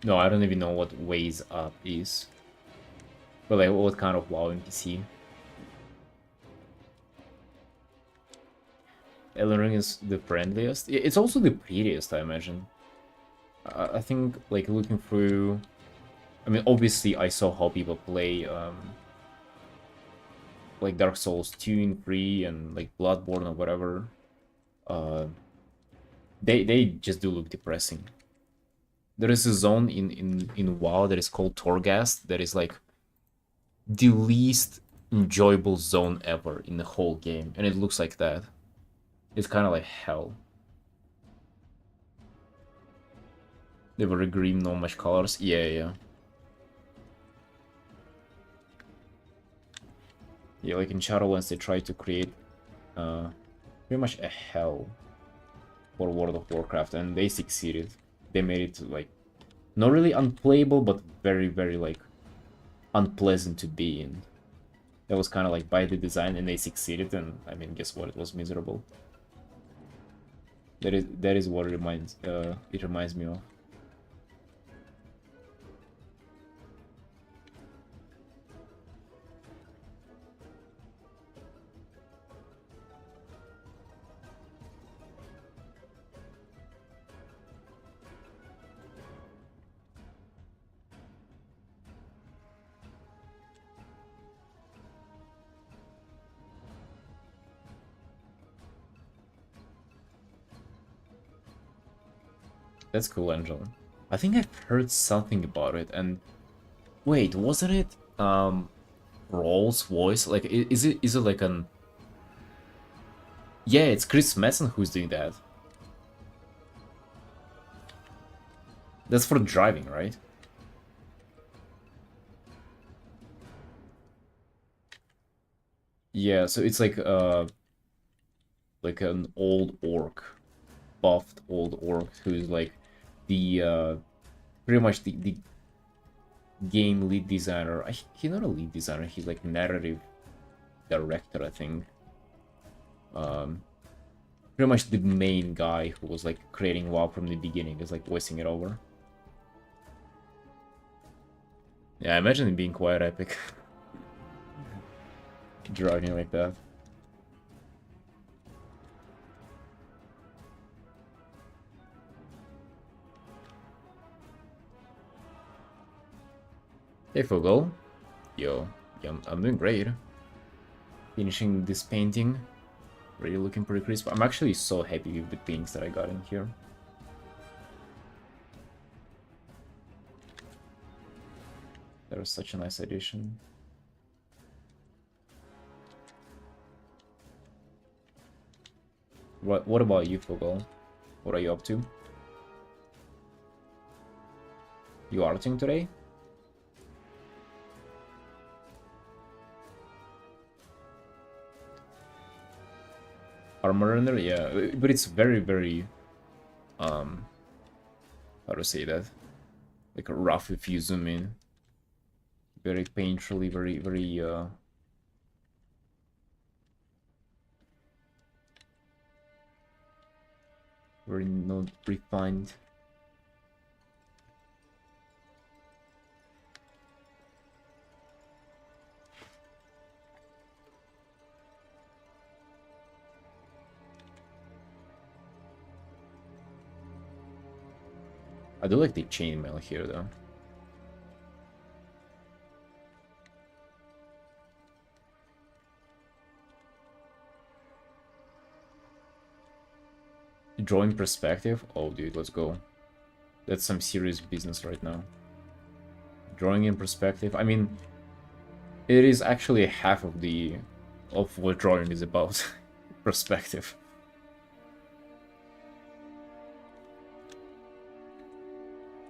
No, I don't even know what Ways Up is. But like, what kind of WoW in PC? Elden Ring is the friendliest. It's also the prettiest, I imagine. I think, like, looking through... I mean, obviously, I saw how people play, like, Dark Souls 2 and 3 and, like, Bloodborne or whatever. They just do look depressing. There is a zone in WoW that is called Torghast that is, like, the least enjoyable zone ever in the whole game. And it looks like that. It's kind of like hell. They were green, no much colors. Yeah. Yeah, like in Shadowlands, they tried to create pretty much a hell for World of Warcraft, and they succeeded. They made it, like, not really unplayable, but very, very, like, unpleasant to be in. That was kind of like by the design, and they succeeded, and, I mean, guess what? It was miserable. That is what it reminds me of. That's cool, Angela. I think I've heard something about it, and wait, wasn't it Rawl's voice? Like, is it like an... Yeah, it's Chris Metzen who's doing that. That's for driving, right? Yeah, so it's like an old orc, buffed old orc who's like the pretty much the game lead designer. He's not a lead designer, he's like narrative director, I think. Um Pretty much the main guy who was like creating WoW from the beginning is like voicing it over. Yeah, I imagine it being quite epic. Driving like that. Hey Fogel. Yo, yeah, I'm doing great. Finishing this painting. Really looking pretty crisp. I'm actually so happy with the paints that I got in here. That was such a nice addition. What about you, Fogel? What are you up to? You arting today? Armor render? Yeah, but it's very, very, how to say that? Like rough if you zoom in. Very painfully, very, very, very not refined. I do like the chainmail here, though. Drawing perspective? Oh, dude, let's go. That's some serious business right now. Drawing in perspective. I mean, it is actually half of what drawing is about. Perspective.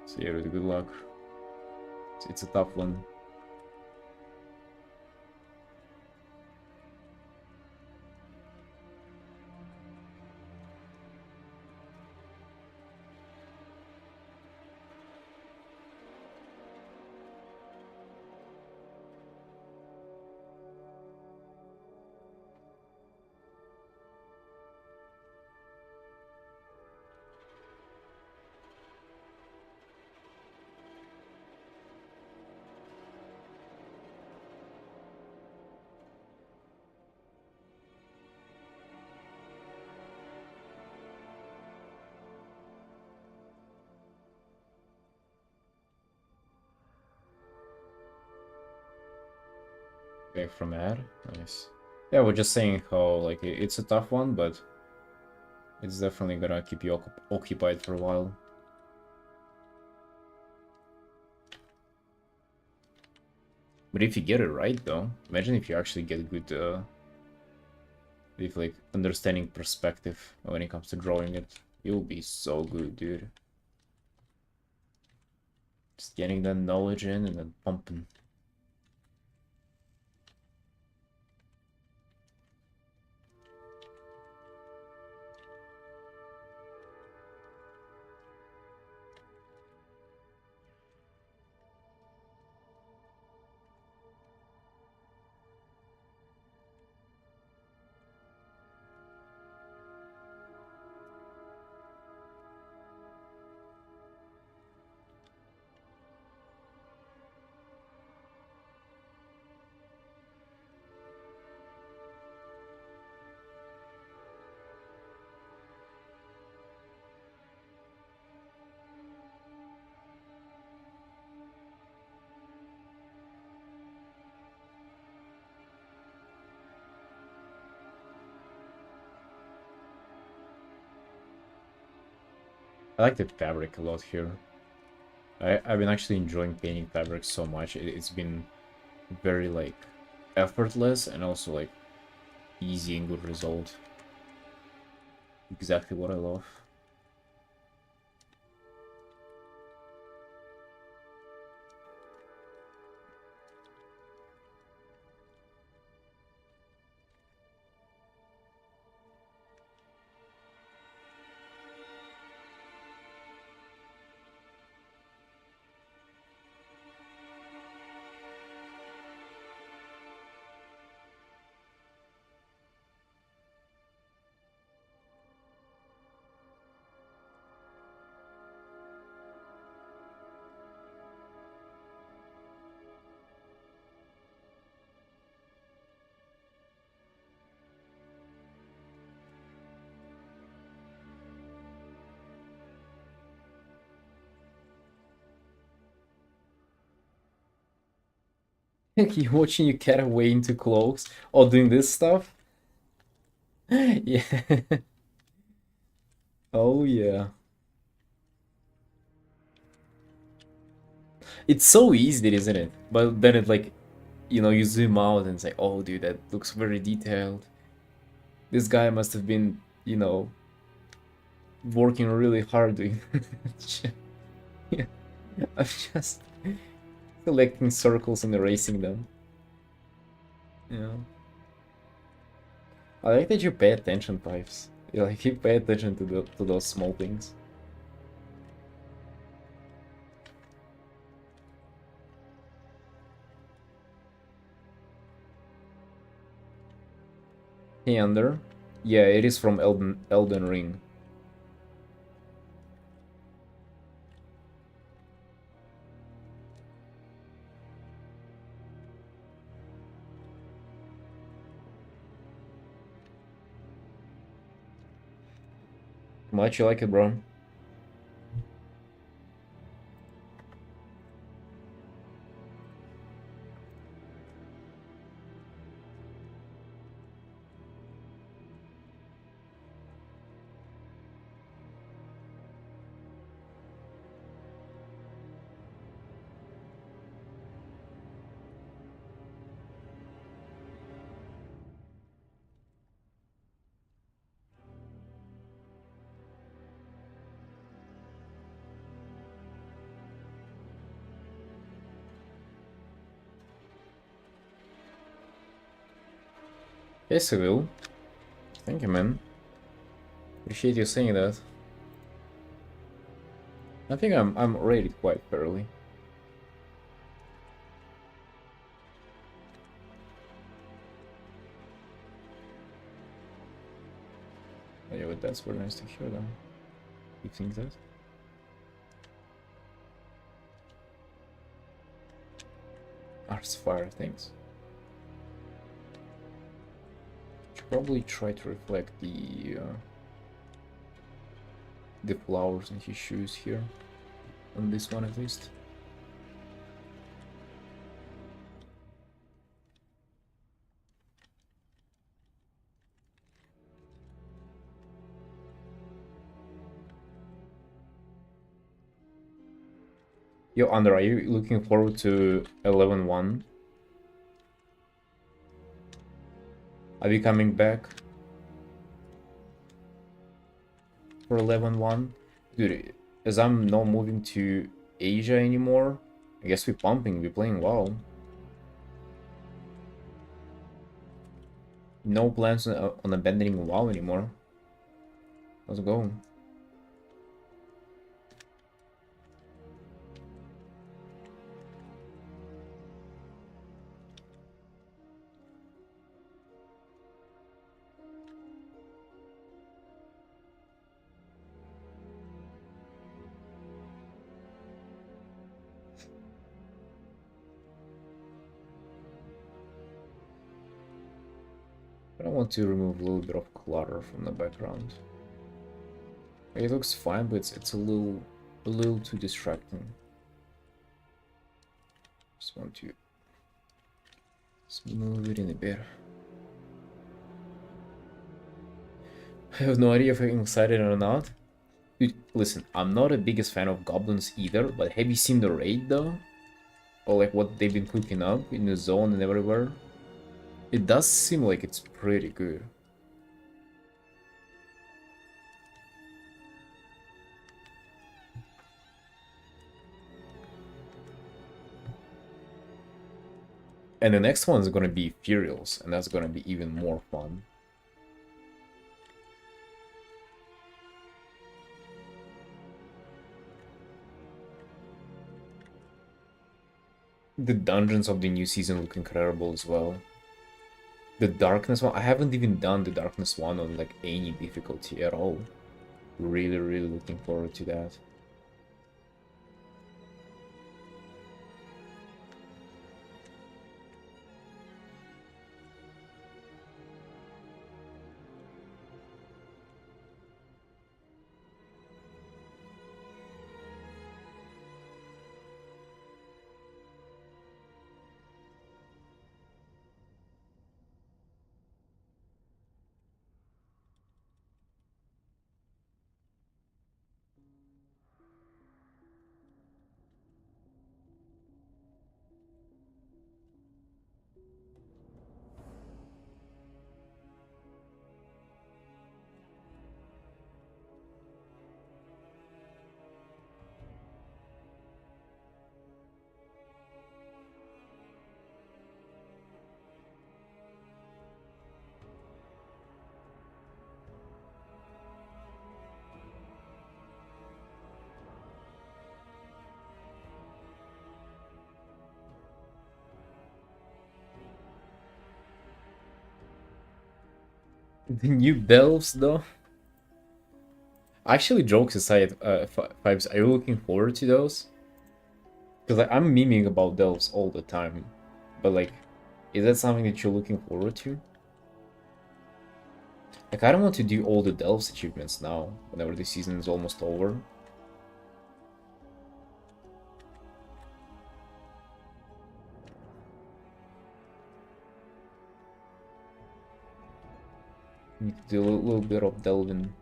So yeah, good luck. It's a tough one. Okay, from ad. Nice. Yeah, we're just saying how like it's a tough one, but it's definitely gonna keep you occupied for a while. But if you get it right, though, imagine if you actually get good with like understanding perspective when it comes to drawing it. You'll be so good, dude. Just getting that knowledge in and then pumping. I like the fabric a lot here. I've been actually enjoying painting fabric so much. It's been very like effortless and also like easy and good result. Exactly what I love. You watching you get away into cloaks or doing this stuff? Yeah. Oh yeah. It's so easy, isn't it? But then it like, you zoom out and say, oh dude, that looks very detailed. This guy must have been, working really hard doing yeah. I'm just selecting circles and erasing them. Yeah. I like that you pay attention, Pipes. You pay attention to those small things. Hey, Under. Yeah, it is from Elden Ring. Much you like it, bro? Yes, I will. Thank you, man. Appreciate you saying that. I think I'm rated quite fairly. Yeah, but that's very nice to hear, though. You think that? Arts fire things. Should probably try to reflect the flowers in his shoes here, on this one at least. Yo, Under, are you looking forward to 11-1? Are you coming back for 11-1? Dude, as I'm not moving to Asia anymore, I guess we're pumping, we're playing WoW. No plans on abandoning WoW anymore. Let's go. But I want to remove a little bit of clutter from the background. It looks fine, but it's a little too distracting. Just want to smooth it in a bit. I have no idea if I'm excited or not. Dude, listen, I'm not the biggest fan of goblins either, but have you seen the raid though? Or like what they've been cooking up in the zone and everywhere? It does seem like it's pretty good. And the next one is gonna be Furials, and that's gonna be even more fun. The dungeons of the new season look incredible as well. The darkness one, I haven't even done the darkness one on like any difficulty at all. Really, really looking forward to that. The new delves, though. Actually, jokes aside, Vibes, are you looking forward to those? Because like, I'm memeing about delves all the time. But like, is that something that you're looking forward to? Like, I don't want to do all the delves achievements now, whenever the season is almost over. Need to do a little bit of delving.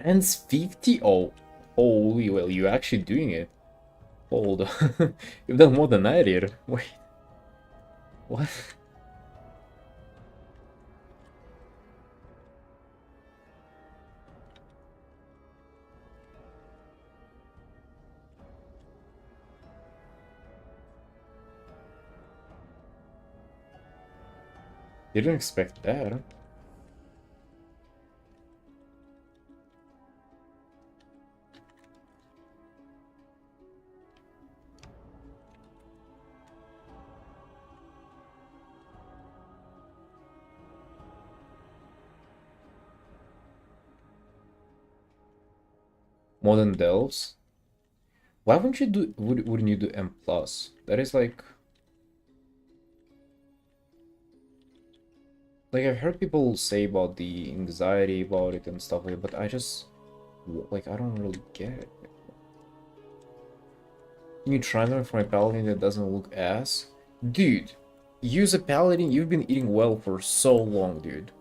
Rand's 50? Oh, holy, well, you're actually doing it. Hold on. You've done more than I did. Wait, what? Didn't expect that. More than delves? Why wouldn't you do, wouldn't you do M+? That is like I've heard people say about the anxiety about it and stuff like that, but I just, like, I don't really get it. You try them for a paladin that doesn't look ass? Dude, use a paladin, you've been eating well for so long, dude.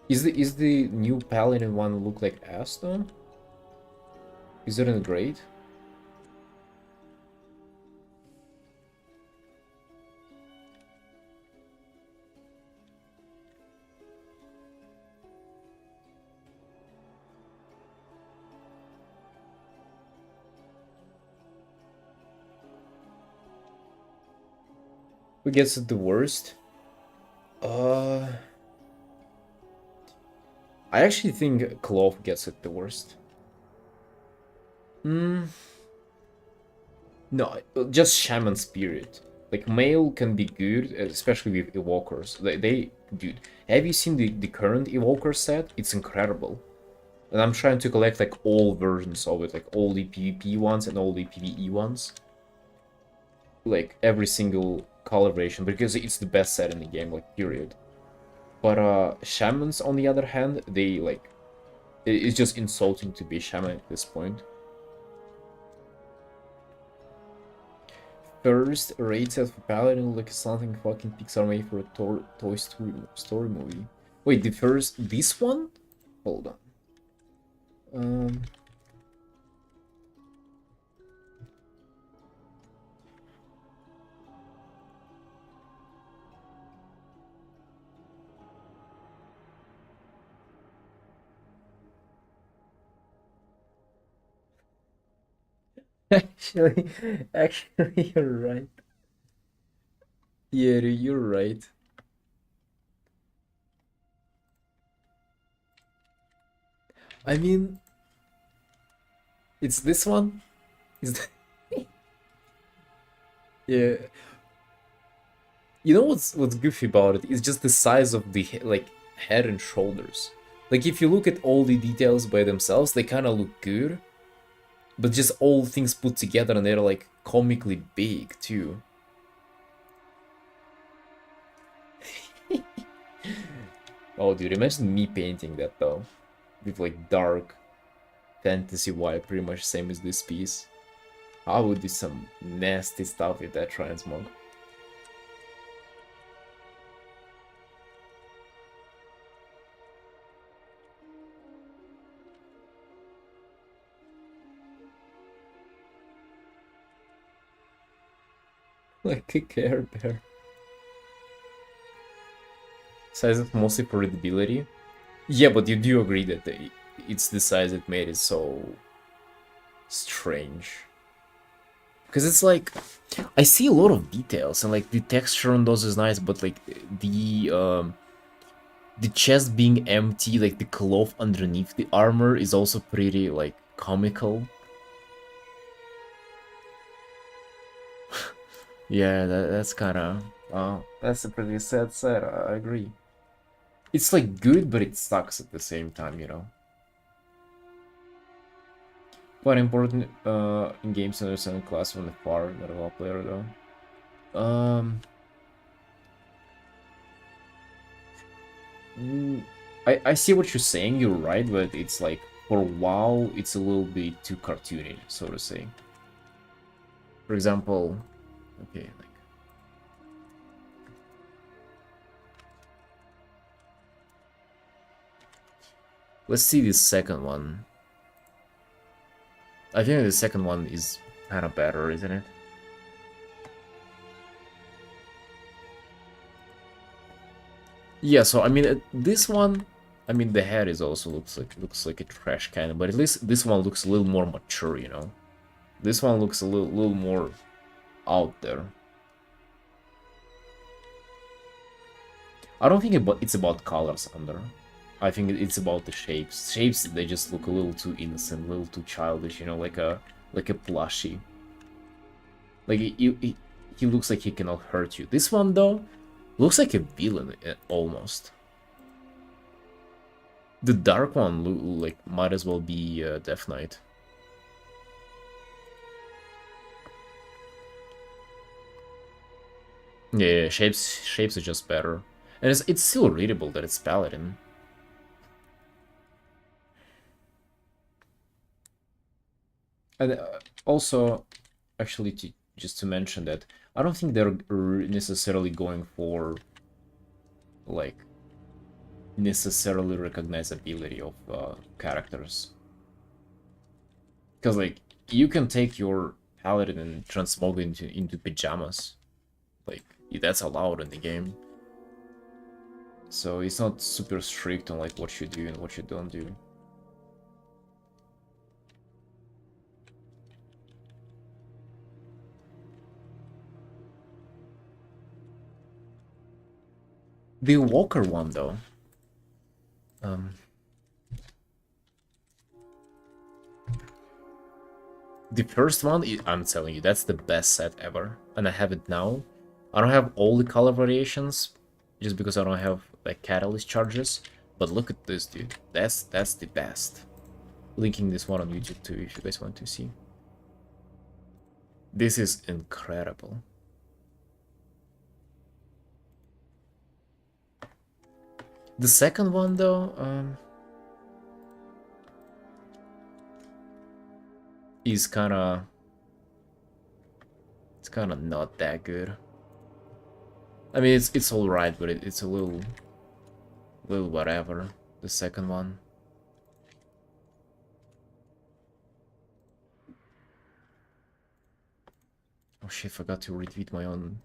Is the new paladin one look like ass though? Is it in great? Who gets it the worst? Uh, I actually think Clove gets it the worst. Hmm. No, just Shaman Spirit. Like, male can be good, especially with Evokers. Dude, have you seen the current Evoker set? It's incredible. And I'm trying to collect, like, all versions of it, like, all the PvP ones and all the PvE ones. Like, every single coloration, because it's the best set in the game, like, period. But, Shamans, on the other hand, they, like, it's just insulting to be Shaman at this point. First, raid set for Paladin like something fucking Pixar made for a Toy Story movie. Wait, this one? Hold on. Um, actually, actually, you're right. Yeah, you're right. I mean, it's this one. Is yeah. You know what's goofy about it? It's just the size of the like head and shoulders. Like if you look at all the details by themselves, they kind of look good, but just all things put together and they're like comically big too. Oh, dude, imagine me painting that though, with like dark fantasy white, pretty much same as this piece. I would do some nasty stuff with that transmog. Like a Care Bear. Size it mostly for readability. Yeah, but you do agree that it's the size that made it so strange. Because it's like, I see a lot of details and like the texture on those is nice, but like the The chest being empty, like the cloth underneath the armor, is also pretty, like, comical. Yeah, that's kind of... that's a pretty sad set, I agree. It's, like, good, but it sucks at the same time, you know? Quite important in games to understand class from the far, not a well player, though. I see what you're saying, you're right, but it's like, for WoW, it's a little bit too cartoony, so to say. For example, okay, like... Let's see the second one. I think the second one is kind of better, isn't it? Yeah, so I mean, this one, I mean, the head is also looks like a trash can, but at least this one looks a little more mature, you know. This one looks a little more out there. I don't think it's about colors under. I think it's about the shapes. Shapes, they just look a little too innocent, a little too childish, you know, like a plushie. Like he looks like he cannot hurt you. This one though looks like a villain almost. The dark one like might as well be Death Knight. Yeah, shapes are just better, and it's still readable that it's Paladin. And also, actually, just to mention that I don't think they're necessarily going for like necessarily recognizability of characters, because like you can take your paladin and transmog it into pajamas, like that's allowed in the game. So it's not super strict on like what you do and what you don't do. The Walker one though. The first one, I'm telling you, that's the best set ever. And I have it now. I don't have all the color variations, just because I don't have like catalyst charges. But look at this, dude. That's the best. Linking this one on YouTube too, if you guys want to see. This is incredible. The second one though, is it's kind of not that good. I mean, it's all right, but it's a little whatever. The second one. Oh shit! Forgot to retweet my own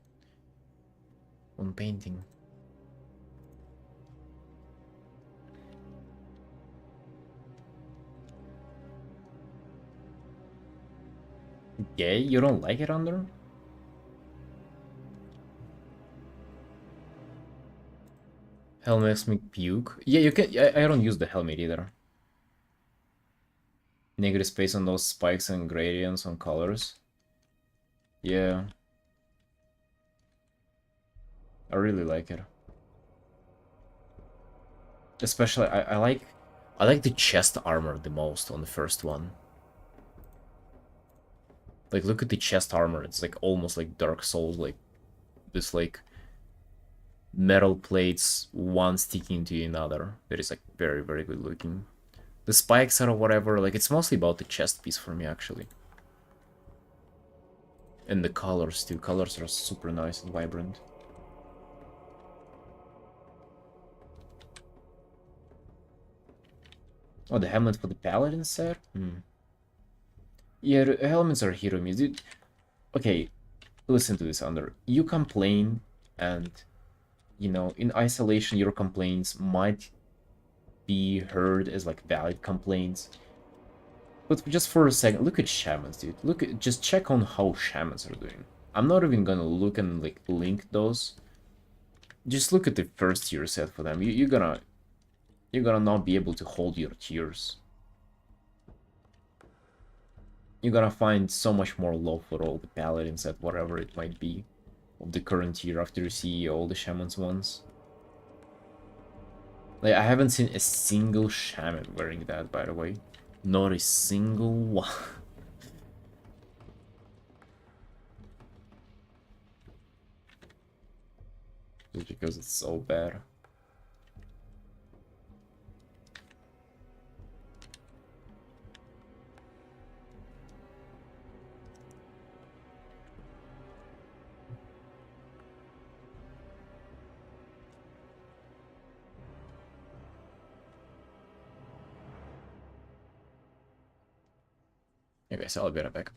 painting. Gay? You don't like it under? Hell makes me puke. Yeah, you can. I don't use the helmet either. Negative space on those spikes and gradients on colors. Yeah. I really like it. Especially, I like the chest armor the most on the first one. Like, look at the chest armor. It's like almost like Dark Souls, like this like metal plates, one sticking to another. That is like very, very good looking. The spikes or whatever, like it's mostly about the chest piece for me actually. And the colors too. Colors are super nice and vibrant. Oh, the helmet for the paladin set? Yeah, the helmets are hero miss. Dude. Okay, listen to this, Under. You complain, and, you know, in isolation, your complaints might be heard as, like, valid complaints. But just for a second, look at shamans, dude. Just check on how shamans are doing. I'm not even gonna look and, like, link those. Just look at the first tier set for them. You're gonna not be able to hold your tiers. You're gonna find so much more love for all the paladins set, whatever it might be, of the current tier after you see all the shamans ones. Like, I haven't seen a single shaman wearing that, by the way. Not a single one. Just because it's so bad. Okay, so I'll be right back.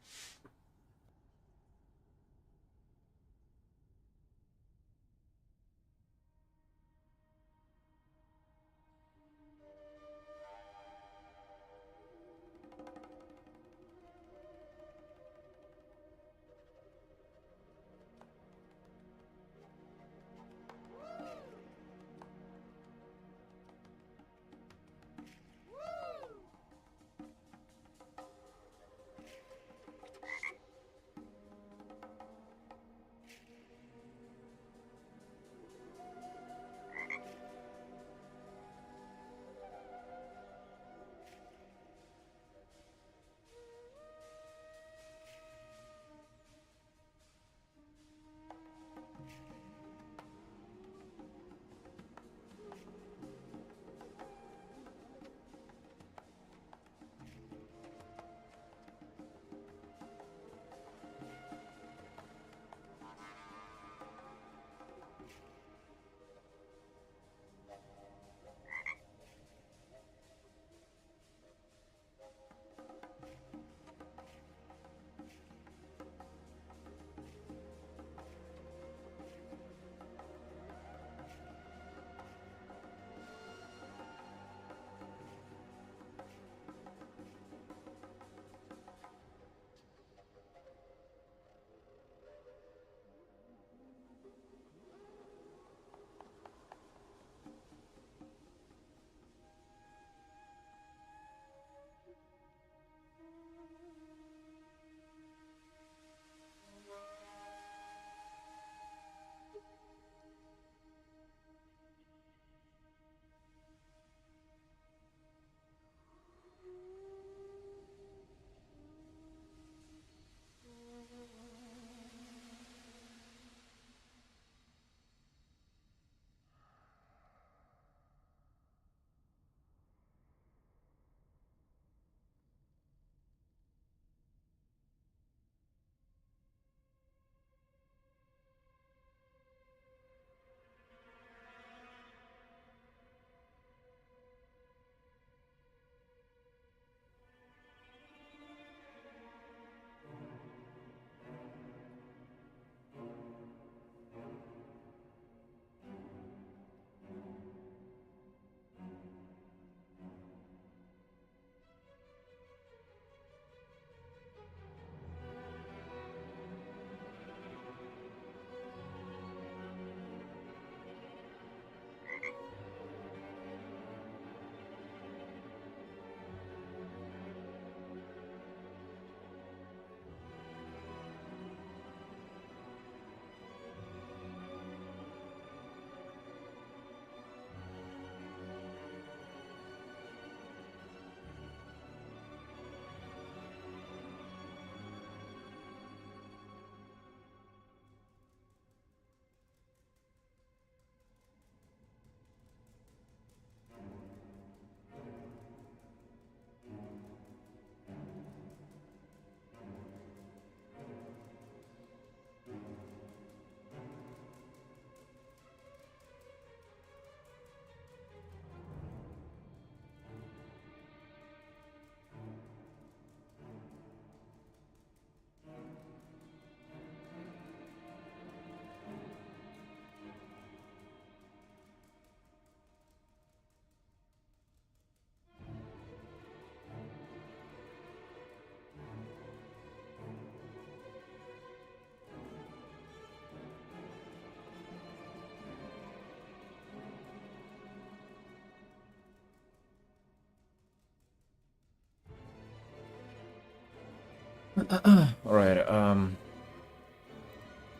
Alright, I'll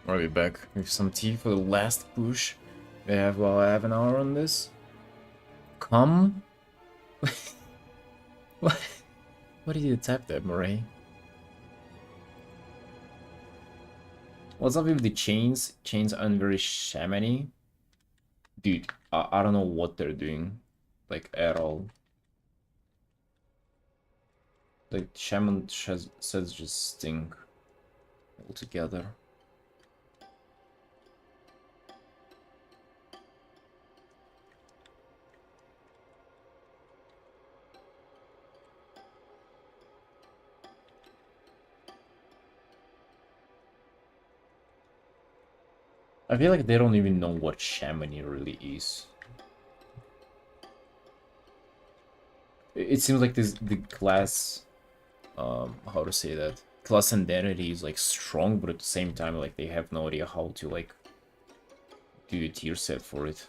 be back with some tea for the last push. We have about half an hour on this. Come? What? What did you type that, Murray? What's up with the chains? Chains aren't very shamany. Dude, I don't know what they're doing. Like, at all. Like, shaman says just stink altogether. I feel like they don't even know what shamany really is. It seems like the class, how to say that? Class identity is like strong, but at the same time, like they have no idea how to like do a tier set for it.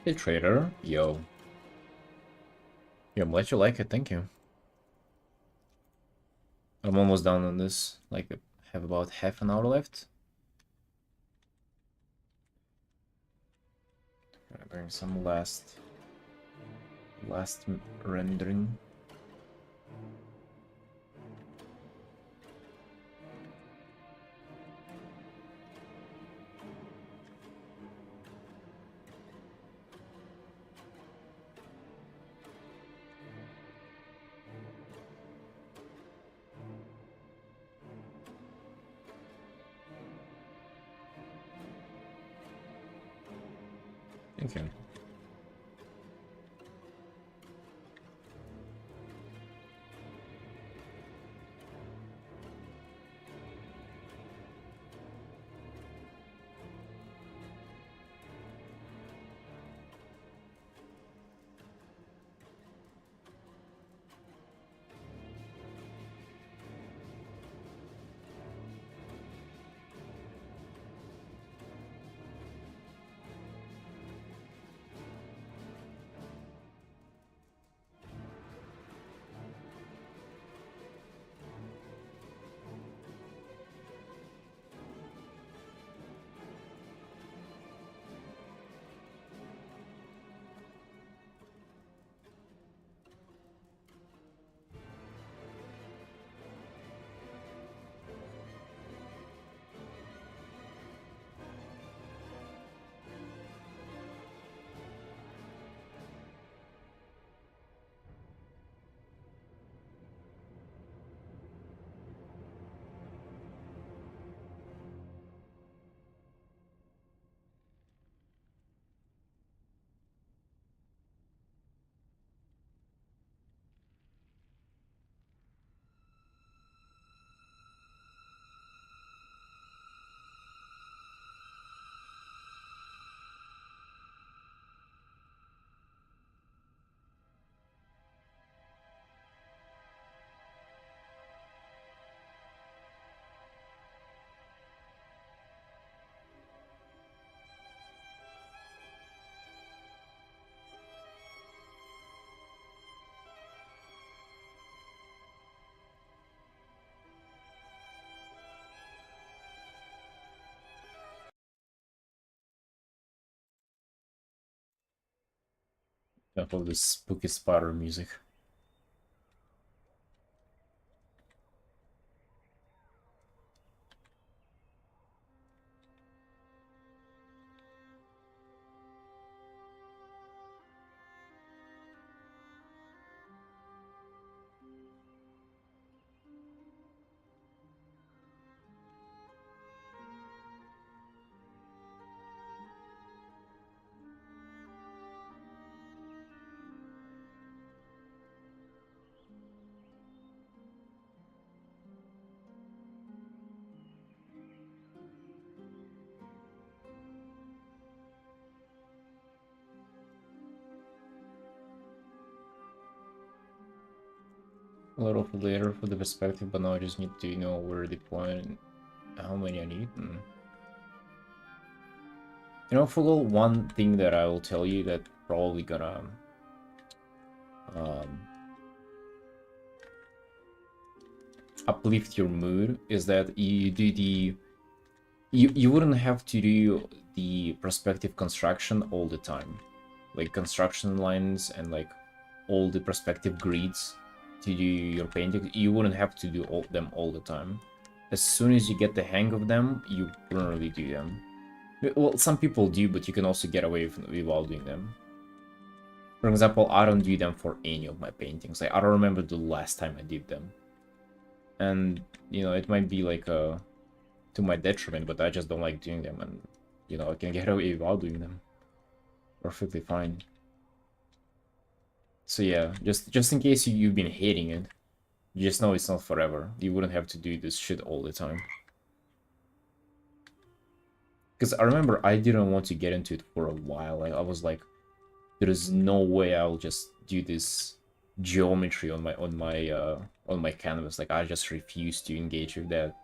Hey trader, yo. Yo, I'm glad you like it, thank you. I'm almost done on this. Like, I have about half an hour left. Doing some last rendering. Thank you. Of this spooky spider music. A lot of later for the perspective, but now I just need to know where the point, how many I need. You know, Fogel, one thing that I will tell you that probably gonna um, uplift your mood is that you do the you wouldn't have to do the perspective construction all the time, like construction lines and like all the perspective grids to do your painting. You wouldn't have to do them all the time. As soon as you get the hang of them, you wouldn't really do them. Well, some people do, but you can also get away without doing them. For example, I don't do them for any of my paintings. Like, I don't remember the last time I did them. And, you know, it might be like to my detriment, but I just don't like doing them, and, you know, I can get away without doing them. Perfectly fine. So yeah, just in case you've been hating it, you just know it's not forever. You wouldn't have to do this shit all the time. Because I remember I didn't want to get into it for a while. Like, I was like, there is no way I'll just do this geometry on my canvas. Like, I just refused to engage with that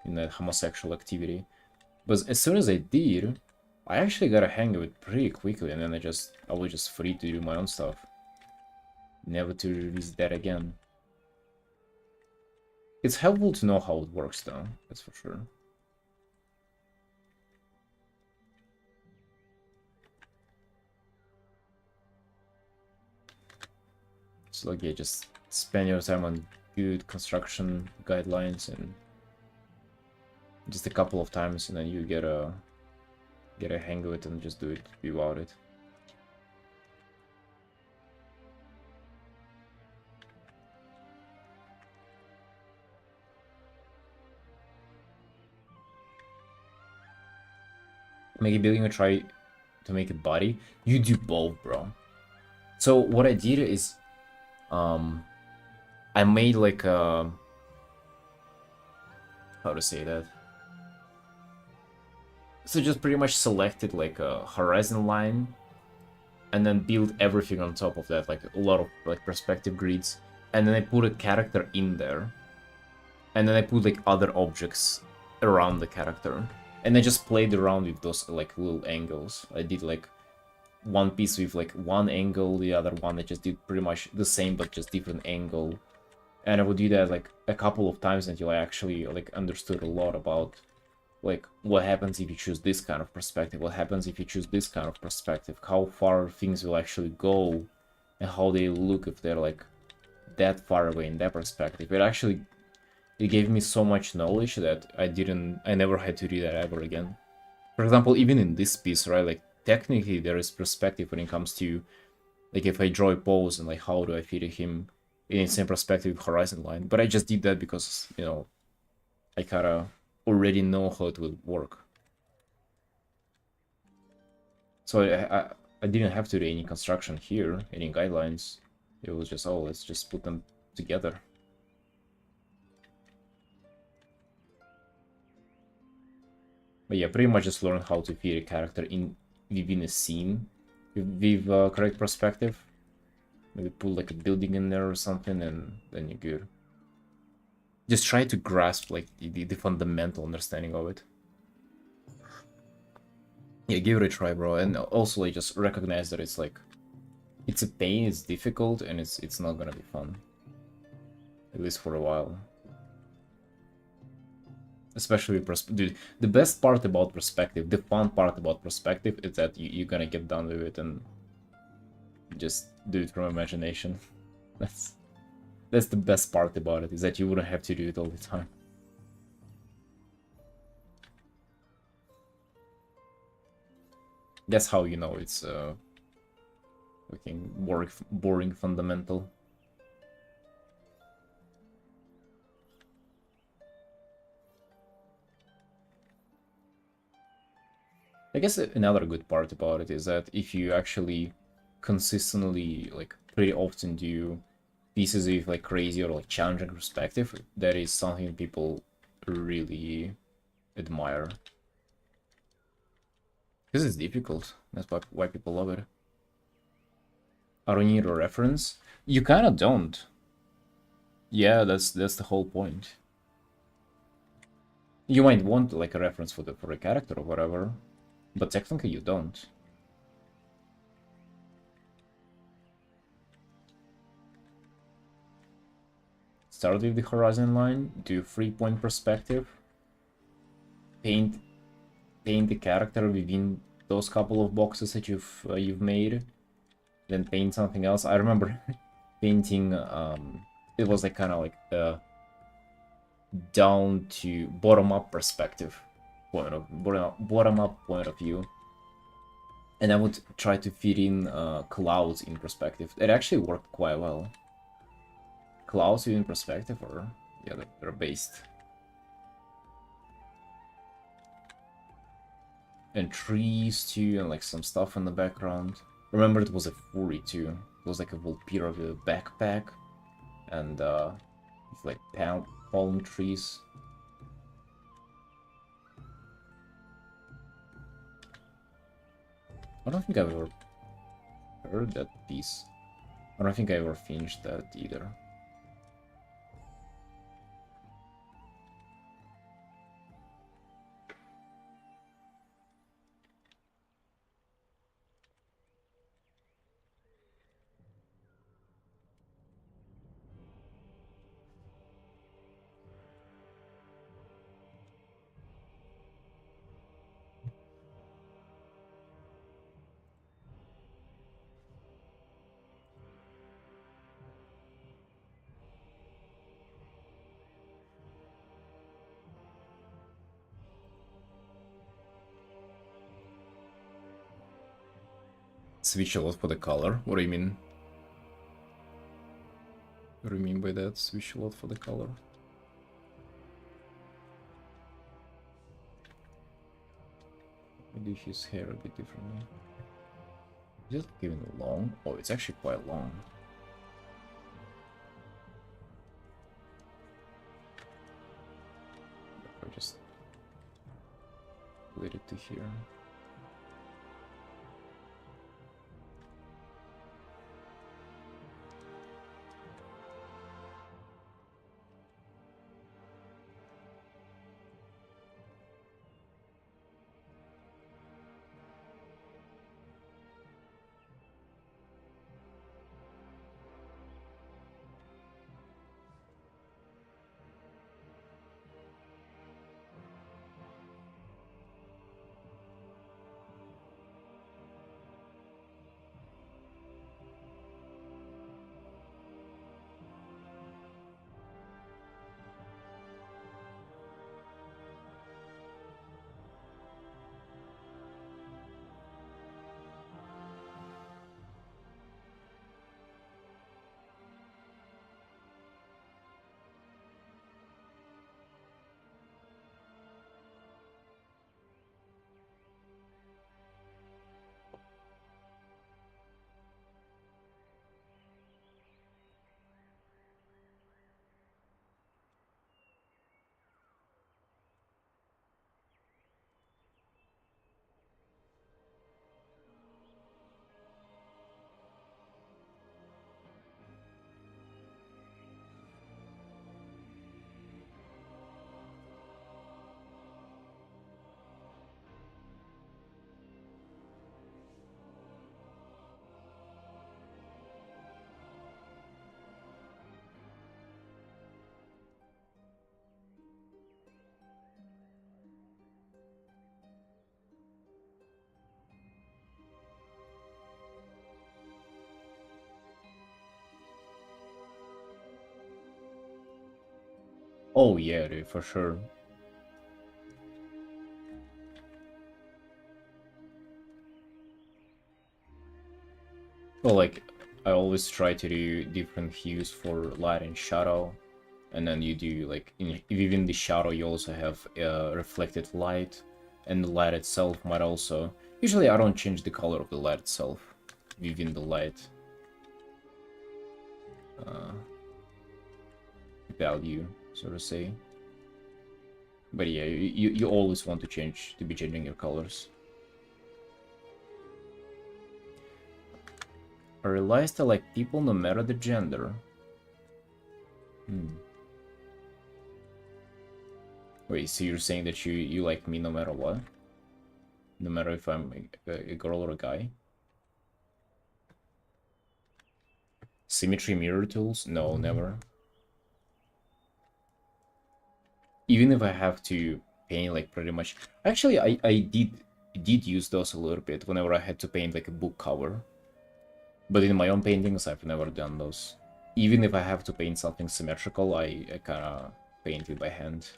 in that homosexual activity. But as soon as I did, I actually got a hang of it pretty quickly, and then I was just free to do my own stuff. Never to revisit that again. It's helpful to know how it works, though. That's for sure. So like, yeah, just spend your time on good construction guidelines, and just a couple of times, and then you get a hang of it, and just do it without it. Maybe building a try to make a body. You do both, bro. So what I did is, I made like a, how to say that? So just pretty much selected like a horizon line, and then build everything on top of that, like a lot of like perspective grids, and then I put a character in there, and then I put like other objects around the character, and I just played around with those like little angles. I did like one piece with like one angle, the other one I just did pretty much the same but just different angle, and I would do that like a couple of times until I actually like understood a lot about like what happens if you choose this kind of perspective, what happens if you choose this kind of perspective, how far things will actually go, and how they look if they're like that far away in that perspective. It gave me so much knowledge that I never had to do that ever again. For example, even in this piece, right, like technically there is perspective when it comes to like if I draw a pose and like how do I fit him in the same perspective with horizon line, but I just did that because, you know, I kinda already know how it will work. So I didn't have to do any construction here, any guidelines. It was just, oh, let's just put them together. But yeah, pretty much just learn how to fit a character within a scene with correct perspective. Maybe put like a building in there or something, and then you're good. Just try to grasp like the fundamental understanding of it. Yeah, give it a try, bro. And also like just recognize that it's like it's a pain, it's difficult, and it's not gonna be fun. At least for a while. Especially with dude, the best part about perspective, the fun part about perspective is that you're gonna get done with it and just do it from imagination. That's that's the best part about it, is that you wouldn't have to do it all the time. That's how you know it's fucking boring fundamental. I guess another good part about it is that if you actually consistently, like pretty often, do pieces with like crazy or like challenging perspective, that is something people really admire. Because it's difficult. That's why people love it. I don't need a reference. You kind of don't. Yeah, that's the whole point. You might want like a reference for a character or whatever, but technically you don't. Start with the horizon line, do 3-point perspective, paint the character within those couple of boxes that you've made, then paint something else. I remember painting it was like kind of like the down to bottom up perspective bottom up point of view, and I would try to fit in clouds in perspective. It actually worked quite well. Clouds in perspective, or yeah, they're based. And trees too, and like some stuff in the background. Remember, it was a furry too. It was like a Vulpira with a backpack, and with like palm trees. I don't think I've ever heard that piece. I don't think I ever finished that either. Switch a lot for the color? What do you mean? What do you mean by that? Switch a lot for the color? Maybe his hair a bit differently. Is it even long? Oh, it's actually quite long. I just lead it to here. Oh yeah, dude, for sure. Well, like, I always try to do different hues for light and shadow, and then you do, like, within the shadow you also have reflected light, and the light itself might also... Usually I don't change the color of the light itself within the light uh, value, so to say. But yeah, you always want to be changing your colors. I realized I like people no matter the gender. Hmm. Wait, so you're saying that you like me no matter what? No matter if I'm a girl or a guy? Symmetry mirror tools? No, never. Even if I have to paint like pretty much... Actually, I did use those a little bit whenever I had to paint like a book cover. But in my own paintings, I've never done those. Even if I have to paint something symmetrical, I kind of paint it by hand.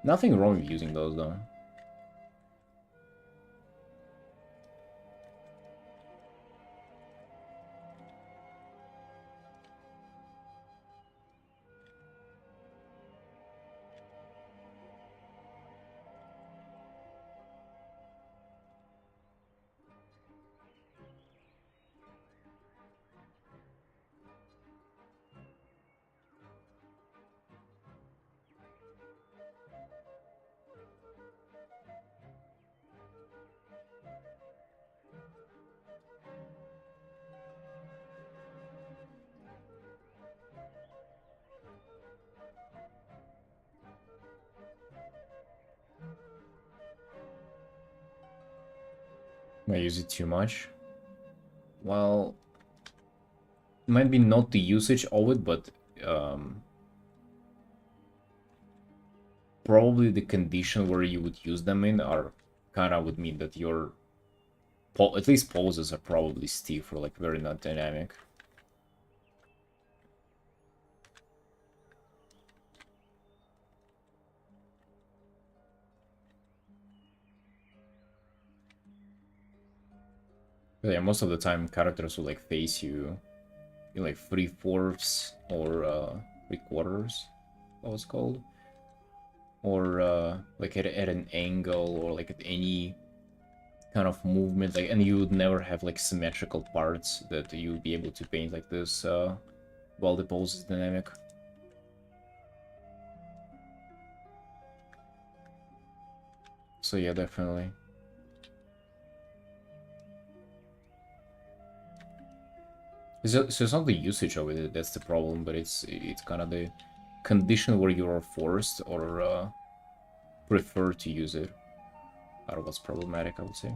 Nothing wrong with using those though. I use it too much. Well, it might be not the usage of it, but probably the condition where you would use them in are kind of would mean that your at least poses are probably stiff or like very not dynamic. But yeah, most of the time characters will like face you in like 3/4 or 3/4, that was called, or like at an angle or like at any kind of movement, like, and you would never have like symmetrical parts that you would be able to paint like this while the pose is dynamic. So yeah, definitely. So it's not the usage of it that's the problem, but it's kind of the condition where you are forced or prefer to use it are what's problematic, I would say.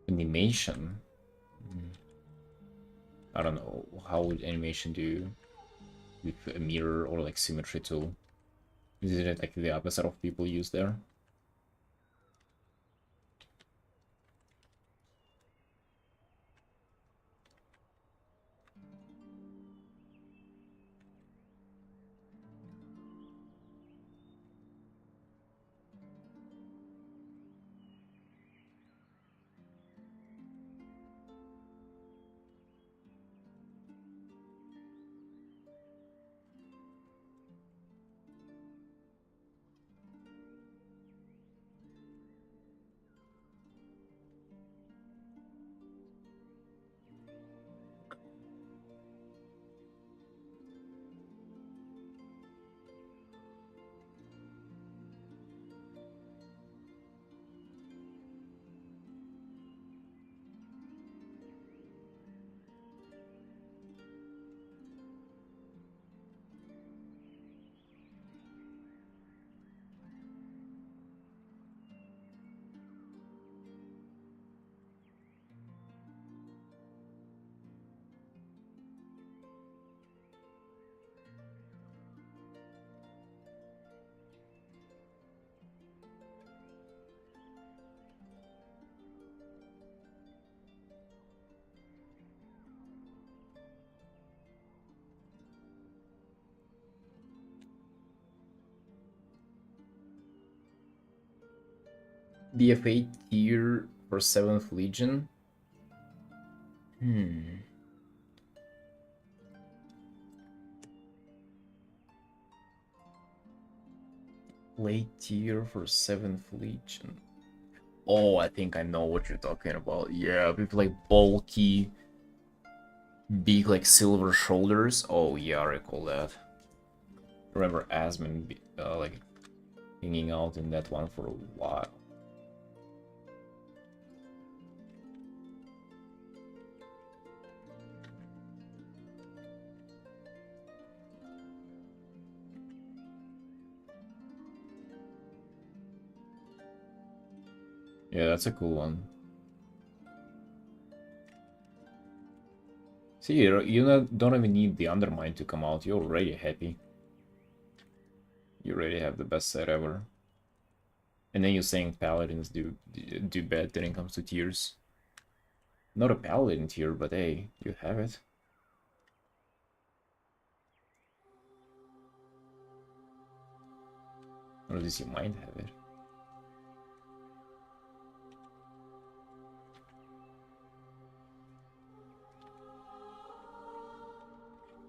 Animation. I don't know, how would animation do with a mirror or like symmetry tool? Is it like the opposite of people use there? BFA tier for 7th Legion. Late tier for 7th Legion. Oh, I think I know what you're talking about. Yeah, with like bulky, big like silver shoulders. Oh yeah, I recall that. Remember Asmon like hanging out in that one for a while. Yeah, that's a cool one. See, you don't even need the Undermine to come out. You're already happy. You already have the best set ever. And then you're saying Paladins do bad when it comes to tiers. Not a Paladin tier, but hey, you have it. Or at least you might have it.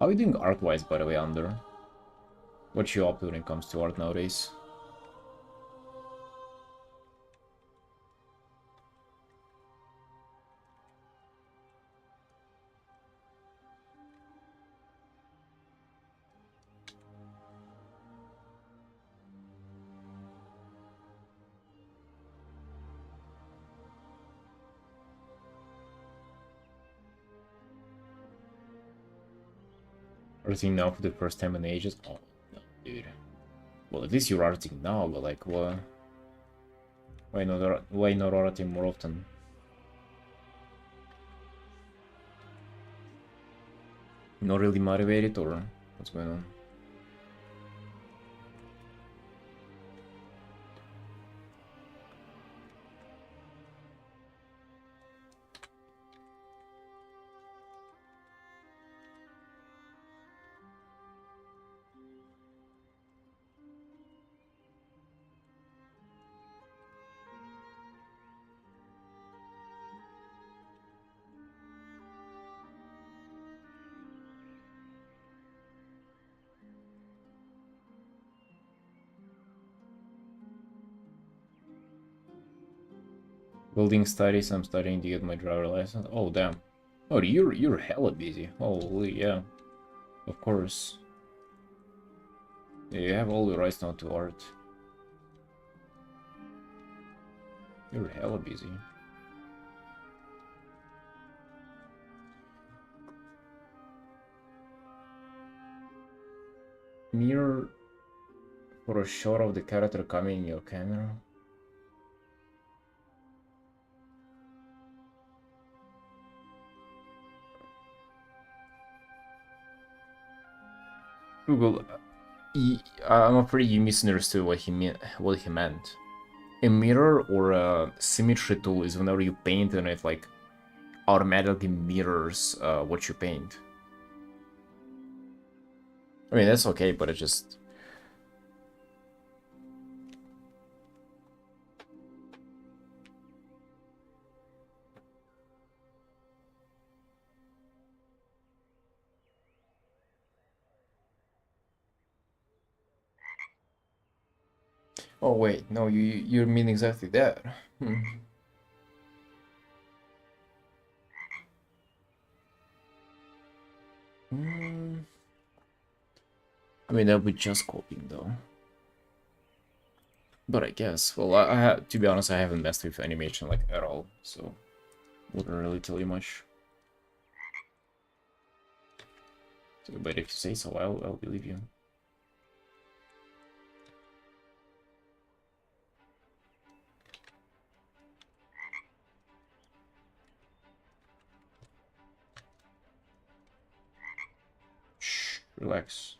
How are you doing art-wise, by the way, Under? What you up to when it comes to art nowadays? Arting now for the first time in ages? Oh, no, dude. Well, at least you're arting now, but like, what? Why not arting more often? Not really motivated, or what's going on? Building studies, I'm studying to get my driver license. Oh, damn. Oh, you're hella busy. Holy, yeah. Of course. Yeah, you have all the rights now to art. You're hella busy. Mirror for a shot of the character coming in your camera. Google, I'm afraid you misunderstood what he meant. A mirror or a symmetry tool is whenever you paint and it like automatically mirrors what you paint. I mean, that's okay, but it just... Oh wait, no, you mean exactly that. I mean, that would just copying though. But I guess, well, to be honest, I haven't messed with animation like at all, so wouldn't really tell you much. So, but if you say so, I'll believe you. Shh, relax.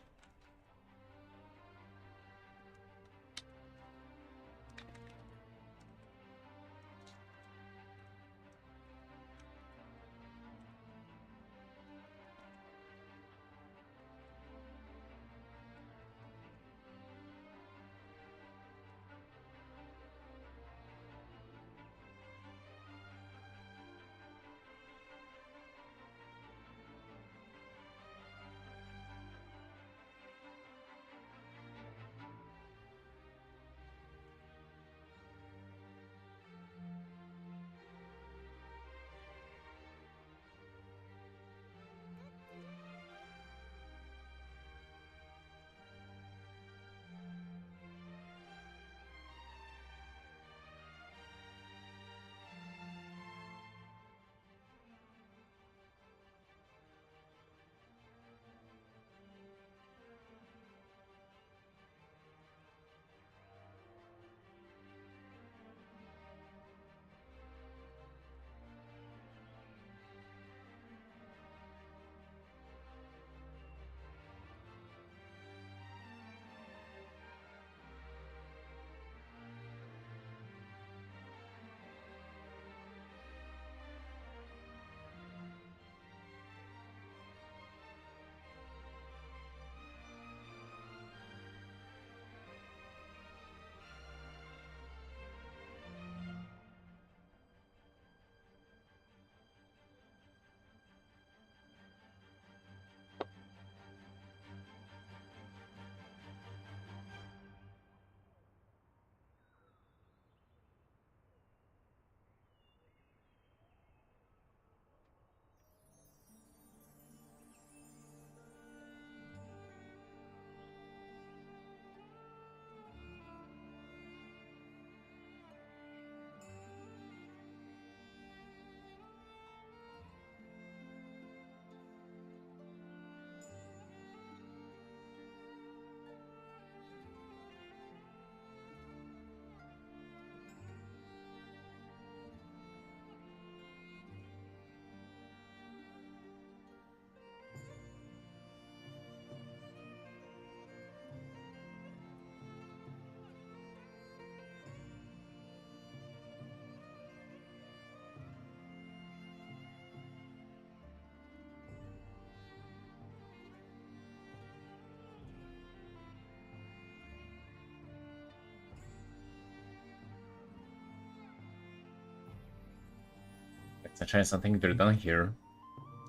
Sunshine, something they're done here.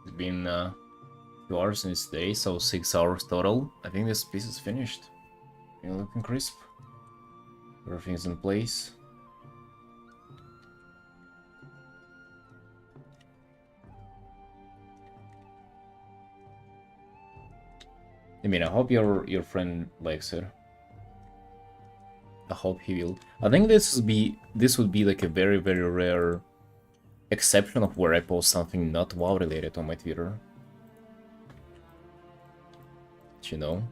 It's been 2 hours since today, so 6 hours total. I think this piece is finished. Looking crisp. Everything's in place. I mean, I hope your friend likes it. I hope he will. I think this would be like a very rare exception of where I post something not WoW related on my Twitter. But, you know,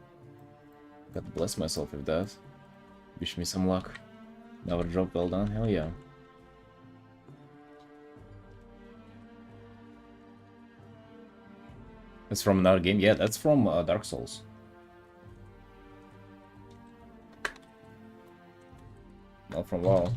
God bless myself with that. Wish me some luck. Another job well done. Hell yeah. It's from another game? Yeah, that's from Dark Souls. Not from WoW.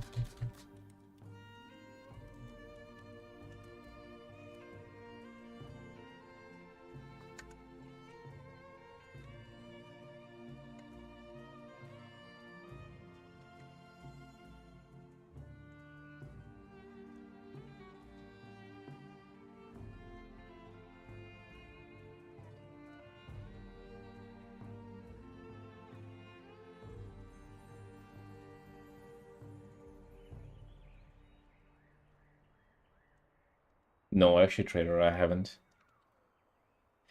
No, actually, Trader, I haven't.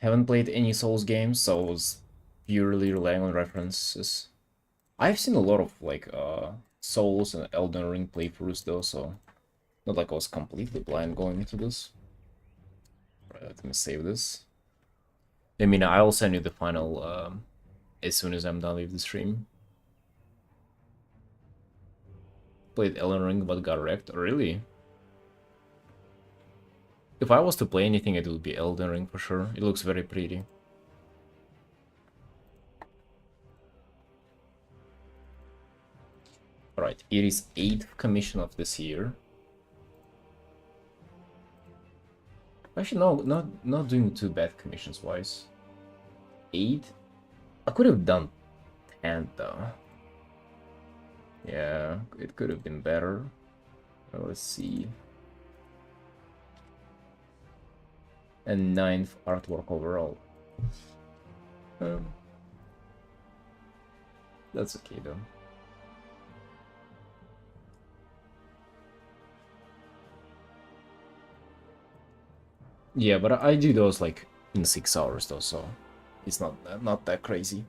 Haven't played any Souls games, so I was purely relying on references. I've seen a lot of like Souls and Elden Ring playthroughs though, so not like I was completely blind going into this. Right, let me save this. I mean, I'll send you the final as soon as I'm done with the stream. Played Elden Ring but got wrecked. Oh, really? If I was to play anything, it would be Elden Ring for sure. It looks very pretty. Alright, it is 8th commission of this year. Actually, no, not doing too bad commissions wise. 8? I could have done 10 though. Yeah, it could have been better. Let's see. And 9th artwork overall. That's okay though. Yeah, but I do those like in 6 hours though, so it's not that crazy.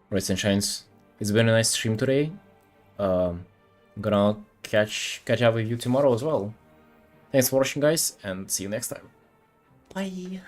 Right, Sunshines. It's been a nice stream today. I'm gonna catch up with you tomorrow as well. Thanks for watching, guys, and see you next time. Bye.